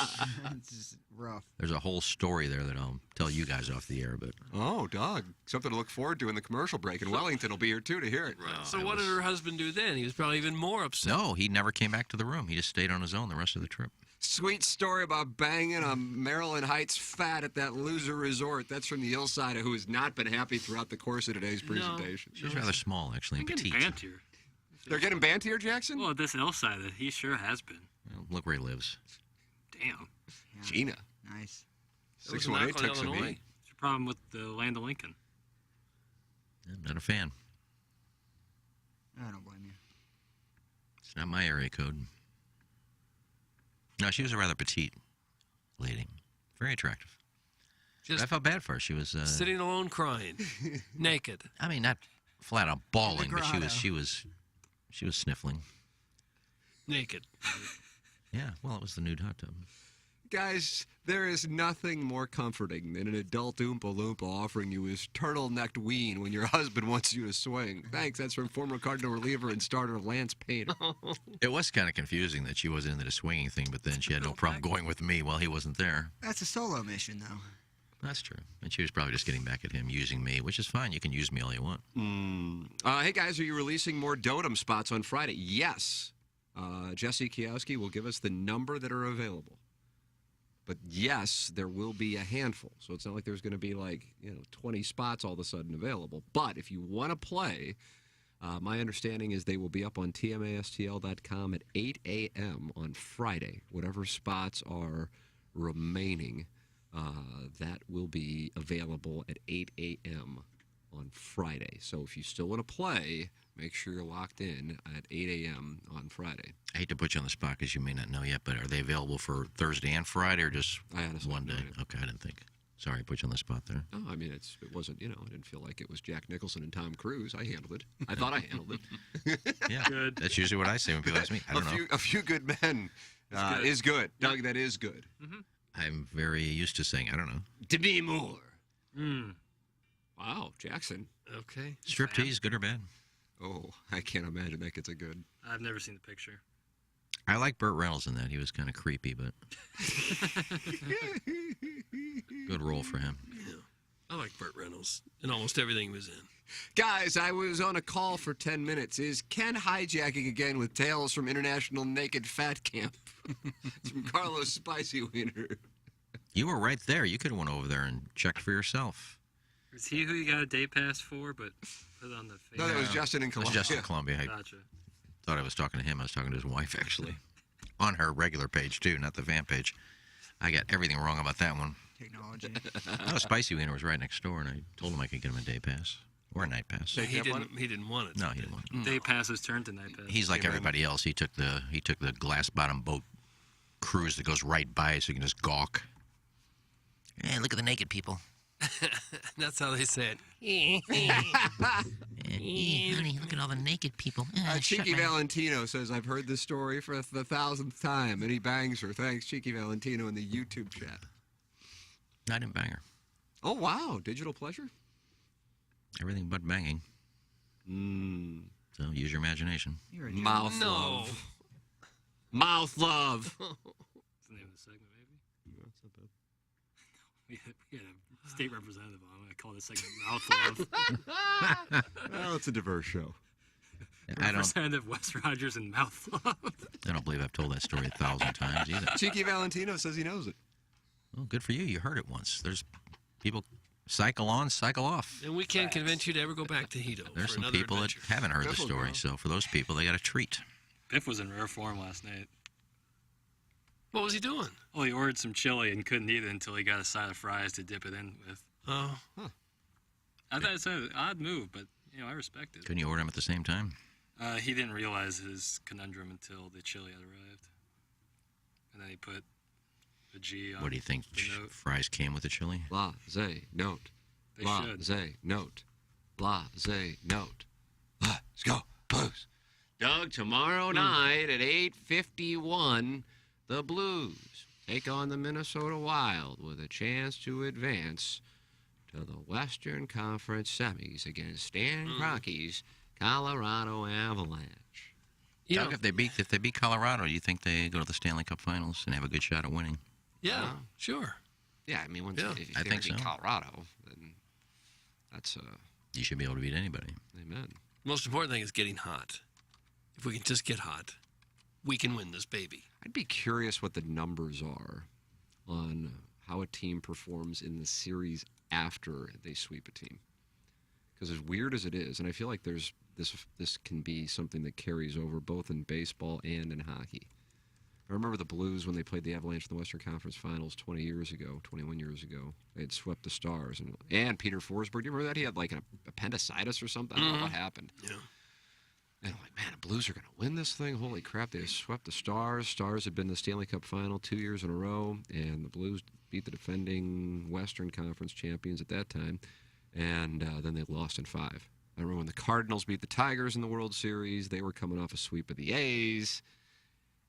just rough. there's a whole story there that I'll tell you guys off the air. But Oh, Doug, something to look forward to in the commercial break. And Wellington will be here, too, to hear it. So what did her husband do then? He was probably even more upset. no, he never came back to the room. He just stayed on his own the rest of the trip. Sweet story about banging a Maryland Heights fat at that loser resort. That's from the Hillsider, who has not been happy throughout the course of today's presentation. She's rather small, actually, and petite. Banter. They're getting bantier, Jackson? Well, this Hillsider, he sure has been. Well, look where he lives. Damn. Gina. Nice. 618 texted me. What's your problem with the land of Lincoln? I'm not a fan. I don't blame you. It's not my area code. No, she was a rather petite lady. Very attractive. Just I felt bad for her. She was sitting alone crying, naked. I mean, not flat out bawling, but grotto. she was sniffling. Naked. Yeah, well, it was the nude hot tub. Guys, there is nothing more comforting than an adult Oompa Loompa offering you his turtlenecked ween when your husband wants you to swing. Thanks. That's from former Cardinal reliever and starter Lance Painter. It was kind of confusing that she wasn't into the swinging thing, but then she had no problem going with me while he wasn't there. That's a solo mission, though. That's true. And she was probably just getting back at him, using me, which is fine. You can use me all you want. Hey, guys, are you releasing more Dotem spots on Friday? Yes. Jesse Kiowski will give us the number that are available. But yes, there will be a handful. So it's not like there's going to be 20 spots all of a sudden available. But if you want to play, my understanding is they will be up on tmastl.com at 8 a.m. on Friday. Whatever spots are remaining, that will be available at 8 a.m. on Friday. So if you still want to play, make sure you're locked in at 8 a.m. on Friday. I hate to put you on the spot because you may not know yet, but are they available for Thursday and Friday or just one day? Okay, I didn't think. Sorry, I put you on the spot there. No, I mean, it wasn't, I didn't feel like it was Jack Nicholson and Tom Cruise. I handled it. I thought I handled it. Yeah, good. That's usually what I say when people ask me. I don't know. A few good men is good. Doug, that is good. Mm-hmm. I'm very used to saying, I don't know. Demi Moore. Wow, Jackson. Okay. Striptease, good or bad? Oh, I can't imagine that gets a good. I've never seen the picture. I like Burt Reynolds in that. He was kind of creepy, but good role for him. Yeah. I like Burt Reynolds in almost everything he was in. Guys, I was on a call for 10 minutes. Is Ken hijacking again with tales from International Naked Fat Camp? It's from Carlos Spicy Wiener. You were right there. You could have went over there and checked for yourself. Is he who you got a day pass for, but put it on the face? No, that was Justin in Columbia. It was Justin in Columbia. I Gotcha. thought I was talking to him. I was talking to his wife, actually. On her regular page, too, not the fan page. I got everything wrong about that one. Technology. No, Spicy Wiener was right next door, and I told him I could get him a day pass. Or a night pass. He didn't want it. No, he didn't want it. Day passes turned to night pass. He's like everybody else. He took the glass bottom boat cruise that goes right by, so you can just gawk. Hey, look at the naked people. That's how they say it. Honey, look at all the naked people. Cheeky Valentino says, I've heard this story for the 1,000th time, and he bangs her. Thanks, Cheeky Valentino, in the YouTube chat. I didn't bang her. Oh, wow. Digital pleasure? Everything but banging. So use your imagination. Mouth love. Mouth love. That's the name of the segment, maybe? That's not bad. We had a state representative on. I'm going to call this segment Mouth Love. Well, it's a diverse show. Representative Wes Rogers and Mouth Love. I don't believe I've told that story 1,000 times either. Cheeky Valentino says he knows it. Well, good for you. You heard it once. There's people cycle on, cycle off. And we can't convince you to ever go back to Hito. There's for some another people adventure. that haven't heard the story, so for those people, they got a treat. Biff was in rare form last night. What was he doing? Well, he ordered some chili and couldn't eat it until he got a side of fries to dip it in with. Oh. Huh. I thought it was an odd move, but, I respect it. Couldn't you order them at the same time? He didn't realize his conundrum until the chili had arrived. And then he put a G on What do you think? the note. Fries came with the chili? Blase note. They Blase note. Blase note. Let's go. Blues. Doug, tomorrow night at 8:51, the Blues take on the Minnesota Wild with a chance to advance to the Western Conference semis against Stan Kroenke's Colorado Avalanche. Doug, if they beat Colorado, do you think they go to the Stanley Cup Finals and have a good shot at winning? Yeah, sure. Yeah, I mean, if I they think beat so. Colorado, then that's you should be able to beat anybody. Amen. Most important thing is getting hot. If we can just get hot, we can win this baby. I'd be curious what the numbers are on how a team performs in the series after they sweep a team. Because as weird as it is, and I feel like there's this can be something that carries over both in baseball and in hockey. I remember the Blues when they played the Avalanche in the Western Conference Finals 21 years ago. They had swept the Stars. And Peter Forsberg, do you remember that? He had like an appendicitis or something. I don't know what happened. Yeah. And I'm like, man, the Blues are going to win this thing. Holy crap, they swept the Stars. Stars had been in the Stanley Cup Final 2 years in a row, and the Blues beat the defending Western Conference champions at that time, and then they lost in 5. I remember when the Cardinals beat the Tigers in the World Series. They were coming off a sweep of the A's.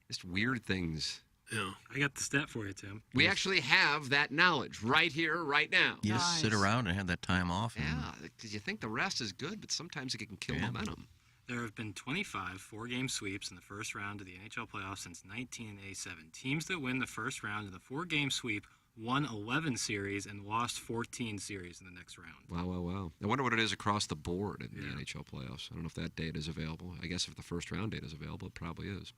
Just weird things. Yeah. I got the stat for you, Tim. We actually have that knowledge right here, right now. You just sit around and have that time off. Yeah, because you think the rest is good, but sometimes it can kill momentum. There have been 25 four-game sweeps in the first round of the NHL playoffs since 1987. Teams that win the first round in the four-game sweep won 11 series and lost 14 series in the next round. Wow. I wonder what it is across the board in the NHL playoffs. I don't know if that data is available. I guess if the first round data is available, it probably is.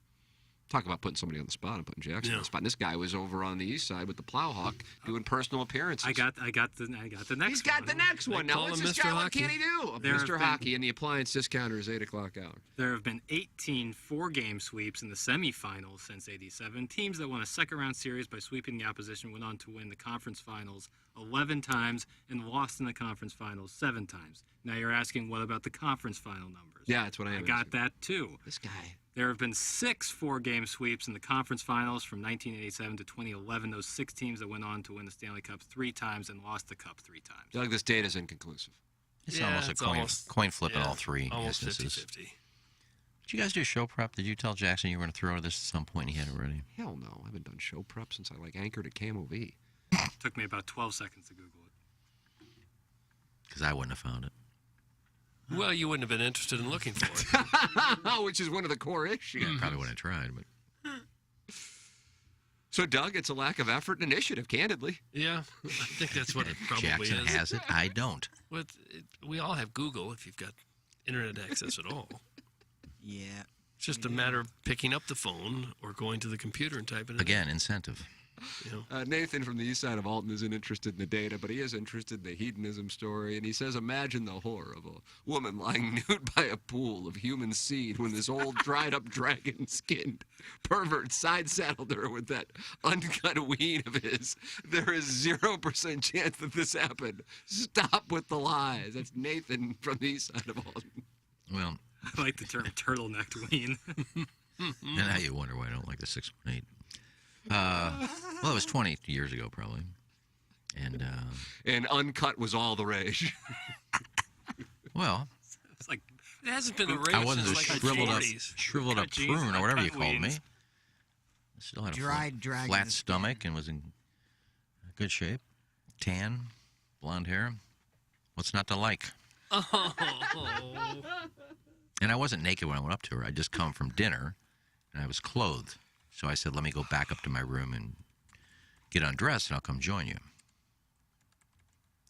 Talk about putting somebody on the spot and putting Jackson on the spot. And this guy was over on the east side with the Plowhawk doing personal appearances. I got the next one. He's got the next one. Now, what's this guy? What can he do? Mr. Hockey and the appliance discounter is 8 o'clock hour. There have been 18 four-game sweeps in the semifinals since '87. Teams that won a second-round series by sweeping the opposition went on to win the conference finals 11 times and lost in the conference finals 7 times. Now you're asking, what about the conference final numbers? Yeah, that's what I am. I got that too. This guy. There have been 6 four-game sweeps in the conference finals from 1987 to 2011. Those 6 teams that went on to win the Stanley Cup 3 times and lost the Cup 3 times. Doug, this data is inconclusive. It's almost a coin flip in all three instances. 50-50. Did you guys do show prep? Did you tell Jackson you were going to throw this at some point and he had it ready? Hell no. I haven't done show prep since I anchored at KMOV. Took me about 12 seconds to Google it. Because I wouldn't have found it. Well, you wouldn't have been interested in looking for it. Which is one of the core issues. Yeah, probably wouldn't have tried, but... So, Doug, it's a lack of effort and initiative, candidly. Yeah, I think that's what it probably Jackson is. has it. I don't. We all have Google if you've got internet access at all. Yeah. It's just a matter of picking up the phone or going to the computer and typing it Again, incentive. You know? Nathan from the east side of Alton isn't interested in the data, but he is interested in the hedonism story. And he says, imagine the horror of a woman lying nude by a pool of human seed when this old dried-up dragon-skinned pervert side-saddled her with that uncut ween of his. There is 0% chance that this happened. Stop with the lies. That's Nathan from the east side of Alton. Well, I like the term turtleneck ween. and now you wonder why I don't like the 6.8. Well, it was 20 years ago, probably. And uncut was all the rage. Well, it's like it hasn't been a race. I wasn't a like shriveled up prune or whatever you called me. I still had a Dried dragon. flat stomach and was in good shape. Tan, blonde hair. What's not to like? Oh. And I wasn't naked when I went up to her. I'd just come from dinner, and I was clothed. So I said, let me go back up to my room and get undressed, and I'll come join you.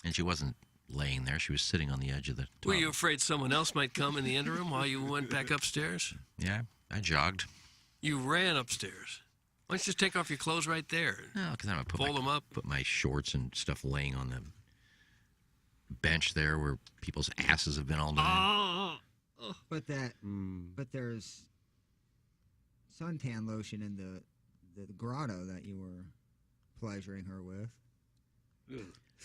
And she wasn't laying there. She was sitting on the edge of the tub. Were you afraid someone else might come in the interim while you went back upstairs? Yeah, I jogged. You ran upstairs. Why don't you just take off your clothes right there? No, because I'm going to fold them up. Put my shorts and stuff laying on the bench there where people's asses have been all day. But there's suntan lotion in the grotto that you were pleasuring her with.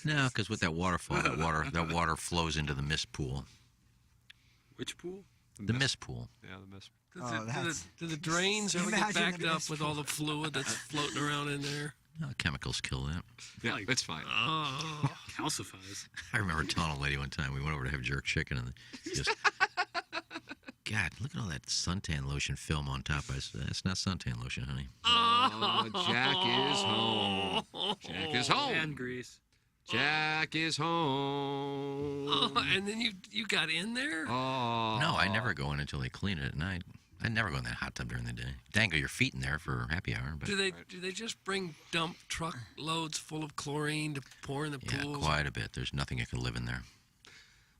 No, because with that waterfall, that water flows into the mist pool. Which pool? The mist pool. Yeah, the mist. Do the drains ever get backed up with all the fluid that's floating around in there? No, chemicals kill that. Yeah, it's fine. Calcifies. I remember telling a lady one time, we went over to have jerk chicken, and she goes, God, look at all that suntan lotion film on top. I said, that's not suntan lotion, honey. Oh, Jack is home. Jack is home. And grease. Jack is home. Oh, and then you got in there? Oh. No, I never go in until they clean it at night. I never go in that hot tub during the day. Dangle your feet in there for happy hour. But Do they just bring dump truck loads full of chlorine to pour in the pools? quite a bit. There's nothing that can live in there.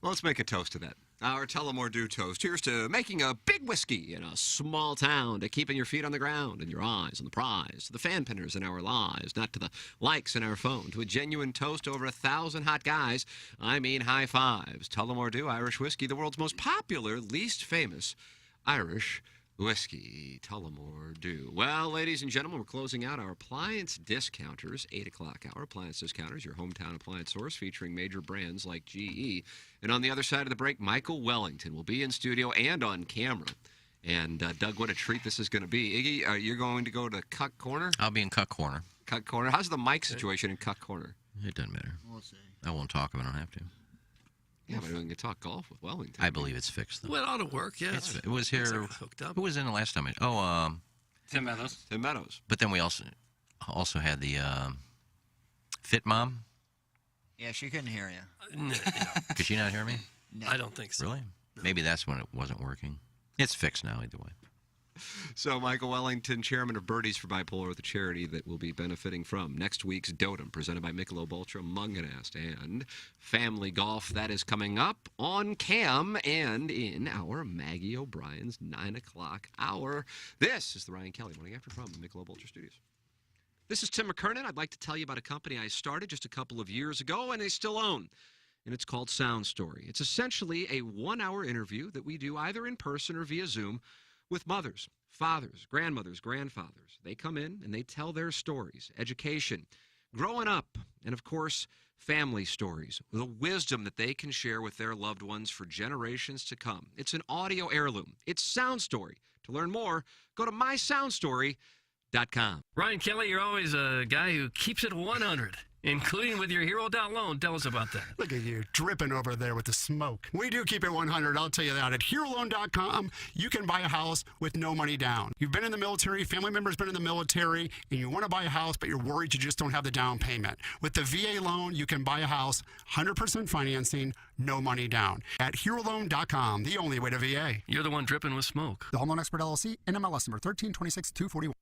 Well, let's make a toast to that. Our Tullamore Dew toast. Here's to making a big whiskey in a small town, to keeping your feet on the ground and your eyes on the prize, to the fan pinners in our lives, not to the likes in our phone, to a genuine toast to over 1,000 hot guys. I mean high fives. Tullamore Dew Irish Whiskey, the world's most popular, least famous Irish whiskey. Tullamore Dew. Well, ladies and gentlemen, we're closing out our appliance discounters, 8 o'clock hour. Appliance discounters, your hometown appliance source featuring major brands like GE. And on the other side of the break, Michael Wellington will be in studio and on camera. And Doug, what a treat this is going to be. Iggy, you're going to go to Cut Corner? I'll be in Cut Corner. Cut Corner. How's the mic situation in Cut Corner? It doesn't matter. We'll see. I won't talk if I don't have to. Yeah, but we can talk golf with Wellington. I believe it's fixed, though. Well, it ought to work, yeah. It was here. Hooked up. Who was in the last time? Tim Meadows. Tim Meadows. But then we also had the Fit Mom. Yeah, she couldn't hear you. No. Could she not hear me? No. I don't think so. Really? No. Maybe that's when it wasn't working. It's fixed now, either way. So, Michael Wellington, chairman of Birdies for Bipolar, the charity that will be benefiting from next week's Dotem, presented by Michelob Ultra, Munganast, and Family Golf. That is coming up on Cam and in our Maggie O'Brien's 9 o'clock hour. This is the Ryan Kelly Morning After from the Michelob Ultra Studios. This is Tim McKernan. I'd like to tell you about a company I started just a couple of years ago, and they still own. And it's called Sound Story. It's essentially a 1-hour interview that we do either in person or via Zoom with mothers, fathers, grandmothers, grandfathers. They come in and they tell their stories, education, growing up, and of course, family stories, the wisdom that they can share with their loved ones for generations to come. It's an audio heirloom. It's Sound Story. To learn more, go to mysoundstory.com. Ryan Kelly, you're always a guy who keeps it 100. Including with your hero.loan. Tell us about that. Look at you, dripping over there with the smoke. We do keep it 100, I'll tell you that. At HeroLoan.com, you can buy a house with no money down. You've been in the military, family member's been in the military, and you want to buy a house, but you're worried you just don't have the down payment. With the VA loan, you can buy a house, 100% financing, no money down. At HeroLoan.com, the only way to VA. You're the one dripping with smoke. The Home Loan Expert LLC, NMLS number 1326241.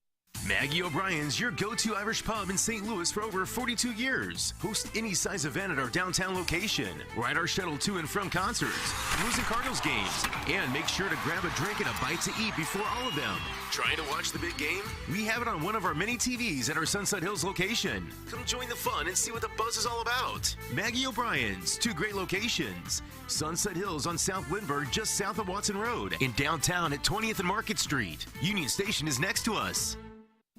Maggie O'Brien's, your go-to Irish pub in St. Louis for over 42 years. Host any size event at our downtown location. Ride our shuttle to and from concerts, Blues and Cardinals games, and make sure to grab a drink and a bite to eat before all of them. Trying to watch the big game? We have it on one of our many TVs at our Sunset Hills location. Come join the fun and see what the buzz is all about. Maggie O'Brien's, 2 great locations. Sunset Hills on South Lindbergh, just south of Watson Road, and downtown at 20th and Market Street. Union Station is next to us.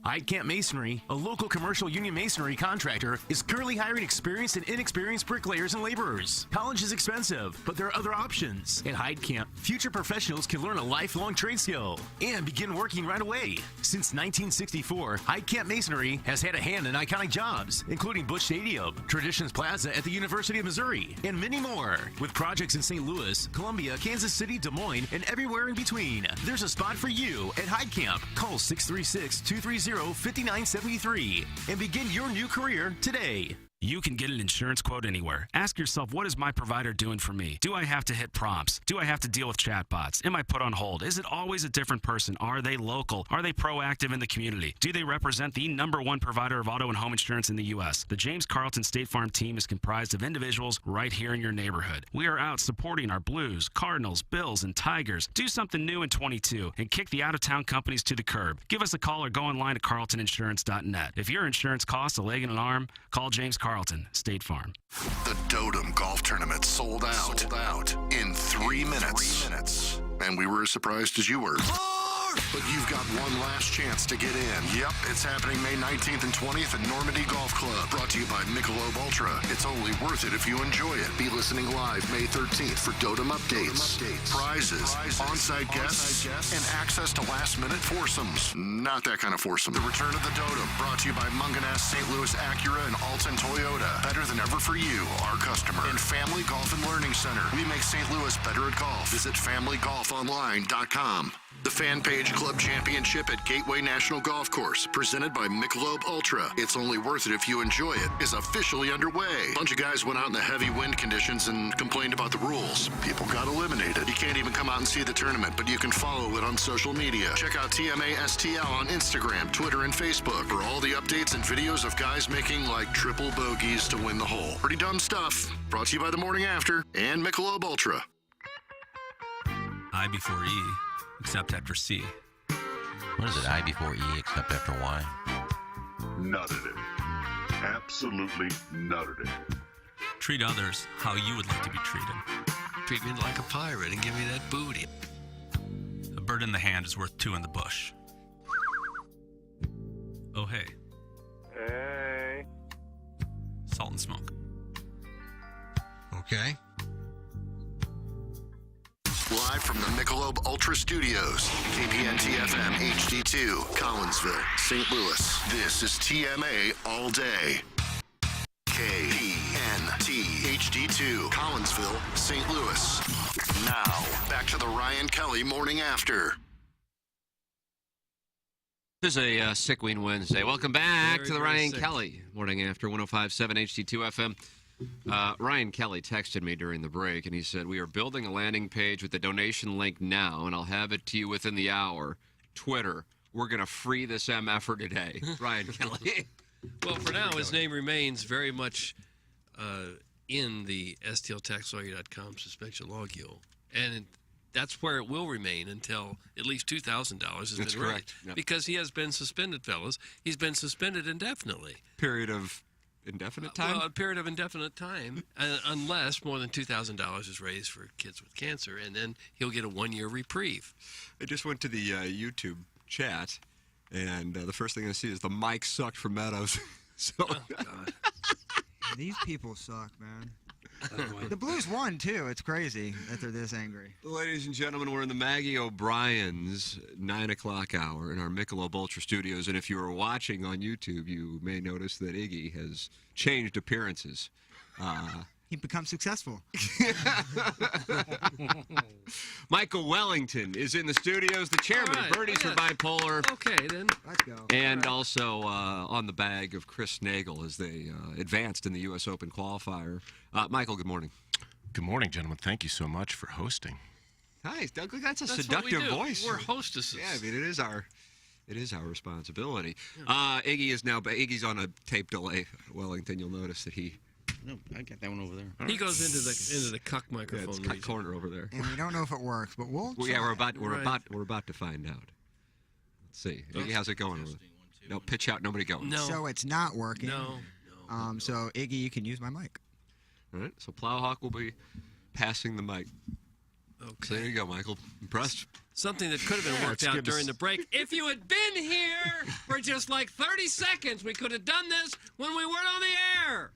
Heidkamp Masonry, a local commercial union masonry contractor, is currently hiring experienced and inexperienced bricklayers and laborers. College is expensive, but there are other options. At Heidkamp, future professionals can learn a lifelong trade skill and begin working right away. Since 1964, Heidkamp Masonry has had a hand in iconic jobs, including Busch Stadium, Traditions Plaza at the University of Missouri, and many more. With projects in St. Louis, Columbia, Kansas City, Des Moines, and everywhere in between, there's a spot for you at Heidkamp. Call 636-230-5973 and begin your new career today. You can get an insurance quote anywhere. Ask yourself, what is my provider doing for me? Do I have to hit prompts? Do I have to deal with chatbots? Am I put on hold? Is it always a different person? Are they local? Are they proactive in the community? Do they represent the #1 provider of auto and home insurance in the U.S.? The James Carlton State Farm team is comprised of individuals right here in your neighborhood. We are out supporting our Blues, Cardinals, Bills, and Tigers. Do something new in 22 and kick the out-of-town companies to the curb. Give us a call or go online to carltoninsurance.net. If your insurance costs a leg and an arm, call James Carlton, State Farm. The Dotem Golf Tournament sold out in 3 minutes. And we were as surprised as you were. But you've got one last chance to get in. Yep, it's happening May 19th and 20th at Normandy Golf Club. Brought to you by Michelob Ultra. It's only worth it if you enjoy it. Be listening live May 13th for Dotem updates, prizes, on-site guests, and access to last-minute foursomes. Not that kind of foursome. The return of the Dotem, brought to you by Munganast, St. Louis Acura, and Alton Toyota. Better than ever for you, our customer. And Family Golf and Learning Center. We make St. Louis better at golf. Visit familygolfonline.com. The Fan Page Club Championship at Gateway National Golf Course, presented by Michelob Ultra. It's only worth it if you enjoy it, is officially underway. A bunch of guys went out in the heavy wind conditions and complained about the rules. People got eliminated. You can't even come out and see the tournament, but you can follow it on social media. Check out TMA STL on Instagram, Twitter, and Facebook for all the updates and videos of guys making like triple bogeys to win the hole. Pretty dumb stuff. Brought to you by The Morning After and Michelob Ultra. I before E, except after C. What is it, I before E except after Y? Nutted it. Absolutely nutted it. Treat others how you would like to be treated. Treat me like a pirate and give me that booty. A bird in the hand is worth two in the bush. Oh, hey. Hey. Salt and smoke. Okay. Live from the Michelob Ultra Studios, KPNT FM HD2, Collinsville, St. Louis. This is TMA All Day. KPNT HD2, Collinsville, St. Louis. Now, back to the Ryan Kelly Morning After. This is a sick ween Wednesday. Welcome back Very, to the very Ryan sick. Kelly Morning After 105.7 HD2 FM. Ryan Kelly texted me during the break, and he said, we are building a landing page with the donation link now, and I'll have it to you within the hour. Twitter, we're going to free this MFer today. Ryan Kelly. Well, for now, his name remains very much in the stltaxlawyer.com suspension logule. And that's where it will remain until at least $2,000 has That's been correct. raised. Yep. Because he has been suspended, fellas. He's been suspended indefinitely. Period of indefinite time? Well, a period of indefinite time, unless more than $2,000 is raised for kids with cancer, and then he'll get a one-year reprieve. I just went to the YouTube chat, and the first thing I see is the mic sucked from Meadows. So, These people suck, man. The Blues won, too. It's crazy that they're this angry. ladies and gentlemen, we're in the Maggie O'Brien's 9 o'clock hour in our Michelob Ultra Studios, and if you are watching on YouTube, you may notice that Iggy has changed appearances. He becomes successful. Michael Wellington is in the studios, the chairman of Birdies for Bipolar. Okay, then. Let's go. And also on the bag of Chris Nagel as they advanced in the U.S. Open qualifier. Michael, good morning. Good morning, gentlemen. Thank you so much for hosting. Hi, Doug. That's a That's seductive what we do. voice. We're hostesses. Yeah, I mean, it is our responsibility. Iggy's on a tape delay. Wellington, you'll notice that he. No, I got that one over there. He goes into the cuck microphone. It's cut corner over there. And we don't know if it works, but we'll try. Yeah, we're about to find out. Let's see. Iggy, how's it going? No, pitch out, nobody going. No. So it's not working. No. So, Iggy, you can use my mic. All right, so Plowhawk will be passing the mic. Okay. So there you go, Michael. Impressed? Something that could have been worked out during the break. If you had been here for just like 30 seconds, we could have done this when we weren't on the air.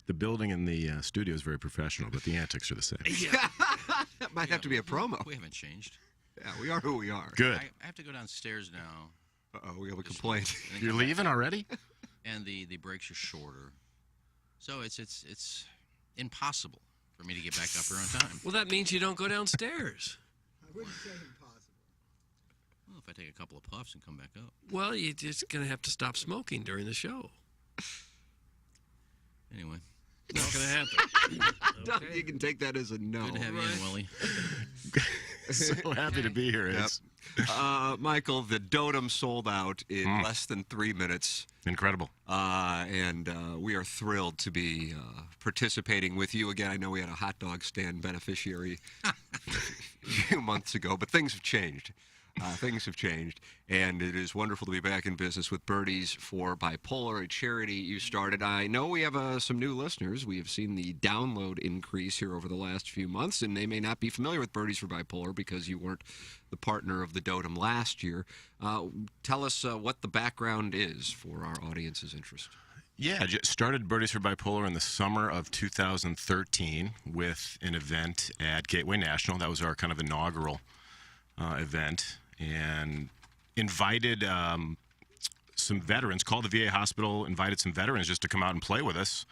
The building in the studio is very professional, but the antics are the same. That might have to be a promo. We haven't changed. Yeah, we are who we are. Good. I have to go downstairs now. Uh-oh, we have a complaint. You're leaving already? And the breaks are shorter. So it's impossible for me to get back up here on time. Well, that means you don't go downstairs. I wouldn't say impossible. Well, if I take a couple of puffs and come back up. Well, you're just going to have to stop smoking during the show. Anyway. Not going to happen. Doug, you can take that as a no. Good to have you in, Willie. So happy to be here. Yep. Michael, the Dotem sold out in less than 3 minutes. Incredible. And we are thrilled to be participating with you again. I know we had a hot dog stand beneficiary a few months ago, but things have changed. Things have changed, and it is wonderful to be back in business with Birdies for Bipolar, a charity you started. I know we have some new listeners. We have seen the download increase here over the last few months, and they may not be familiar with Birdies for Bipolar because you weren't the partner of the Dotem last year. Tell us what the background is for our audience's interest. Yeah, started Birdies for Bipolar in the summer of 2013 with an event at Gateway National. That was our kind of inaugural event, and invited some veterans, called the VA hospital, invited some veterans just to come out and play with us.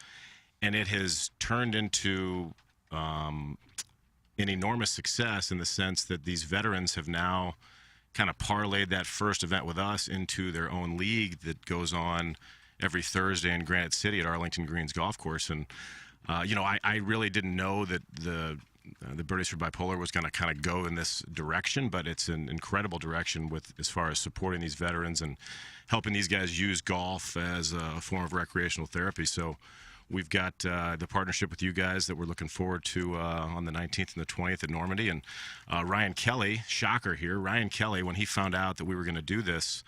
And it has turned into an enormous success in the sense that these veterans have now kind of parlayed that first event with us into their own league that goes on every Thursday in Granite City at Arlington Greens Golf Course. And, I really didn't know that the Birdies for Bipolar was going to kind of go in this direction, but it's an incredible direction with as far as supporting these veterans and helping these guys use golf as a form of recreational therapy. So we've got the partnership with you guys that we're looking forward to on the 19th and the 20th at Normandy. And Ryan Kelly, shocker here, Ryan Kelly, when he found out that we were going to do this,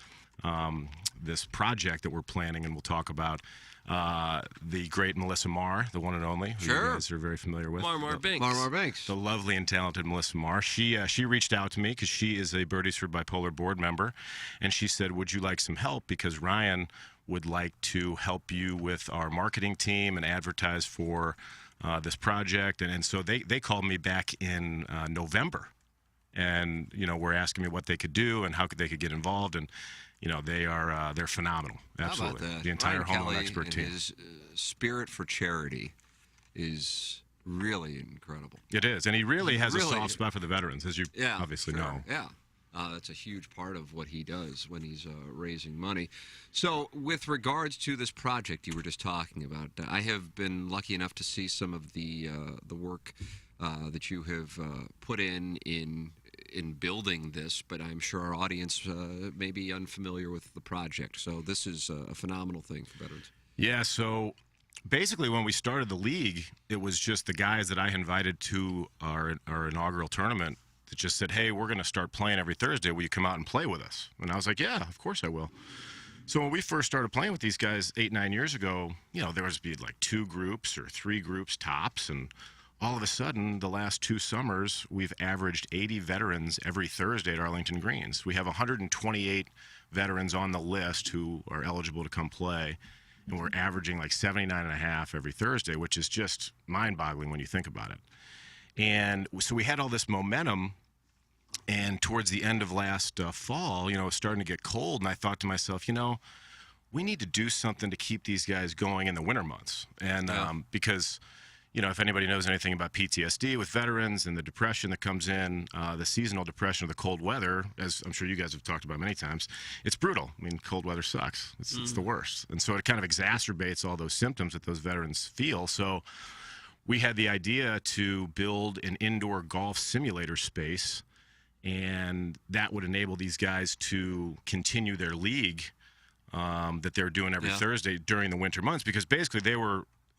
this project that we're planning and we'll talk about, the great Melissa Marr, the one and only, who you guys are very familiar with. Marr Banks. Marr Banks. The lovely and talented Melissa Marr. She reached out to me because she is a Birdies for Bipolar board member, and she said, would you like some help? Because Ryan would like to help you with our marketing team and advertise for this project. And so they called me back in November, and, were asking me what they could do and how they could get involved. And they're phenomenal. Absolutely. How about that? The entire Ryan home run Kelly expert and team. His spirit for charity is really incredible. It is, and he really has a soft spot for the veterans, as you obviously know. Yeah. That's a huge part of what he does when he's raising money. So with regards to this project you were just talking about, I have been lucky enough to see some of the work that you have put in building this, but I'm sure our audience may be unfamiliar with the project. So this is a phenomenal thing for veterans. Yeah, so basically when we started the league, it was just the guys that I invited to our inaugural tournament that just said, hey, we're going to start playing every Thursday. Will you come out and play with us? And I was like, yeah, of course I will. So when we first started playing with these guys 8-9 years ago, there was be like 2 groups or 3 groups tops, and all of a sudden, the last 2 summers, we've averaged 80 veterans every Thursday at Arlington Greens. We have 128 veterans on the list who are eligible to come play, and we're averaging like 79.5 every Thursday, which is just mind-boggling when you think about it. And so we had all this momentum, and towards the end of last fall, it was starting to get cold, and I thought to myself, we need to do something to keep these guys going in the winter months. And because if anybody knows anything about PTSD with veterans and the depression that comes in, the seasonal depression of the cold weather, as I'm sure you guys have talked about many times, it's brutal. I mean, cold weather sucks. It's the worst. And so it kind of exacerbates all those symptoms that those veterans feel. So we had the idea to build an indoor golf simulator space, and that would enable these guys to continue their league that they're doing every Thursday during the winter months, because basically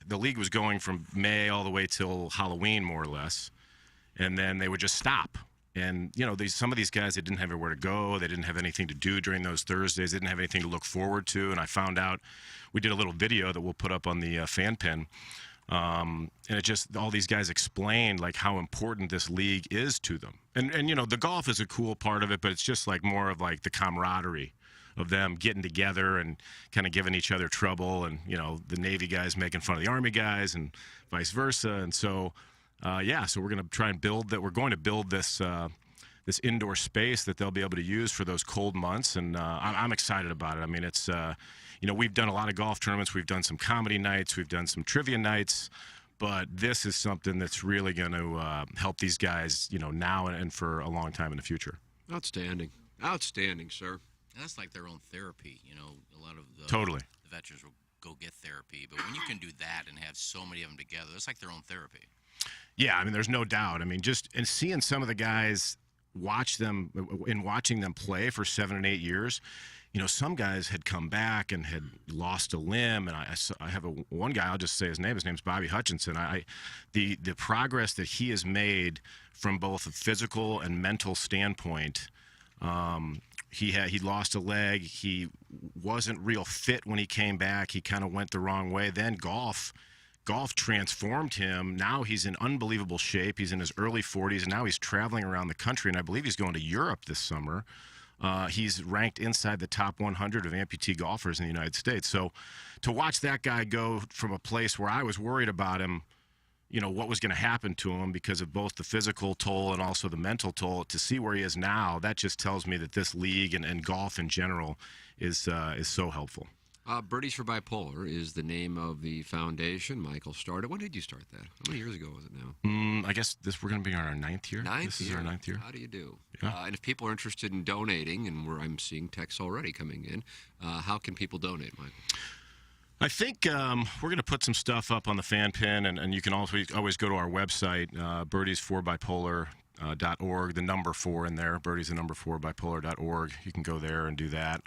the league was going from May all the way till Halloween, more or less, and then they would just stop. And, some of these guys, they didn't have anywhere to go. They didn't have anything to do during those Thursdays. They didn't have anything to look forward to. And I found out, we did a little video that we'll put up on the fan pin, and it just, all these guys explained, like, how important this league is to them. And the golf is a cool part of it, but it's just, like, more of, like, the camaraderie of them getting together and kind of giving each other trouble, and the Navy guys making fun of the Army guys and vice versa. And so so we're going to try and build that. We're going to build this this indoor space that they'll be able to use for those cold months, and I'm excited about it. I mean, it's we've done a lot of golf tournaments, we've done some comedy nights, we've done some trivia nights, but this is something that's really going to help these guys now and for a long time in the future. Outstanding, sir. That's like their own therapy, a lot of the veterans will go get therapy, but when you can do that and have so many of them together, it's like their own therapy. Yeah, I mean, there's no doubt. I mean, and seeing some of the guys, watching them play for 7 and 8 years, some guys had come back and had lost a limb, and I have one guy, I'll just say his name. His name's Bobby Hutchinson. The progress that he has made from both a physical and mental standpoint. He lost a leg. He wasn't real fit when he came back. He kind of went the wrong way. Then golf transformed him. Now he's in unbelievable shape. He's in his early 40s, and now he's traveling around the country, and I believe he's going to Europe this summer. He's ranked inside the top 100 of amputee golfers in the United States. So to watch that guy go from a place where I was worried about him, what was going to happen to him because of both the physical toll and also the mental toll, to see where he is now, that just tells me that this league and golf in general is so helpful. Birdies for Bipolar is the name of the foundation Michael started. When did you start that? How many years ago was it now? I guess we're going to be on our 9th year. This is our 9th year. How do you do? Yeah. And if people are interested in donating, and I'm seeing texts already coming in, how can people donate, Michael? I think we're going to put some stuff up on the fan pin, and you can always go to our website, birdies4bipolar.org, the number 4 in there, birdies the number 4 bipolar.org. You can go there and do that.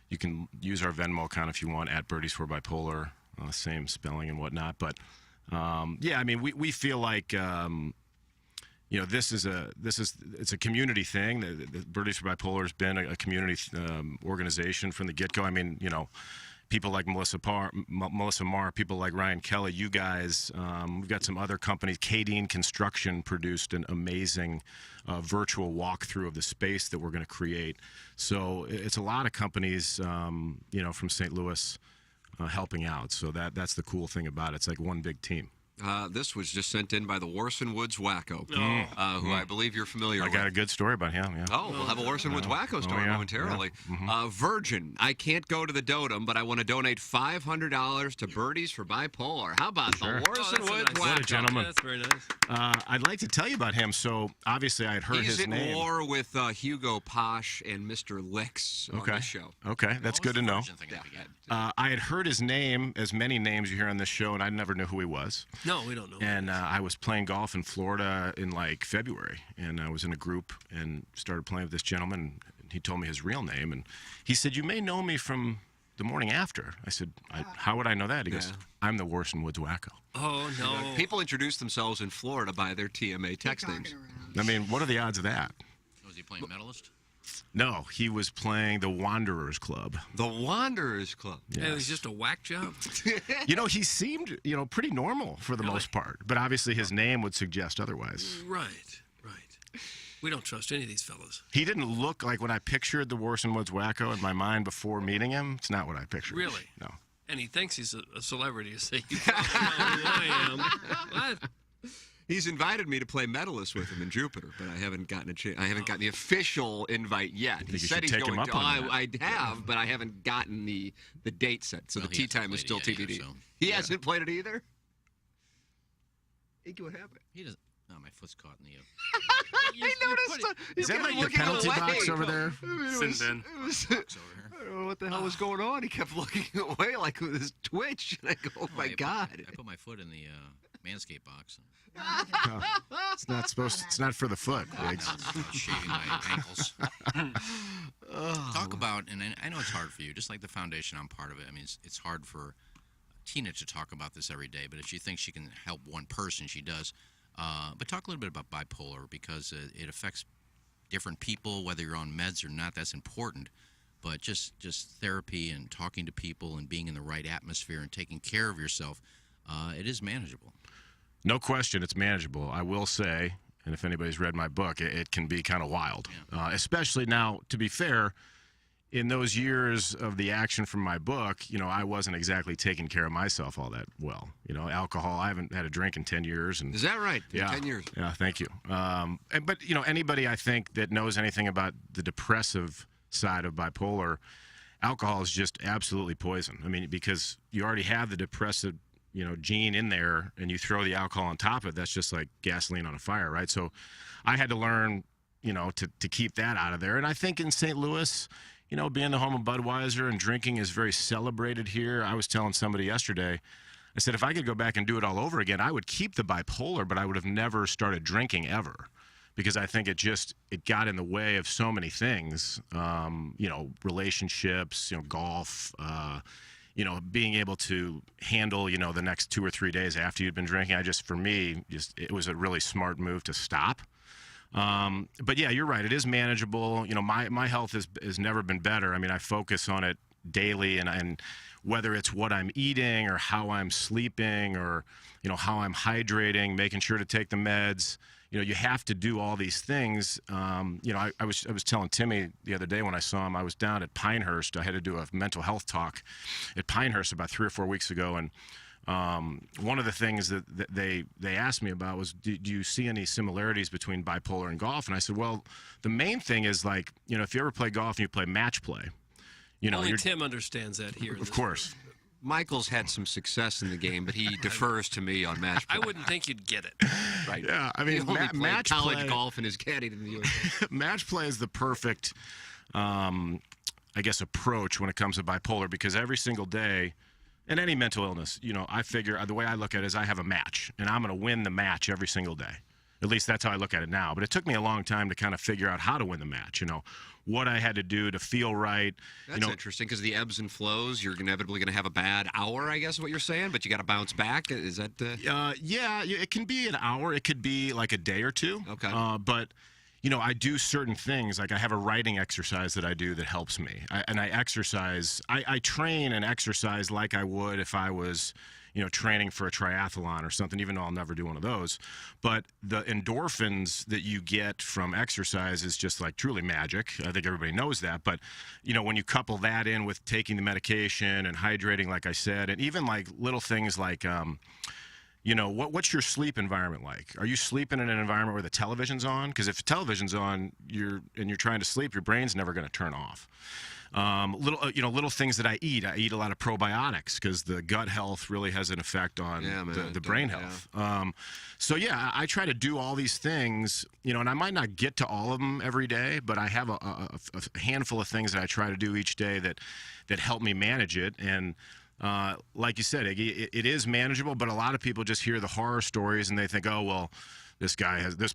You can use our Venmo account if you want, at birdies4bipolar, same spelling and whatnot. But yeah, I mean, we feel like it's a community thing. The Birdies for Bipolar has been a community organization from the get-go. I mean, people like Melissa Marr, people like Ryan Kelly, you guys. We've got some other companies. Caddying Construction produced an amazing virtual walkthrough of the space that we're going to create. So it's a lot of companies, from St. Louis helping out. So that's the cool thing about it. It's like one big team. This was just sent in by the Warson Woods Wacko, who I believe you're familiar with. I got a good story about him, yeah. Oh, we'll have a Warson Woods Wacko story momentarily. Yeah. Virgin, I can't go to the Dotem, but I want to donate $500 to Birdies for Bipolar. How about the Warson Woods Wacko? What a gentleman. That's very nice. I'd like to tell you about him. So, obviously, I had heard his name. He's in war with Hugo Posh and Mr. Licks on this show. Okay, that's good to know. I had heard his name, as many names you hear on this show, and I never knew who he was. No, we don't know. And I was playing golf in Florida in like February, and I was in a group and started playing with this gentleman. And he told me his real name, and he said, "You may know me from the morning after." I said, "How would I know that?" He goes, "I'm the Warson Woods Wacko." Oh no! People introduce themselves in Florida by their TMA text names. I mean, what are the odds of that? Was he playing Medalist? No, he was playing the Wanderers Club. The Wanderers Club. Yes. And it was just a whack job. He seemed, pretty normal for the most part. But obviously his name would suggest otherwise. Right. We don't trust any of these fellas. He didn't look like when I pictured the Warson Woods Wacko in my mind before meeting him. It's not what I pictured. Really? No. And he thinks he's a celebrity. So you probably know who I am. What? He's invited me to play Medalist with him in Jupiter, but I haven't gotten a chance. I haven't gotten the official invite yet. He said he's going to. I have, but I haven't gotten the date set. So the tee time is still TBD. He hasn't played it either. Hey, what happened? He doesn't. No, my foot's caught in the. I noticed. Is that like the penalty box over there? I don't know what the hell was going on. He kept looking away like with his twitch. And I go, "Oh my God!" I put my foot in the Manscaped box. No, it's not supposed. It's not for the foot. Shaving my ankles. Talk about, and I know it's hard for you. Just like the foundation, I'm part of it. I mean, it's hard for Tina to talk about this every day, but if she thinks she can help one person, she does. But talk a little bit about bipolar, because it affects different people, whether you're on meds or not. That's important. But just therapy and talking to people and being in the right atmosphere and taking care of yourself, it is manageable. No question, it's manageable. I will say, and if anybody's read my book, it can be kind of wild. Yeah. Especially now, to be fair, in those years of the action from my book, I wasn't exactly taking care of myself all that well. Alcohol, I haven't had a drink in 10 years. And is that right? Yeah. 10 years. Yeah, thank you. But anybody I think that knows anything about the depressive side of bipolar, alcohol is just absolutely poison. I mean, because you already have the depressive gene in there, and you throw the alcohol on top of it, that's just like gasoline on a fire, right? So I had to learn, to keep that out of there. And I think in St. Louis, being the home of Budweiser and drinking is very celebrated here. I was telling somebody yesterday, I said, if I could go back and do it all over again, I would keep the bipolar, but I would have never started drinking ever. Because I think it got in the way of so many things, relationships, golf, being able to handle, the next 2 or 3 days after you'd been drinking. For me, it was a really smart move to stop. But yeah, you're right. It is manageable. My health has never been better. I mean, I focus on it daily, and whether it's what I'm eating or how I'm sleeping or, how I'm hydrating, making sure to take the meds. You have to do all these things. I was telling Timmy the other day when I saw him, I was down at Pinehurst. I had to do a mental health talk at Pinehurst about 3 or 4 weeks ago, and one of the things that they asked me about was, do you see any similarities between bipolar and golf? And I said, well, the main thing is, like, if you ever play golf and you play match play, Only Tim understands that here. Of course. Michael's had some success in the game, but he defers to me on match play. I wouldn't think you'd get it. Right. Yeah, I mean, he only played match college play, golf in his caddy in the USA. match play is the perfect, I guess, approach when it comes to bipolar, because every single day, and any mental illness, I figure the way I look at it is I have a match, and I'm going to win the match every single day. At least that's how I look at it now. But it took me a long time to kind of figure out how to win the match, what I had to do to feel right. That's interesting, because the ebbs and flows, you're inevitably going to have a bad hour, I guess is what you're saying, but you got to bounce back. Is that yeah, it can be an hour. It could be like a day or two. Okay. But, I do certain things. Like I have a writing exercise that I do that helps me. I exercise. I train and exercise like I would if I was training for a triathlon or something, even though I'll never do one of those. But the endorphins that you get from exercise is just like truly magic. I think everybody knows that. But, when you couple that in with taking the medication and hydrating, like I said, and even like little things like, what's your sleep environment like? Are you sleeping in an environment where the television's on? Because if the television's on, you're trying to sleep, your brain's never going to turn off. Little things that I eat. I eat a lot of probiotics because the gut health really has an effect on the brain health. I try to do all these things, and I might not get to all of them every day, but I have a handful of things that I try to do each day that help me manage it. And like you said, Iggy, it is manageable, but a lot of people just hear the horror stories and they think, oh, well, this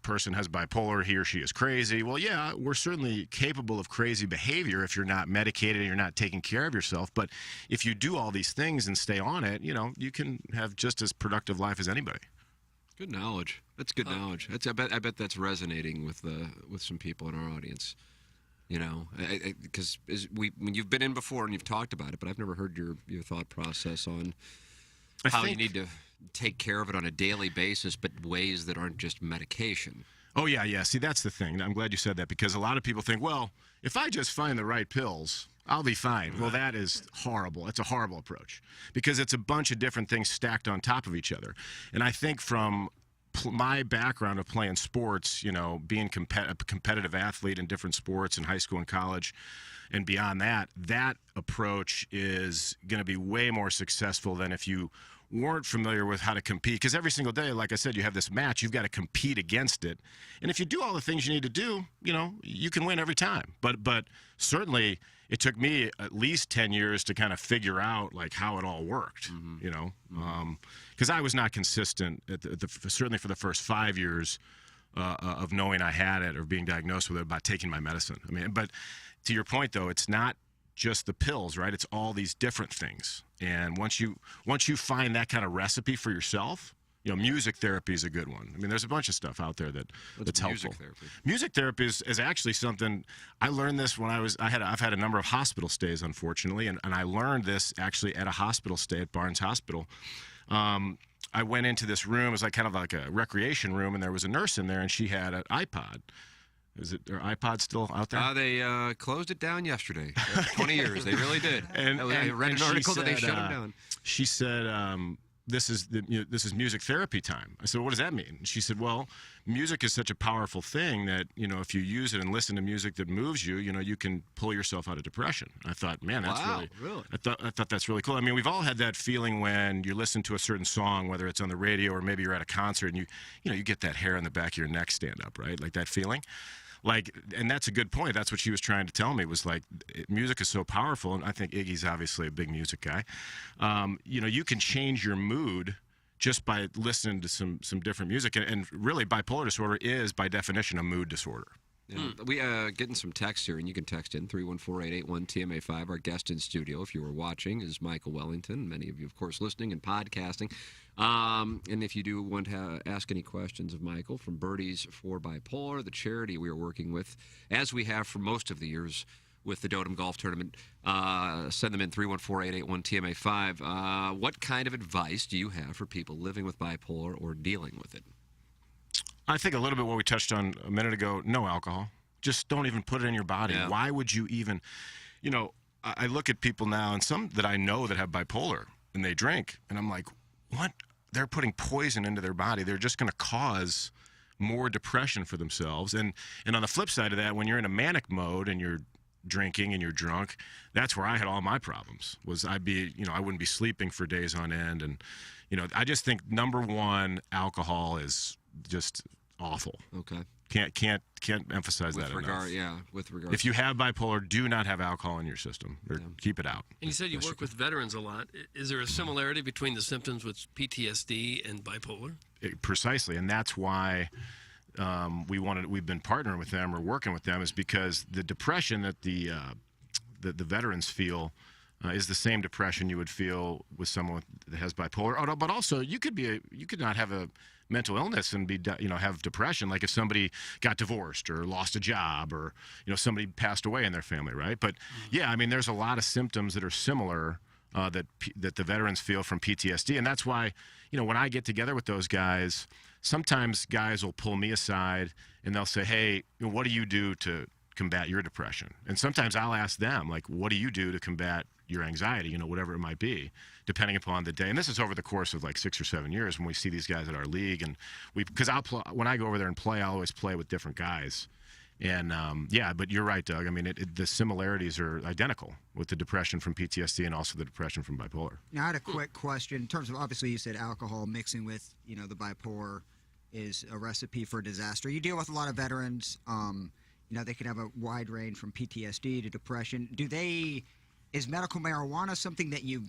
person has bipolar, he or she is crazy. Well, yeah, we're certainly capable of crazy behavior if you're not medicated and you're not taking care of yourself. But if you do all these things and stay on it, you can have just as productive life as anybody. Good knowledge. That's good knowledge. I bet that's resonating with some people in our audience. Because when you've been in before and you've talked about it, but I've never heard your thought process on how you need to take care of it on a daily basis, but ways that aren't just medication. Oh, yeah. See, that's the thing. I'm glad you said that, because a lot of people think, well, if I just find the right pills, I'll be fine. Well, that is horrible. It's a horrible approach, because it's a bunch of different things stacked on top of each other. And I think from my background of playing sports, being a competitive athlete in different sports in high school and college and beyond that approach is going to be way more successful than if you weren't familiar with how to compete. Because every single day, like I said, you have this match, you've got to compete against it. And if you do all the things you need to do, you can win every time. But certainly it took me at least 10 years to kind of figure out like how it all worked, because I was not consistent certainly for the first 5 years of knowing I had it or being diagnosed with it about taking my medicine. But to your point though, it's not just the pills, right? It's all these different things. And once you find that kind of recipe for yourself, music therapy is a good one. There's a bunch of stuff out there that's helpful. Music therapy? Music therapy is actually something I learned this when I've had a number of hospital stays, unfortunately, and I learned this actually at a hospital stay at Barnes Hospital. I went into this room, it was like kind of like a recreation room, and there was a nurse in there, and she had an iPod. Are iPods still out there? They closed it down yesterday. 20 years. They really did. I read an article that they shut them down. She said, this is music therapy time. I said, well, what does that mean? She said, well, music is such a powerful thing that, if you use it and listen to music that moves you, you can pull yourself out of depression. I thought, man, that's really? I thought that's really cool. We've all had that feeling when you listen to a certain song, whether it's on the radio or maybe you're at a concert and you get that hair on the back of your neck stand up, right? Like that feeling. And that's a good point. That's what she was trying to tell me, was like, music is so powerful. And I think Iggy's obviously a big music guy. You can change your mood just by listening to some different music. And really, bipolar disorder is, by definition, a mood disorder. Yeah. We getting some text here, and you can text in 314-881-TMA5. Our guest in studio, if you were watching, is Michael Wellington. Many of you, of course, listening and podcasting. And if you do want to ask any questions of Michael from Birdies for Bipolar, the charity we are working with, as we have for most of the years with the Dotem Golf Tournament, send them in 314-881-TMA5. What kind of advice do you have for people living with bipolar or dealing with it? I think a little bit what we touched on a minute ago, no alcohol. Just don't even put it in your body. Yeah. Why would you even, I look at people now, and some that I know that have bipolar, and they drink, and I'm like, what? They're putting poison into their body. They're just going to cause more depression for themselves. And on the flip side of that, when you're in a manic mode and you're drinking and you're drunk, that's where I had all my problems. Was I wouldn't be sleeping for days on end, and I just think number one, alcohol is just awful. Okay. Can't emphasize that enough. With regard. If you have bipolar, do not have alcohol in your system, or keep it out. And you said you work with veterans a lot. Is there a similarity between the symptoms with PTSD and bipolar? Precisely, and that's why we've been partnering with them or working with them, is because the depression that the veterans feel is the same depression you would feel with someone that has bipolar. But also, you could not have a mental illness and have depression, like if somebody got divorced or lost a job, or somebody passed away in their family, right? But there's a lot of symptoms that are similar that the veterans feel from PTSD, and that's why when I get together with those guys, sometimes guys will pull me aside and they'll say, "Hey, what do you do to combat your depression?" And sometimes I'll ask them, like, "What do you do to combat your anxiety?" Whatever it might be, depending upon the day. And this is over the course of like 6 or 7 years when we see these guys at our league, and because when I go over there and play, I'll always play with different guys. And but you're right, Doug. I mean, the similarities are identical with the depression from PTSD and also the depression from bipolar. Now, I had a quick question in terms of, obviously, you said alcohol mixing with the bipolar is a recipe for disaster. You deal with a lot of veterans. They can have a wide range from PTSD to depression. Is medical marijuana something that you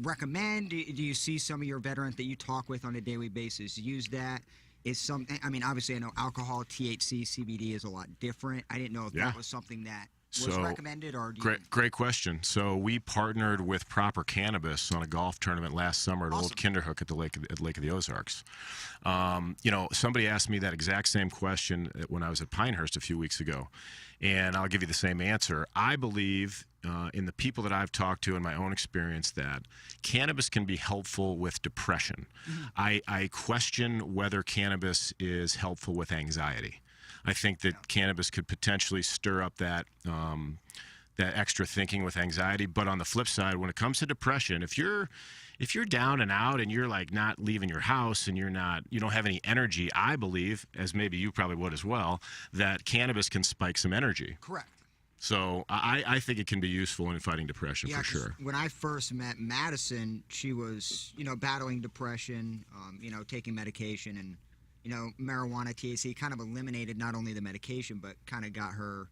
recommend? Do you see some of your veterans that you talk with on a daily basis use that? Obviously, I know alcohol, THC, CBD is a lot different. I didn't know if that was something that was recommended, or great question. So we partnered with Proper Cannabis on a golf tournament last summer at Old Kinderhook at the Lake of the Ozarks. Somebody asked me that exact same question when I was at Pinehurst a few weeks ago, and I'll give you the same answer. I believe in the people that I've talked to in my own experience that cannabis can be helpful with depression. I question whether cannabis is helpful with anxiety. I think that cannabis could potentially stir up that extra thinking with anxiety. But on the flip side, when it comes to depression, if you're down and out and you're like not leaving your house and you don't have any energy, I believe, as maybe you probably would as well, that cannabis can spike some energy. Correct. So I think it can be useful in fighting depression for sure. When I first met Madison, she was battling depression, taking medication, and marijuana, THC kind of eliminated not only the medication, but kind of got her,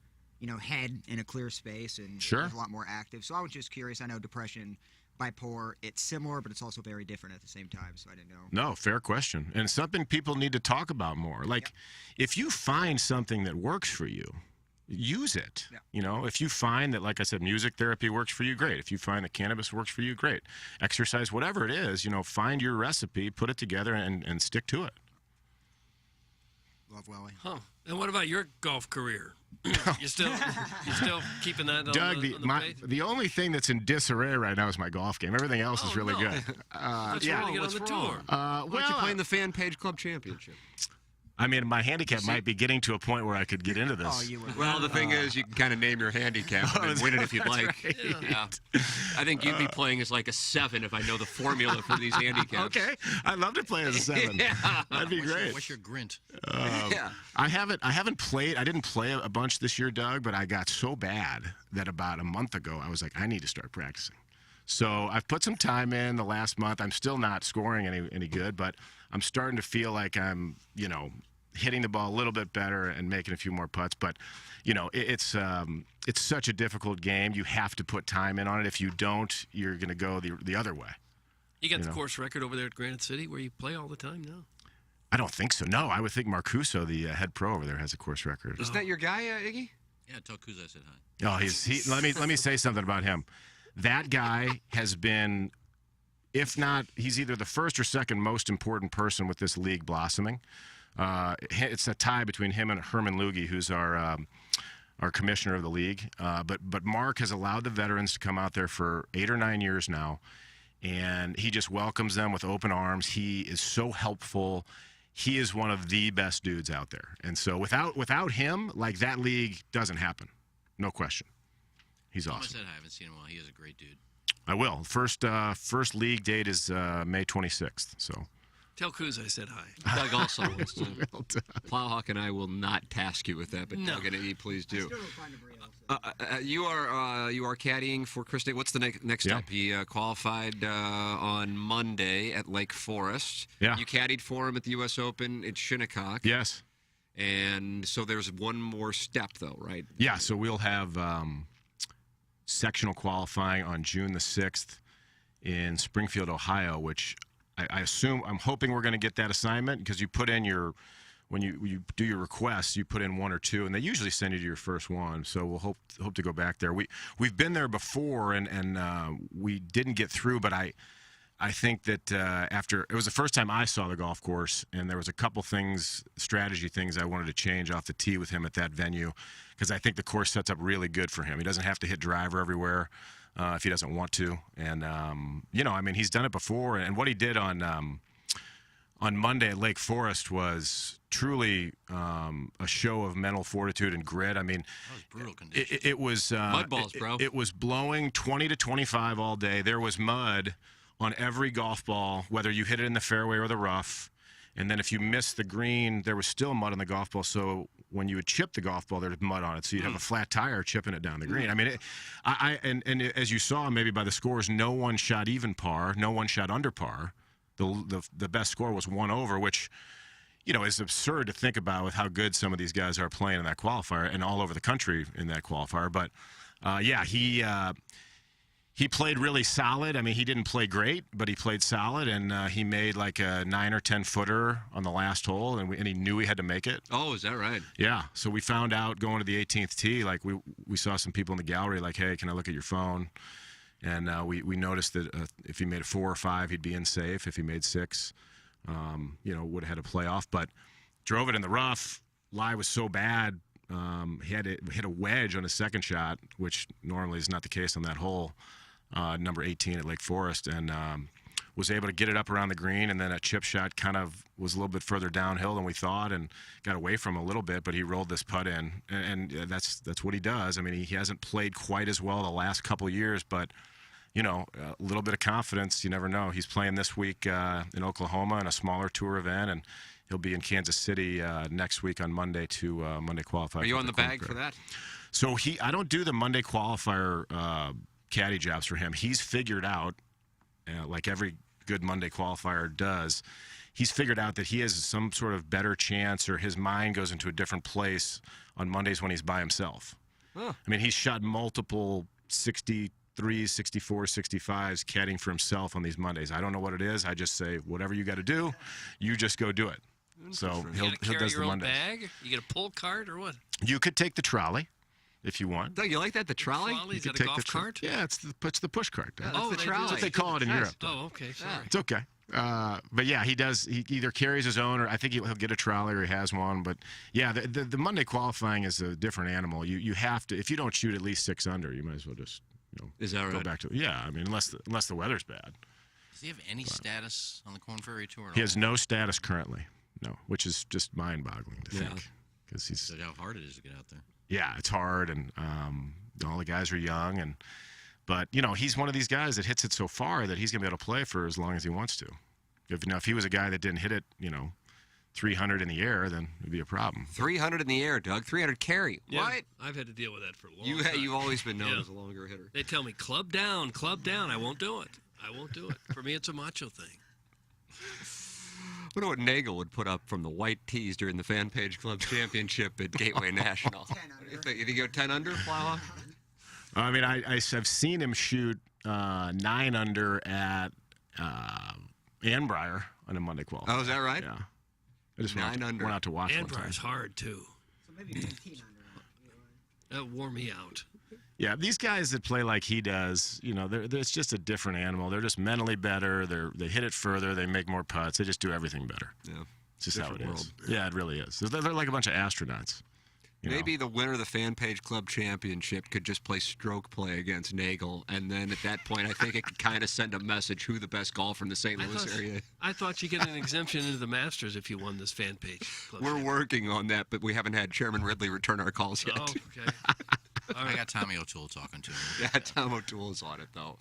head in a clear space and was a lot more active. So I was just curious. I know depression, bipolar, it's similar, but it's also very different at the same time. So I didn't know. No, fair question. And something people need to talk about more. Like, if you find something that works for you, use it. If you find that, like I said, music therapy works for you, great. If you find that cannabis works for you, great. Exercise, whatever it is, find your recipe, put it together, and stick to it. Love Welly. Huh. And what about your golf career? You still keeping that on Doug, the page? the only thing that's in disarray right now is my golf game. Everything else is really good. What's wrong? Get on the tour. Why don't you play in the Fan Page Club Championship? I mean, my handicap might be getting to a point where I could get into this. Oh, you would. Well, the thing is, you can kind of name your handicap and win it if you'd like. Right. Yeah. I think you'd be playing as like a 7 if I know the formula for these handicaps. Okay, I'd love to play as a 7. That'd be great. What's your grint? I haven't played. I didn't play a bunch this year, Doug, but I got so bad that about a month ago I was like, I need to start practicing. So I've put some time in the last month. I'm still not scoring any good, but I'm starting to feel like I'm, hitting the ball a little bit better and making a few more putts. But, it's such a difficult game. You have to put time in on it. If you don't, you're going to go the other way. You got the course record over there at Granite City where you play all the time now? I don't think so. No, I would think Marcuso, the head pro over there, has a course record. Isn't that your guy, Iggy? Yeah, tell Kuz I said hi. Oh, let me say something about him. That guy has been, if not, he's either the first or second most important person with this league blossoming. It's a tie between him and Herman Lugie, who's our commissioner of the league. But Mark has allowed the veterans to come out there for 8 or 9 years now, and he just welcomes them with open arms. He is so helpful. He is one of the best dudes out there. And so without him, like, that league doesn't happen. No question. He's awesome. I said I haven't seen him in a while. He is a great dude. I will. First league date is May 26th. So Tell Kuz I said hi. Doug also wants to. Plowhawk and I will not task you with that, but Doug and Eddie, please do. You are caddying for Chris. What's the next step? He qualified on Monday at Lake Forest. Yeah. You caddied for him at the U.S. Open in Shinnecock. Yes. And so there's one more step, though, right? Yeah, so we'll have sectional qualifying on June the 6th in Springfield, Ohio, which I'm hoping we're going to get that assignment because you put in when you do your requests, you put in one or two, and they usually send you to your first one. So we'll hope to go back there. We've been there before, and we didn't get through, but I think that it was the first time I saw the golf course, and there was a couple strategy things I wanted to change off the tee with him at that venue because I think the course sets up really good for him. He doesn't have to hit driver everywhere if he doesn't want to. And, he's done it before. And what he did on Monday at Lake Forest was truly a show of mental fortitude and grit. I mean, that was brutal conditions. It was mud balls, bro. It was blowing 20 to 25 all day. There was mud on every golf ball, whether you hit it in the fairway or the rough. And then if you missed the green, there was still mud on the golf ball. So when you would chip the golf ball, there's mud on it. So you'd have a flat tire chipping it down the green. I mean, and as you saw maybe by the scores, no one shot even par, no one shot under par. The best score was 1 over, which, is absurd to think about with how good some of these guys are playing in that qualifier and all over the country in that qualifier. But he played really solid. I mean, he didn't play great, but he played solid, and he made like a 9 or 10 footer on the last hole, and he knew he had to make it. Oh, is that right? Yeah. So we found out going to the 18th tee, like we saw some people in the gallery, like, hey, can I look at your phone? And we noticed that if he made a 4 or 5, he'd be in safe. If he made 6, would have had a playoff. But drove it in the rough. Lie was so bad. He had to hit a wedge on his second shot, which normally is not the case on that hole. Number 18 at Lake Forest, and was able to get it up around the green, and then a chip shot kind of was a little bit further downhill than we thought and got away from him a little bit, but he rolled this putt in, and that's what he does. I mean, he hasn't played quite as well the last couple of years, but, a little bit of confidence, you never know. He's playing this week in Oklahoma in a smaller tour event, and he'll be in Kansas City next week on Monday to Monday qualify. Are you on the bag for that? So I don't do the Monday qualifier caddy jobs for him. He's figured out, like every good Monday qualifier does, he's figured out that he has some sort of better chance, or his mind goes into a different place on Mondays when he's by himself. Huh. I mean, he's shot multiple 63s, 64s, 65s caddying for himself on these Mondays. I don't know what it is. I just say, whatever you got to do, you just go do it. So he'll does your the own Mondays. bag? You get a pull cart or what? You could take the trolley. If you want. Doug, you like that? The trolley? Is that a golf cart? Yeah, it's the push cart. Yeah, that's the trolley. That's what they call it in Europe. Oh, okay. Sorry. It's okay. But yeah, he either carries his own, or I think he'll get a trolley, or he has one. But yeah, the Monday qualifying is a different animal. You have to, if you don't shoot at least 6 under, you might as well just is that go back to I mean, unless the weather's bad. Does he have any status on the Korn Ferry Tour? He has no status currently. No, which is just mind-boggling to think, because he's how hard it is to get out there. Yeah, it's hard, and all the guys are young, but he's one of these guys that hits it so far that he's gonna be able to play for as long as he wants to. If he was a guy that didn't hit it, 300 in the air, then it'd be a problem. 300 in the air, Doug. 300 carry. Yeah, what? I've had to deal with that for a long time. You've always been known as a longer hitter. They tell me club down. I won't do it. For me, it's a macho thing. I wonder what Nagel would put up from the white tees during the Fan Page Club Championship at Gateway National. 10 under. You think go 10 under, Plowhawk? I mean, I've seen him shoot 9 under at Annbriar on a Monday qualifier. Oh, is that right? Yeah. I just 9 under. Went out to watch one time. Annbriar's hard, too. So maybe 15 under. That wore me out. Yeah, these guys that play like he does, it's just a different animal. They're just mentally better. They hit it further. They make more putts. They just do everything better. Yeah, it's just different how it world. is. Yeah, it really is. They're like a bunch of astronauts. Maybe the winner of the Fan Page Club Championship could just play stroke play against Nagel, and then at that point, I think it could kind of send a message who the best golfer in the St. Louis area. I thought you get an exemption into the Masters if you won this Fan Page Club. We're working on that, but we haven't had Chairman Ridley return our calls yet. Oh, okay. I got Tommy O'Toole talking to me. Yeah, Tom O'Toole's on it, though.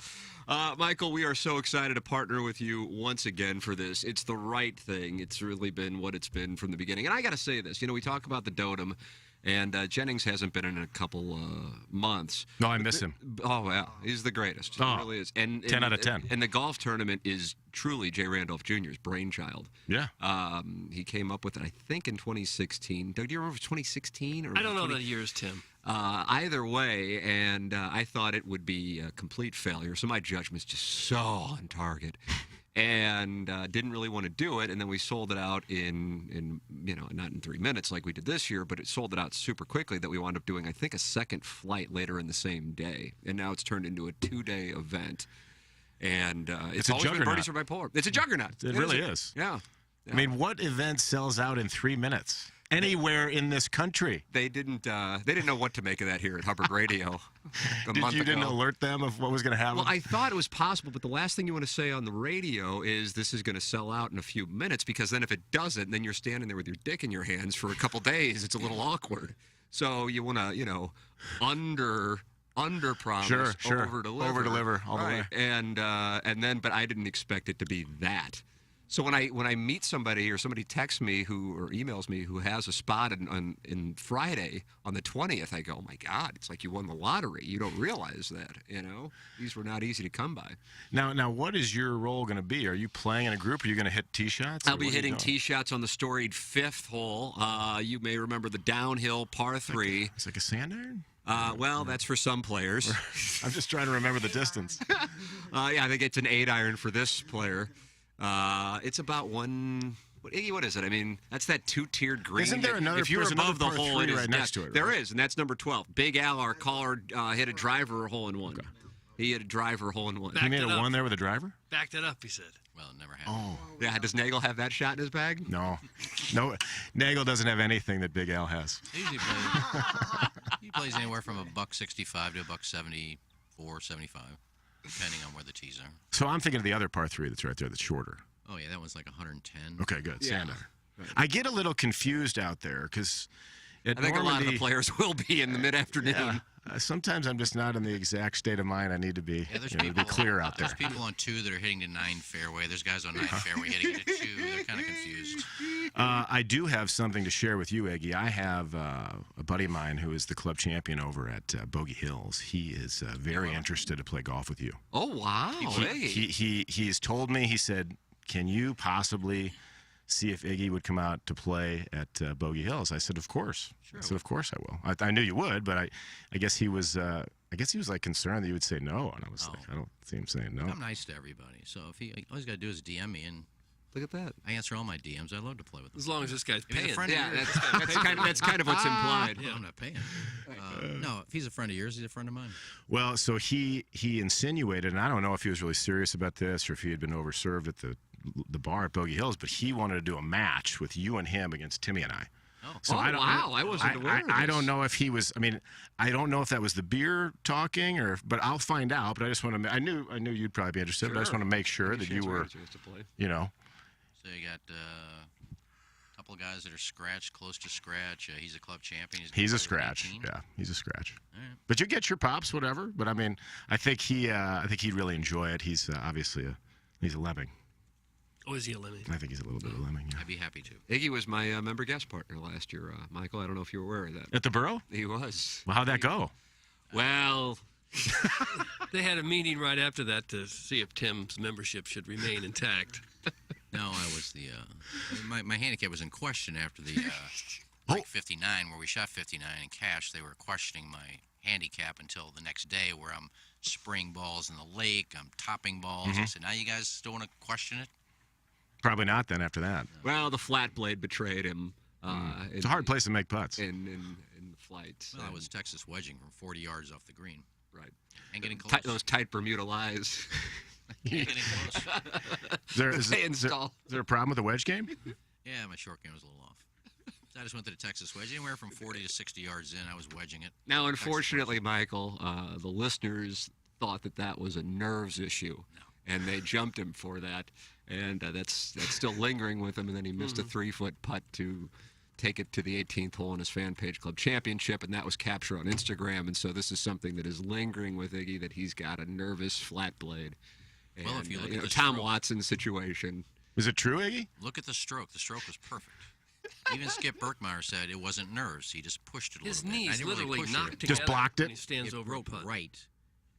Michael, we are so excited to partner with you once again for this. It's the right thing. It's really been what it's been from the beginning. And I got to say this. We talk about the Dotem, and Jennings hasn't been in a couple months. No, I miss him. Oh, yeah. He's the greatest. He really is. And 10 out of 10. And the golf tournament is truly Jay Randolph Jr.'s brainchild. Yeah. He came up with it, I think, in 2016. Doug, do you remember if it was 2016? Or I don't know the years, Tim. Either way, and I thought it would be a complete failure. So my judgment's just so on target. And didn't really want to do it, and then we sold it out in not in 3 minutes like we did this year, but it sold it out super quickly that we wound up doing, I think, a second flight later in the same day, and now it's turned into a 2-day event, and it's a always been juggernaut. Birdies are bipolar. It's a juggernaut. It really is. Yeah. I mean, what event sells out in 3 minutes? Anywhere in this country. They didn't know what to make of that here at Hubbard Radio. You didn't alert them of what was going to happen? Well, I thought it was possible, but the last thing you want to say on the radio is this is going to sell out in a few minutes, because then if it doesn't, then you're standing there with your dick in your hands for a couple days. It's a little awkward. So you want to, under promise, sure. over deliver. Over deliver all the way. And then, but I didn't expect it to be that. So when I meet somebody or somebody texts me or emails me who has a spot in Friday on the 20th, I go, oh my God, it's like you won the lottery. You don't realize that, These were not easy to come by. Now, what is your role going to be? Are you playing in a group? Are you going to hit tee shots? I'll be hitting tee shots on the storied 5th hole. You may remember the downhill par 3. It's like a sand iron? Well, that's for some players. I'm just trying to remember the distance. Yeah, I think it's an 8-iron for this player. It's about one. Iggy, what is it? I mean, that's that 2-tiered green. Isn't there another? If you're there's above the another par hole, three it is right next to it. Right? There is, and that's number 12. Big Al, our caller, hit a driver hole in one. Okay. He hit a driver hole in one. He made a one there with a driver? Backed it up, he said. Well, it never happened. Oh. Yeah, does Nagel have that shot in his bag? No. Nagel doesn't have anything that Big Al has. He plays anywhere from $165 to $174, $75, depending on where the tees are. So I'm thinking of the other par 3 that's right there that's shorter. Oh, yeah, that one's like 110. Okay, good. Yeah. Sand iron. Right. I get a little confused out there because I think a lot of the players will be in the mid-afternoon. Yeah. Sometimes I'm just not in the exact state of mind I need to be. Yeah, to be clear out there. There's people on 2 that are hitting to 9 fairway. There's guys on 9 fairway hitting to 2. They're kind of confused. I do have something to share with you, Eggy. I have a buddy of mine who is the club champion over at Bogey Hills. He is very interested to play golf with you. Oh, wow. He's told me, he said, can you possibly see if Iggy would come out to play at Bogey Hills? I said, of course. Sure. I said, of course I will. I knew you would, but I guess he was like concerned that you would say no, and I was like, I don't see him saying no. I'm nice to everybody, so if all he's got to do is DM me, and look at that. I answer all my DMs. I love to play with him. As long as this guy's If he's paying. a friend of yours, that's kind of what's implied. Yeah, I'm not paying. No, if he's a friend of yours, he's a friend of mine. Well, so he insinuated, and I don't know if he was really serious about this or if he had been overserved at the bar at Bogey Hills, but he wanted to do a match with you and him against Timmy and I. So I wasn't aware of this. I don't know if he was. I mean, I don't know if that was the beer talking, but I'll find out. But I just want to. I knew you'd probably be interested, but I just want to make sure that you were. So you got a couple of guys that are close to scratch. He's a club champion. He's a scratch. 18. Yeah, he's a scratch. All right. But you get your pops, whatever. But I mean, I think he'd really enjoy it. He's obviously he's a lemming. Oh, is he a lemming? I think he's a little bit of a lemming. Yeah. I'd be happy to. Iggy was my member guest partner last year, Michael. I don't know if you were aware of that. At the Borough? He was. Well, how'd that go? Well, they had a meeting right after that to see if Tim's membership should remain intact. No, I was my handicap was in question after the break 59, where we shot 59 in cash. They were questioning my handicap until the next day, where I'm spraying balls in the lake, I'm topping balls. I said, now you guys still want to question it? Probably not then after that. Well, the flat blade betrayed him. It's a hard place to make putts. In the flight. Well, I was Texas wedging from 40 yards off the green. Right. And getting close. Those tight Bermuda lies. Getting close. Is there a problem with the wedge game? Yeah, my short game was a little off. So I just went to the Texas wedge. Anywhere from 40 to 60 yards in, I was wedging it. Now, unfortunately, Michael, the listeners thought that was a nerves issue. No. And they jumped him for that. And that's still lingering with him. And then he missed a 3-foot putt to take it to the 18th hole in his Fan Page Club Championship, and that was captured on Instagram. And so this is something that is lingering with Iggy, that he's got a nervous flat blade. And, Well, if you look at the Tom stroke- Watson situation. Is it true, Iggy? Look at the stroke. The stroke was perfect. Even Skip Berkmeyer said it wasn't nerves. He just pushed it a His little bit. knees I didn't literally push knocked it. together. Just blocked it? and he stands over a broke putt. right,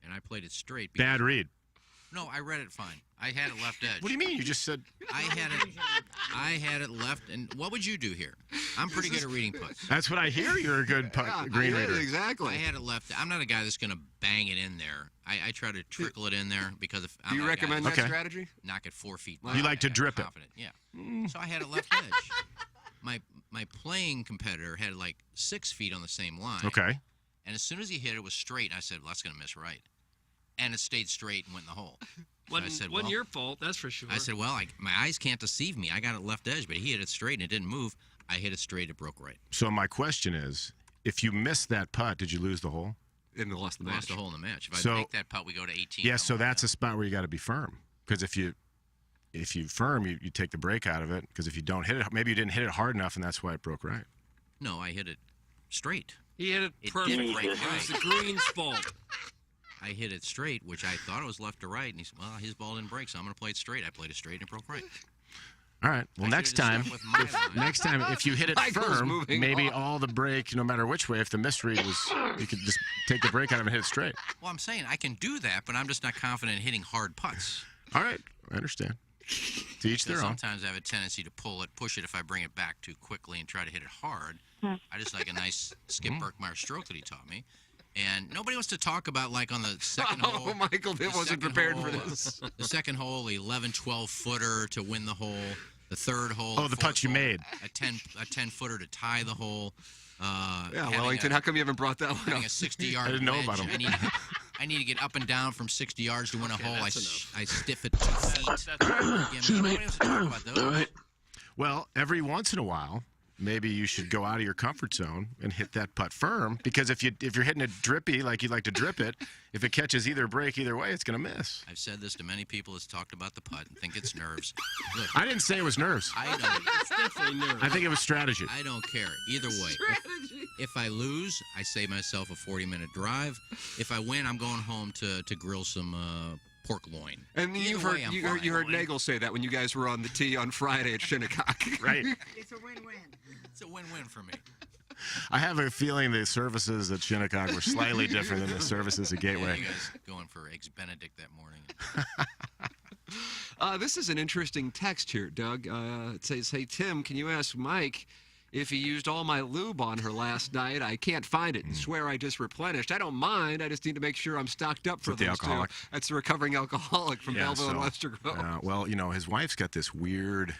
and I played it straight. Bad read. No, I read it fine. I had it left edge. What do you mean? You just said I had it left. And what would you do here? I'm pretty good at reading putts. that's what I hear. You're a good green reader. Exactly. I had it left. I'm not a guy that's going to bang it in there. I try to trickle it in there because if I'm Do you not a guy recommend that's that strategy? knock it 4 feet. You like to drip it. Confident. Yeah. So I had it left edge. My playing competitor had like 6 feet on the same line. Okay. And as soon as he hit it, it was straight. I said, well, that's going to miss right. And it stayed straight and went in the hole. So I said, wasn't well, your fault, that's for sure. I said, well, my eyes can't deceive me. I got it left edge, but he hit it straight and it didn't move. I hit it straight, it broke right. So my question is, if you missed that putt, did you lose the hole? In the lost the match. Lost the hole in the match. If So- I make that putt, we go to 18. Yeah, so that's a spot where you got to be firm. Because if you firm, you take the break out of it. Because if you don't hit it, maybe you didn't hit it hard enough, and that's why it broke right. No, I hit it straight. He hit it It perfect. didn't break It was the right. green's fault. I hit it straight, which I thought it was left to right. And he said, well, his ball didn't break, so I'm going to play it straight. I played it straight and it broke right. All right. Well, I next should've time, just stuck with my line. next time, if you hit it Michael's firm, moving maybe on. all the break, no matter which way, if the misread was, you could just take the break out of it and hit it straight. Well, I'm saying I can do that, but I'm just not confident in hitting hard putts. All right. I understand. To each their Because own. sometimes I have a tendency to push it if I bring it back too quickly and try to hit it hard. I just like a nice Skip Berkmeyer stroke that he taught me. And nobody wants to talk about, like, on the second hole. Oh, Michael, the wasn't second prepared hole, for this. The second hole, the 11, 12-footer to win the hole. The third hole. Oh, the putts you made. A 10-footer to tie the hole. Yeah, Wellington, how come you haven't brought that one Having up? a 60-yard I didn't know about him. I need to get up and down from 60 yards to win a hole. I stiff it 2 feet. Excuse me. Nobody wants to talk about those. Well, every once in a while, maybe you should go out of your comfort zone and hit that putt firm. Because if you're hitting it drippy, like you like to drip it, if it catches either break either way, it's going to miss. I've said this to many people that's talked about the putt and think it's nerves. Look, I didn't say it was nerves. I don't. It's definitely nerves. I think it was strategy. I don't care. Either way. If I lose, I save myself a 40-minute drive. If I win, I'm going home to grill some pork loin. And you Either way, heard I'm you heard, fine. you heard Nagel say that when you guys were on the tee on Friday at Shinnecock. Right. It's a win-win. It's a win-win for me. I have a feeling the services at Shinnecock were slightly different than the services at Yeah, Gateway. you guys going for Eggs Benedict that morning. This is an interesting text here, Doug. It says, "Hey Tim, can you ask Mike if he used all my lube on her last night? I can't find it. Swear I just replenished. I don't mind. I just need to make sure I'm stocked up for With the those two." alcoholic. That's the recovering alcoholic from Belleville and Wester Grove. Well, his wife's got this weird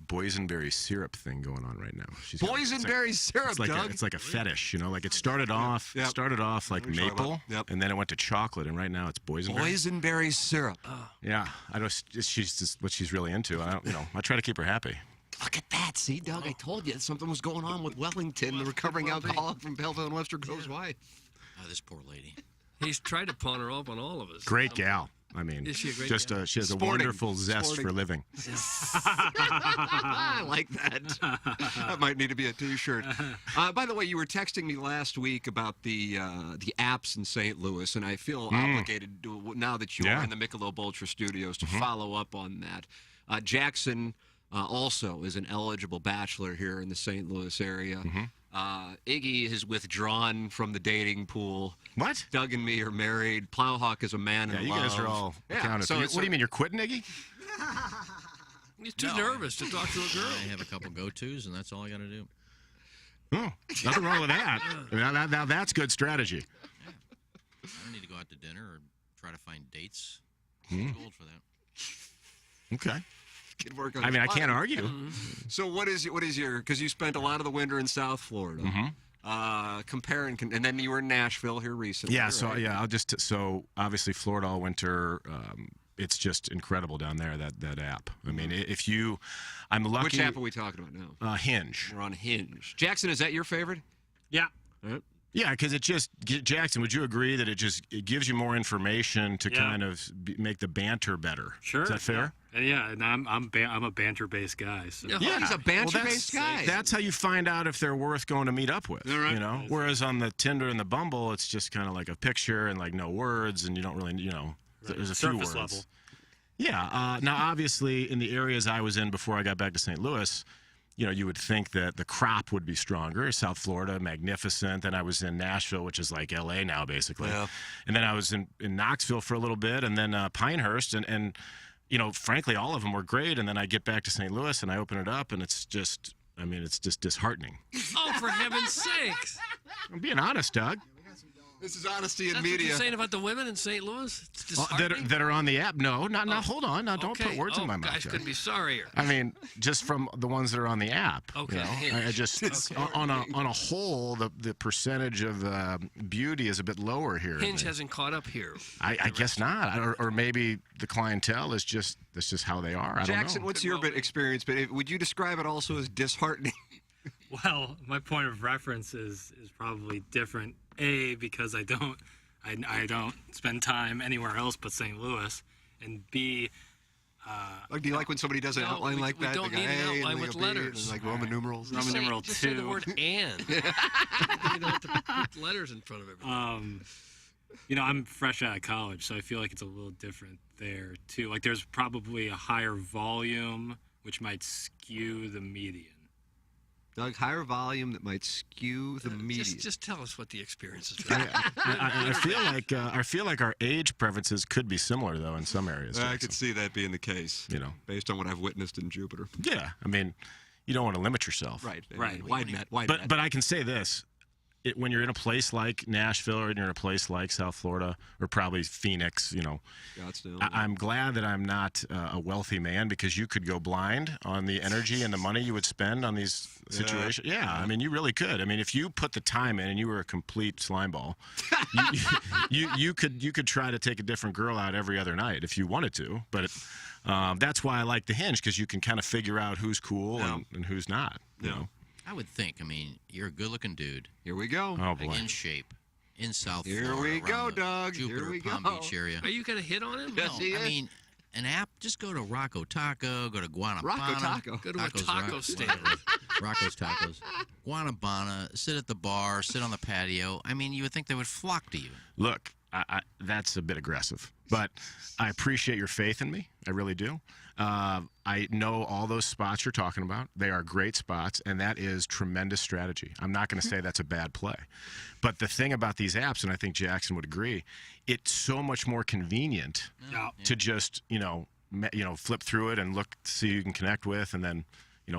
boysenberry syrup thing going on right now. Boysenberry syrup, it's like Doug. it's like a fetish, like it started off Yep. like What are you talking maple, about? Yep. and then it went to chocolate, and right now it's boysenberry. Boysenberry syrup. Yeah, I don't. She's just what she's really into. I don't. I try to keep her happy. Look at that. See, Doug, I told you something was going on with Wellington, the recovering alcoholic from Belleville and Wester Grove's wife. Oh, this poor lady. He's tried to pawn her off on all of us. Great gal. I mean, Is she a great just gal? she has a Sporting. wonderful zest Sporting. for living. I like that. That might need to be a T-shirt. By the way, you were texting me last week about the apps in St. Louis, and I feel obligated to, now that you are in the Michelob Ultra Studios to follow up on that. Jackson also is an eligible bachelor here in the St. Louis area. Iggy has withdrawn from the dating pool. What? Doug and me are married. Plowhawk is a man in Yeah, you love. guys are all accounted. So, What do you mean you're quitting, Iggy? He's too nervous to talk to a girl. I have a couple go-tos, and that's all I got to do. Oh, nothing wrong with that. Now that's good strategy. I don't need to go out to dinner or try to find dates. Hmm. I'm too old for that. Okay. Could work on I mean, his I can't mind. argue. So what is your? Because you spent a lot of the winter in South Florida. And then you were in Nashville here recently. Yeah. So right? I'll just obviously Florida all winter. It's just incredible down there. That app. I mean, if you, I'm lucky. Which app are we talking about now? Hinge. We're on Hinge. Jackson, is that your favorite? Yeah. Yeah, because it just Jackson. Would you agree that it gives you more information to kind of make the banter better? Sure. Is that fair? And I'm a banter-based guy. So. Yeah, he's a banter-based guy. That's how you find out if they're worth going to meet up with. Right. You know, whereas on the Tinder and the Bumble, it's just kind of like a picture and like no words, and you don't really, there's a few Surface words. level. Yeah. Now, obviously, in the areas I was in before I got back to St. Louis, you would think that the crop would be stronger. South Florida, magnificent. Then I was in Nashville, which is like L.A. now, basically. Yeah. And then I was in Knoxville for a little bit, and then Pinehurst, and frankly, all of them were great. And then I get back to St. Louis, and I open it up, and it's just disheartening. Oh, for heaven's sakes! I'm being honest, Doug. This is honesty in That's media. what you're saying about the women in St. Louis? It's disheartening. That are on the app? No, not. Hold on. Now, don't put words in my mouth. Guys, Doug. couldn't be sorrier. I mean, just from the ones that are on the app. Okay. I just on a whole, the percentage of beauty is a bit lower here. Hinge hasn't caught up here. I guess not, or maybe the clientele is that's just how they are. I Jackson, don't know. what's your experience? But would you describe it also as disheartening? Well, my point of reference is probably different. A, because I don't spend time anywhere else but St. Louis, and B. Do you like when somebody does an outline like that? We don't need an outline with letters. Like Roman numerals. Roman numeral 2. Just say the word "and." You don't have to put letters in front of everything. I'm fresh out of college, so I feel like it's a little different there too. Like there's probably a higher volume, which might skew the median. Doug, higher volume that might skew the median. Just tell us what the experience is. I feel like our age preferences could be similar though in some areas. I could see that being the case. Based on what I've witnessed in Jupiter. Yeah, I mean, you don't want to limit yourself. Right. Wide net. But I can say this. When you're in a place like Nashville or you're in a place like South Florida or probably Phoenix, I'm glad that I'm not a wealthy man, because you could go blind on the energy and the money you would spend on these situations. Yeah, I mean, you really could. I mean, if you put the time in and you were a complete slimeball, you could try to take a different girl out every other night if you wanted to. But that's why I like the Hinge, because you can kind of figure out who's cool and who's not. You know. I would think. I mean, you're a good-looking dude. Here we go. Oh, boy. In shape. In South Here Florida. we go, Doug. Jupiter, Here we Palm go. Beach area. Are you going to hit on him? Yes, he is. I mean, an app, just go to Rocco Taco, go to Guanabana. Rocco Taco. Go to a taco stand. Rocco's Tacos. Guanabana, sit at the bar, sit on the patio. I mean, you would think they would flock to you. Look, that's a bit aggressive, but I appreciate your faith in me. I really do. I know all those spots you're talking about. They are great spots, and that is tremendous strategy. I'm not going to say that's a bad play. But the thing about these apps, and I think Jackson would agree, it's so much more convenient to just, flip through it and look, see who you can connect with, and then,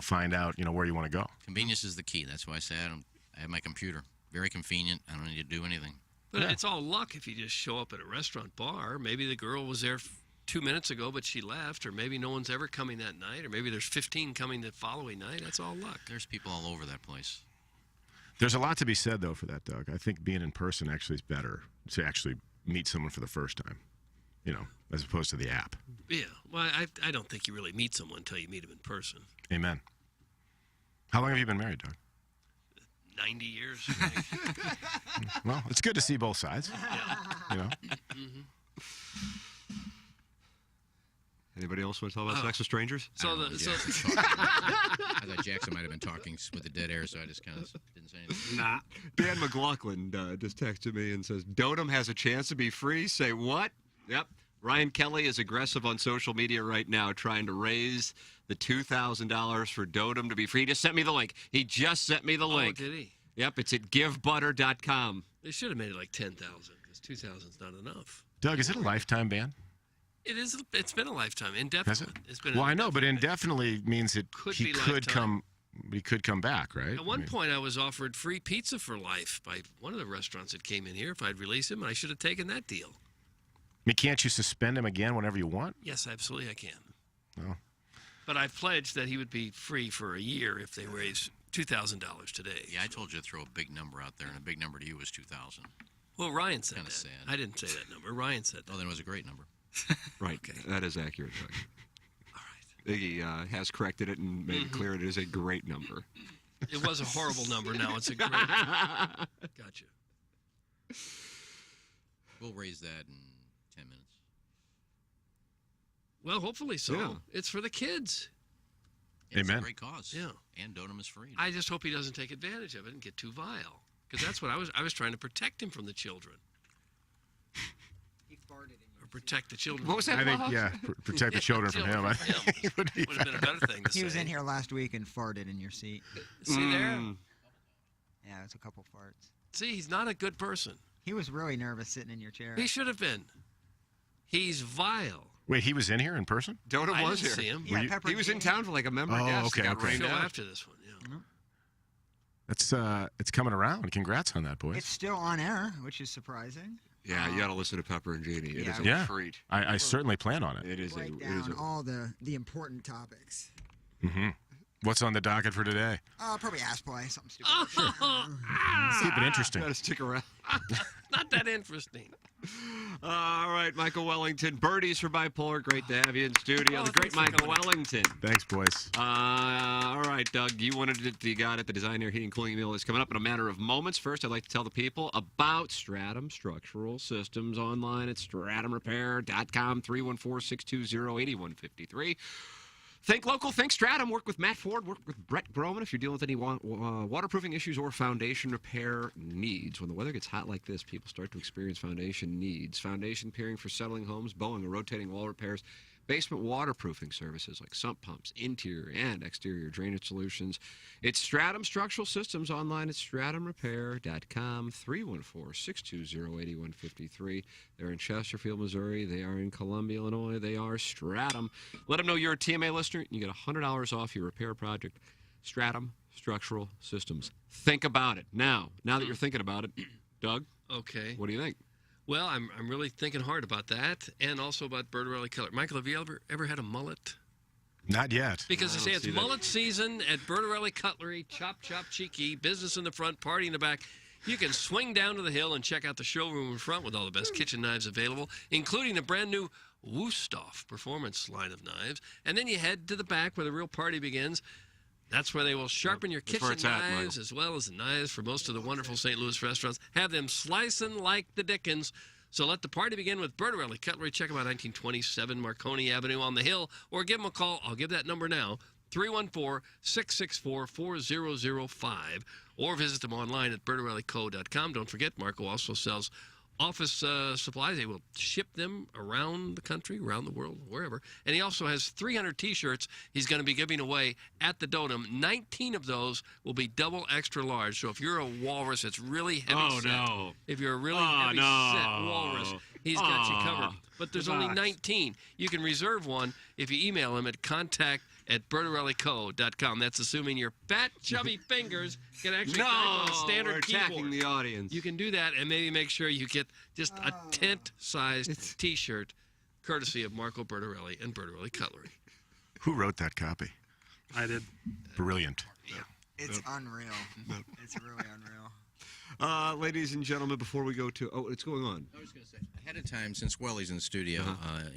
find out, where you want to go. Convenience is the key. That's why I say I have my computer. Very convenient. I don't need to do anything. But it's all luck if you just show up at a restaurant bar. Maybe the girl was there 2 minutes ago, but she left, or maybe no one's ever coming that night, or maybe there's 15 coming the following night. That's all luck. There's people all over that place. There's a lot to be said, though, for that, Doug. I think being in person actually is better to actually meet someone for the first time, as opposed to the app. Yeah. Well, I don't think you really meet someone until you meet them in person. Amen. How long have you been married, Doug? 90 years. Well, it's good to see both sides. Yeah. Anybody else want to talk about sex with strangers? I thought Jackson might have been talking with the dead air, so I just kind of didn't say anything. Nah. Dan McLaughlin just texted me and says, Dotem has a chance to be free. Say what? Yep. Ryan Kelly is aggressive on social media right now, trying to raise the $2,000 for Dotem to be free. He just sent me the link. He just sent me the link. Oh, did he? Yep, it's at givebutter.com. They should have made it like 10,000, because 2,000 is not enough. Doug, is it a lifetime ban? It is. It's been a lifetime, indefinitely. It's been. Well, I know, but indefinitely means he be could lifetime. come back, right? At one point, I was offered free pizza for life by one of the restaurants that came in here if I'd release him, and I should have taken that deal. I mean, can't you suspend him again whenever you want? Yes, absolutely, I can. No. But I pledged that he would be free for a year if they raise $2,000 today. Yeah, I told you to throw a big number out there, and a big number to you was 2,000. Well, Ryan said Kinda that. sad. I didn't say that number. Ryan said that. Oh, then it was a great number. Right. Okay. That is accurate, Doug. All right. Iggy has corrected it and made it clear it is a great number. It was a horrible number. Now it's a great number. Gotcha. We'll raise that in 10 minutes. Well, hopefully so. Yeah. It's for the kids. It's Amen. a great cause. Yeah. And Dotem is free. I just hope he doesn't take advantage of it and get too vile. Because that's what I was trying to protect him from the children. He farted in Or protect the children. What was that? I think, Bob? yeah, protect the children from him. I think it would be Would have been a better thing to say. He was in here last week and farted in your seat. See there? Yeah, it's a couple farts. See, he's not a good person. He was really nervous sitting in your chair. He should have been. He's vile. Wait, he was in here in person? Dotem I was didn't here. see him. Were you- He was in town for like a member Oh, guest. okay, He got okay. rained Show out. after this one, yeah. It's coming around. Congrats on that, boys. It's still on air, which is surprising. Yeah, you got to listen to Pepper and Jeannie. It is a Yeah. treat. I certainly plan on it. It is Break it down is a all the important topics. Mm-hmm. What's on the docket for today? Probably ass play, something stupid. Keep it interesting. Got to stick around. Not that interesting. All right, Michael Wellington. Birdies for Bipolar. Great to have you in studio. The great thanks for Michael Wellington. Thanks, boys. All right, Doug. You got it. The Design Air Heating Cooling Meal is coming up in a matter of moments. First, I'd like to tell the people about Stratum Structural Systems online at stratumrepair.com, 314-620-8153. Think local, think Stratum. Work with Matt Ford, work with Brett Groman if you're dealing with any waterproofing issues or foundation repair needs. When the weather gets hot like this, people start to experience foundation needs. Foundation peering for settling homes, bowing or rotating wall repairs, basement waterproofing services like sump pumps, interior and exterior drainage solutions. It's Stratum Structural Systems online at stratumrepair.com, 314-620-8153. They're in Chesterfield, Missouri. They are in Columbia, Illinois. They are Stratum. Let them know you're a TMA listener and you get $100 off your repair project. Stratum Structural Systems. Think about it. Now that you're thinking about it, Doug, Okay. what do you think? Well, I'm really thinking hard about that, and also about Bertarelli Cutlery. Michael, have you ever had a mullet? Not yet. Because they say it's mullet season at Bertarelli Cutlery. Chop, chop, cheeky. Business in the front, party in the back. You can swing down to the hill and check out the showroom in front with all the best kitchen knives available, including the brand new Wusthof Performance line of knives. And then you head to the back where the real party begins. That's where they will sharpen your That's where kitchen it's at, knives Michael. as well as the knives for most of the wonderful St. Louis restaurants. Have them slicing like the Dickens. So let the party begin with Bertarelli Cutlery. Check them out, 1927 Marconi Avenue on the Hill, or give them a call. I'll give that number now, 314-664-4005, or visit them online at bertarellico.com. Don't forget, Marco also sells office supplies. They will ship them around the country, around the world, wherever. And he also has 300 T-shirts he's going to be giving away at the Dotem. 19 of those will be double extra large. So if you're a walrus, it's really heavy set. no. If you're a really heavy set walrus, he's got you covered. But there's only 19. You can reserve one if you email him at contact@bertarellico.com. That's assuming your fat, chubby fingers can actually type on a standard we're keyboard. attacking the audience. You can do that and maybe make sure you get just a tent-sized T-shirt, courtesy of Marco Bertarelli and Bertarelli Cutlery. Who wrote that copy? I did. Brilliant. It's unreal. It's really unreal. Ladies and gentlemen, before we go to... Oh, what's going on? I was going to say, ahead of time, since Welly's in the studio,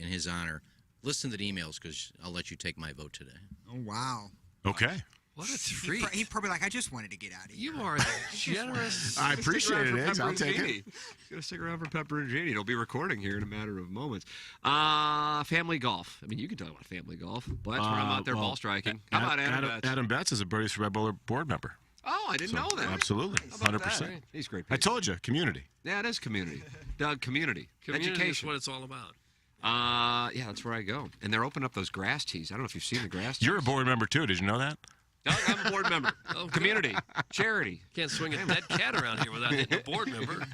in his honor, listen to the emails because I'll let you take my vote today. Oh, wow. Okay. What a treat. He's probably like, I just wanted to get out of here. You are generous. I appreciate it, Eggs. I'll take it. He's going to stick around for Pepper and Jeannie. It'll be recording here in a matter of moments. Family golf. I mean, you can talk about family golf. Well, that's where I'm out there ball striking. How about Adam Betts? Adam Betts is a Birdies for Bipolar board member. Oh, I didn't know that. Absolutely. How about 100%. that? He's great. I told you, community. Yeah, it is community. Doug, community. Community Education. is what it's all about. Yeah, that's where I go. And they're opening up those grass tees. I don't know if you've seen the grass tees. You're a board member, too. Did you know that? Doug, I'm a board member. Oh, Community. Charity. Can't swing a dead cat around here without hitting a board member.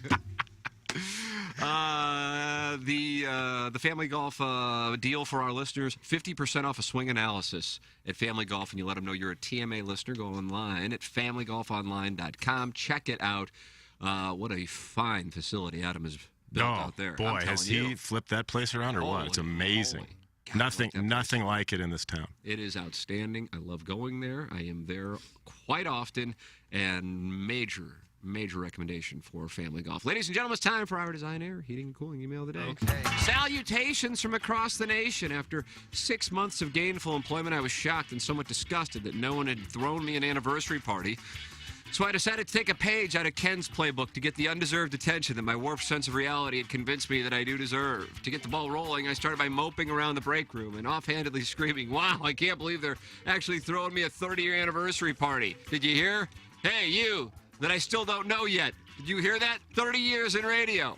The Family Golf deal for our listeners, 50% off a swing analysis at Family Golf, and you let them know you're a TMA listener. Go online at familygolfonline.com. Check it out. What a fine facility Adam has built out there. Boy, has he flipped that place around or what? It's amazing. Nothing like it in this town. It is outstanding. I love going there. I am there quite often, and major recommendation for Family Golf. Ladies and gentlemen, it's time for our Design Air Heating and Cooling email of the day. Okay. Salutations from across the nation. After 6 months of gainful employment, I was shocked and somewhat disgusted that no one had thrown me an anniversary party. So I decided to take a page out of Ken's playbook to get the undeserved attention that my warped sense of reality had convinced me that I do deserve. To get the ball rolling, I started by moping around the break room and offhandedly screaming, "Wow, I can't believe they're actually throwing me a 30-year anniversary party. Did you hear? Hey, you, that I still don't know yet. Did you hear that? 30 years in radio."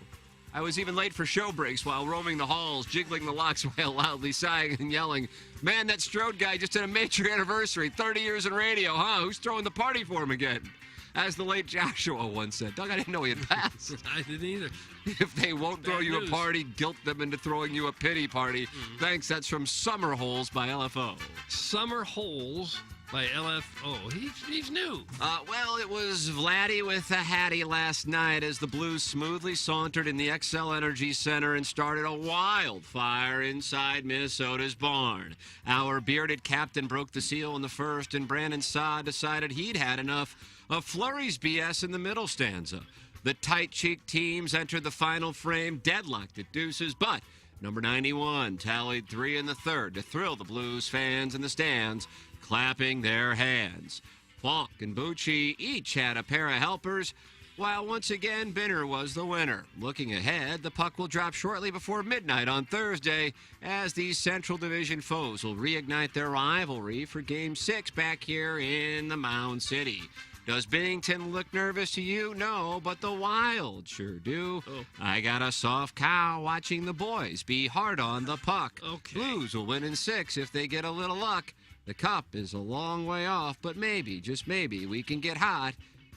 I was even late for show breaks while roaming the halls, jiggling the locks while loudly sighing and yelling, "Man, that Strode guy just had a major anniversary. 30 years in radio, huh? Who's throwing the party for him again?" As the late Joshua once said. Doug, I didn't know he had passed. I didn't either. If they won't throw Bad you news. a party, guilt them into throwing you a pity party. Thanks, that's from Summer Holes by LFO. Summer Holes by LFO. He's new. Well, it was Vladdy with a Hattie last night as the Blues smoothly sauntered in the XL Energy Center and started a wildfire inside Minnesota's barn. Our bearded captain broke the seal in the first, and Brandon Saad decided he'd had enough of Fleury's BS in the middle stanza. The tight-cheeked teams entered the final frame deadlocked at deuces, but number 91 tallied 3 in the third to thrill the Blues fans in the stands, clapping their hands. Falk and Bucci each had a pair of helpers, while once again Binner was the winner. Looking ahead, the puck will drop shortly before midnight on Thursday as these Central Division foes will reignite their rivalry for Game 6 back here in the Mound City. Does Bennington look nervous to you? No, but the Wild sure do. I got a soft cow watching the boys be hard on the puck. Blues will win in 6 if they get a little luck. The cup is a long way off, but maybe, just maybe, we can get hot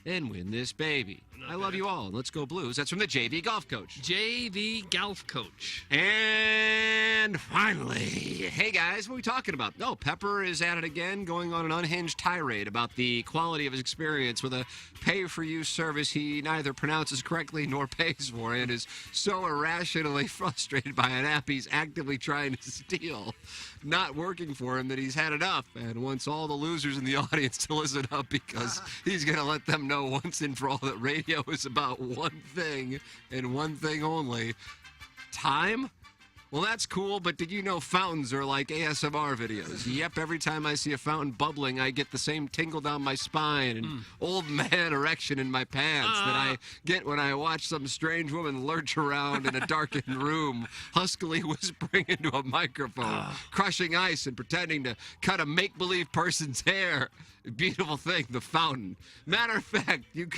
and win this baby. I love you all. Let's go Blues. That's from the JV Golf Coach. JV Golf Coach. And finally, hey guys, what are we talking about? Oh, Pepper is at it again, going on an unhinged tirade about the quality of his experience with a pay-for-use service he neither pronounces correctly nor pays for, and is so irrationally frustrated by an app he's actively trying to steal, not working for him, that he's had enough and wants all the losers in the audience to listen up because he's going to let them know once and for all that radio is about one thing and one thing only: time. Well, that's cool, but did you know fountains are like ASMR videos? Yep, every time I see a fountain bubbling, I get the same tingle down my spine and old man erection in my pants that I get when I watch some strange woman lurch around in a darkened room, huskily whispering into a microphone, crushing ice and pretending to cut a make-believe person's hair. Beautiful thing, the fountain. Matter of fact, you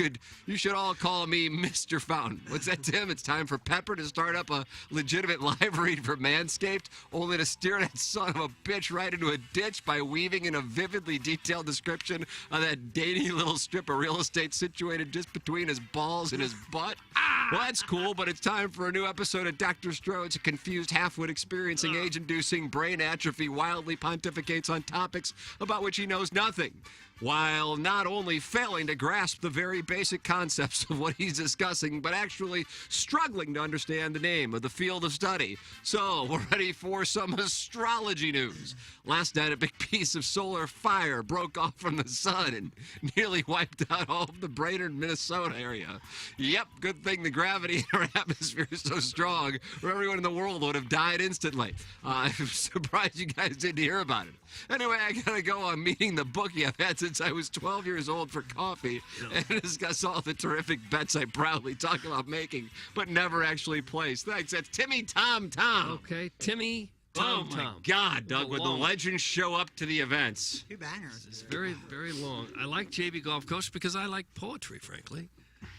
should all call me Mr. Fountain. What's that, Tim? It's time for Pepper to start up a legitimate live read for Manscaped, only to steer that son of a bitch right into a ditch by weaving in a vividly detailed description of that dainty little strip of real estate situated just between his balls and his butt. Well, that's cool, but it's time for a new episode of Dr. Strode's, a confused half-wit experiencing age-inducing brain atrophy wildly pontificates on topics about which he knows nothing, while not only failing to grasp the very basic concepts of what he's discussing, but actually struggling to understand the name of the field of study. So, we're ready for some astrology news. Last night, a big piece of solar fire broke off from the sun and nearly wiped out all of the Brainerd, Minnesota area. Yep, good thing the gravity in our atmosphere is so strong, or everyone in the world would have died instantly. I'm surprised you guys didn't hear about it. Anyway, I gotta go on meeting the bookie I've had since I was 12 years old for coffee and discuss all the terrific bets I proudly talk about making, but never actually place. Thanks. That's Timmy Tom Tom. Okay, Timmy Oh Tom my Tom. God, Doug, when the long- legends show up to the events. Two bangers. It's very, very long. I like JB Golf Coach because I like poetry, frankly.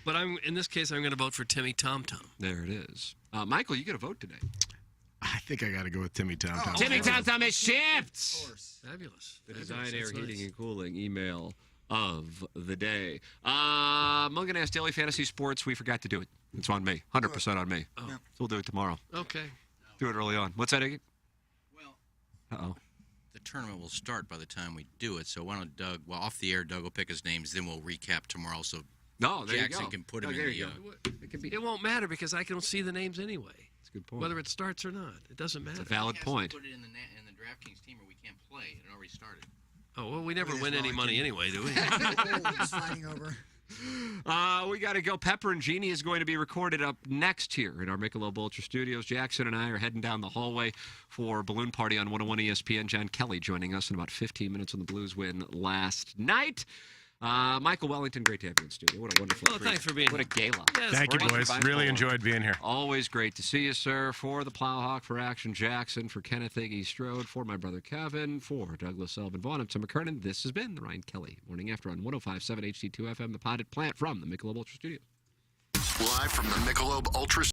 But in this case, I'm going to vote for Timmy Tom Tom. There it is. Michael, you get a vote today. I think I got to go with Timmy Tom Tom. Timmy Tom Tom is shifts. Fabulous. The Fabulous. Design, Air, That's Heating, nice. and Cooling email of the day. Mungan Ass Daily Fantasy Sports. We forgot to do it. It's on me. 100% on me. Oh. So we'll do it tomorrow. Okay. Do it early on. What's that, Iggy? Well, Uh-oh. the tournament will start by the time we do it. So why don't Doug, well, off the air, Doug will pick his names, then we'll recap tomorrow so No, there Jackson you go. can put No, him there in you the... go. It won't matter because I can see the names anyway. That's a good point. Whether it starts or not, it doesn't matter. It's a valid point. Put it in the DraftKings team or we can't play. It already started. Oh, well, we never win any money anyway, do we? Sliding over. We got to go. Pepper and Jeannie is going to be recorded up next here in our Michelob Ultra Studios. Jackson and I are heading down the hallway for Balloon Party on 101 ESPN. John Kelly joining us in about 15 minutes when the Blues win last night. Michael Wellington, great to have you in the studio. What a wonderful treat. Thanks for being What a gala. Yes, Thank you, Sponsored boys. by Really Polar. enjoyed being here. Always great to see you, sir. For the Plowhawk, for Action Jackson, for Kenneth Iggy Strode, for my brother Kevin, for Douglas Elvin Vaughn, I'm Tim McKernan. This has been the Ryan Kelly Morning After on 105.7 HD2 FM, the Potted Plant from the Michelob Ultra Studio. Live from the Michelob Ultra